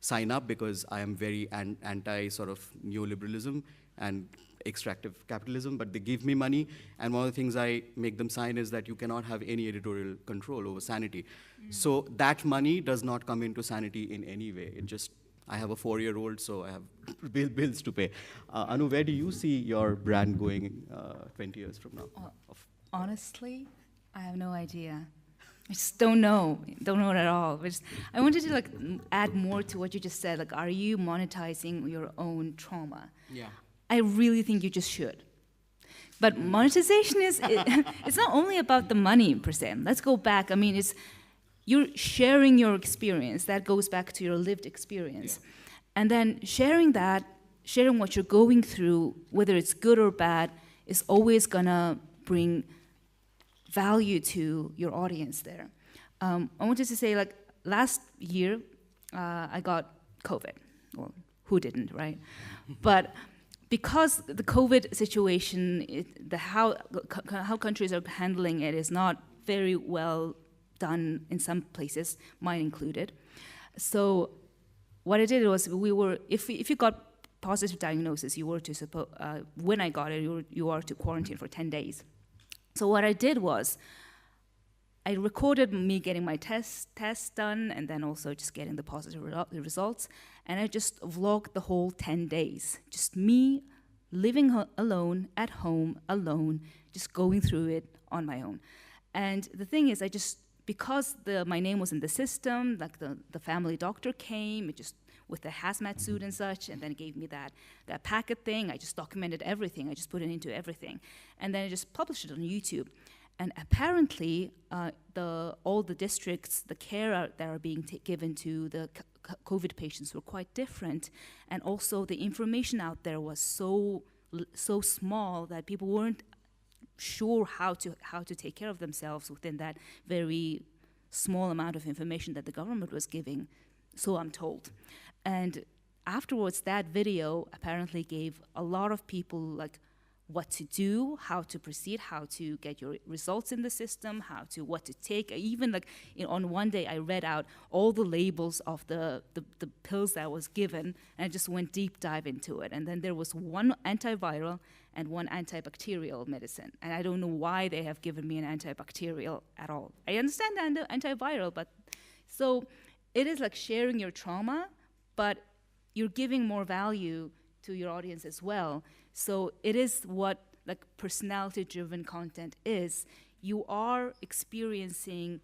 S19: sign up, because I am very anti sort of neoliberalism and extractive capitalism, but they give me money, and one of the things I make them sign is that you cannot have any editorial control over Sanity. So that money does not come into Sanity in any way. It just, I have a 4-year-old, so I have bills to pay. Anu, where do you see your brand going 20 years from now?
S18: Honestly, I have no idea. I just don't know it at all. I wanted to like add more to what you just said. Like, are you monetizing your own trauma?
S19: Yeah.
S18: I really think you just should. But monetization is, it's not only about the money per se. Let's go back. I mean, you're sharing your experience. That goes back to your lived experience. Yeah. And then sharing what you're going through, whether it's good or bad, is always gonna bring value to your audience there. I wanted to say, like, last year, I got COVID. Well, who didn't, right? But because the COVID situation, how countries are handling it is not very well done in some places, mine included. So what I did was, if you got positive diagnosis, you were to when I got it, you are to quarantine for 10 days. So what I did was, I recorded me getting my test done, and then also just getting the positive results, and I just vlogged the whole 10 days. Just me living alone, at home, alone, just going through it on my own. And the thing is, because my name was in the system, like the family doctor came, with the hazmat suit and such, and then it gave me that packet thing. I just documented everything. I just put it into everything. And then I just published it on YouTube. And apparently, all the districts, the care that are being given to the COVID patients were quite different. And also the information out there was so small that people weren't sure how to take care of themselves within that very small amount of information that the government was giving, so I'm told. And afterwards, that video apparently gave a lot of people like what to do, how to proceed, how to get your results in the system, what to take. Even like on one day, I read out all the labels of the pills that was given, and I just went deep dive into it. And then there was one antiviral and one antibacterial medicine. And I don't know why they have given me an antibacterial at all. I understand the antiviral, but so it is like sharing your trauma, but you're giving more value to your audience as well. So it is what like personality-driven content is. You are experiencing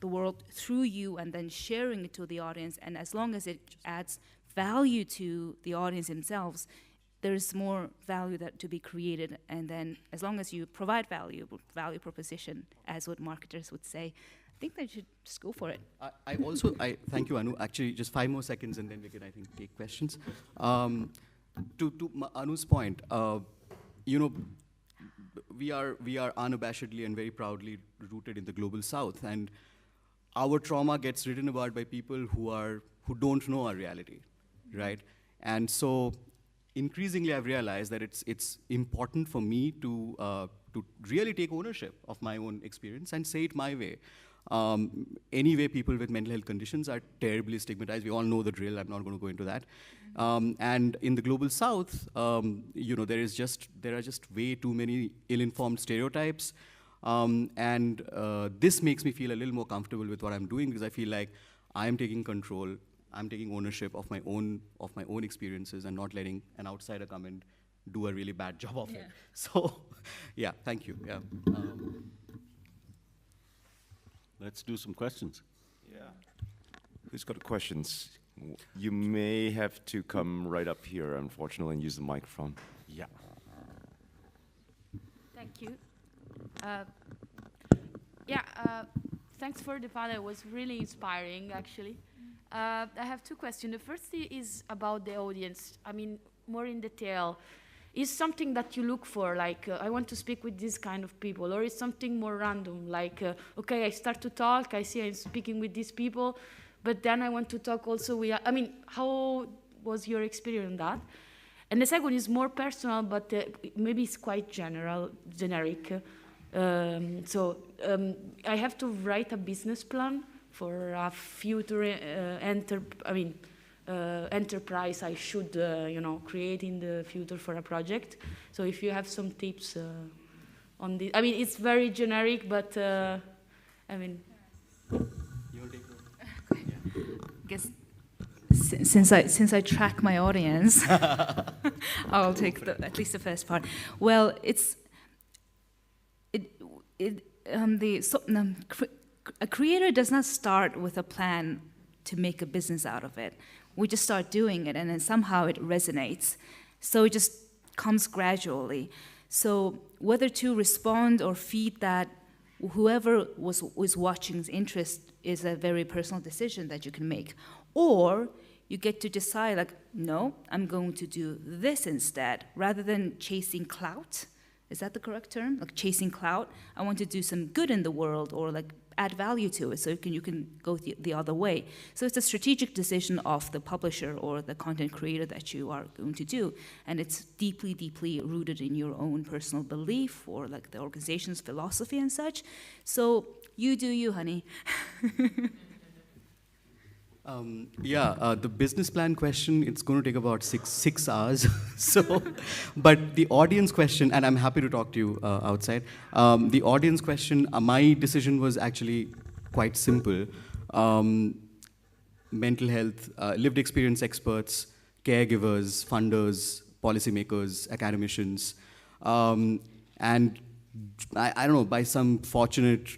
S18: the world through you and then sharing it to the audience, and as long as it adds value to the audience themselves, there's more value that to be created. And then as long as you provide value proposition, as what marketers would say, I think they should just go for it.
S19: I thank you, Anu. Actually, just 5 more seconds and then we can, I think, take questions. To Anu's point, you know, we are unabashedly and very proudly rooted in the global south, and our trauma gets written about by people who don't know our reality, right? And so increasingly I've realized that it's important for me to really take ownership of my own experience and say it my way. Anyway, people with mental health conditions are terribly stigmatized. We all know the drill. I'm not going to go into that. And in the global south, you know, there are just way too many ill-informed stereotypes. And this makes me feel a little more comfortable with what I'm doing, because I feel like I am taking control. I'm taking ownership of my own experiences and not letting an outsider come and do a really bad job of it. So, yeah, thank you. Yeah.
S16: Let's do some questions.
S17: Yeah. Who's got questions? You may have to come right up here, unfortunately, and use the microphone.
S16: Yeah.
S20: Thank you. Thanks for the panel. It was really inspiring, actually. I have 2 questions. The first is about the audience. I mean, more in detail. Is something that you look for, like, I want to speak with this kind of people, or is something more random, like, okay, I start to talk, I see I'm speaking with these people, but then I want to talk also with, I mean, how was your experience on that? And the second is more personal, but maybe it's quite generic. I have to write a business plan for a future enterprise I should, create in the future for a project. So if you have some tips on this, I mean, it's very generic, but I mean.
S18: Guess since I track my audience, I'll take at least the first part. Well, a creator does not start with a plan to make a business out of it. We just start doing it, and then somehow it resonates. So it just comes gradually. So whether to respond or feed that, whoever was watching's interest is a very personal decision that you can make. Or you get to decide, like, no, I'm going to do this instead, rather than chasing clout. Is that the correct term? Like chasing clout? I want to do some good in the world, or like add value to it, so you can go the other way. So it's a strategic decision of the publisher or the content creator that you are going to do, and it's deeply, deeply rooted in your own personal belief or like the organization's philosophy and such. So you do you, honey.
S19: The business plan question, it's going to take about six hours. So, but the audience question, and I'm happy to talk to you outside. The audience question, my decision was actually quite simple. Mental health, lived experience experts, caregivers, funders, policymakers, academicians, and I don't know, by some fortunate,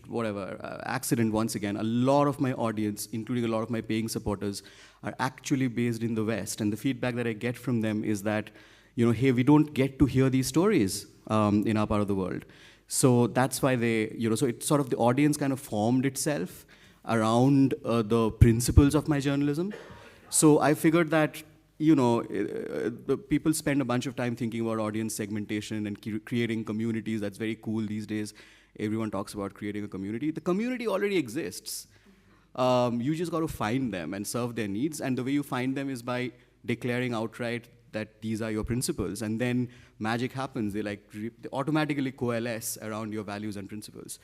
S19: accident once again, a lot of my audience, including a lot of my paying supporters, are actually based in the West. And the feedback that I get from them is that, hey, we don't get to hear these stories in our part of the world. So that's why they, so it's sort of the audience kind of formed itself around the principles of my journalism. So I figured that, people spend a bunch of time thinking about audience segmentation and creating communities. That's very cool these days. Everyone talks about creating a community. The community already exists. You just got to find them and serve their needs. And the way you find them is by declaring outright that these are your principles. And then magic happens. They automatically coalesce around your values and principles.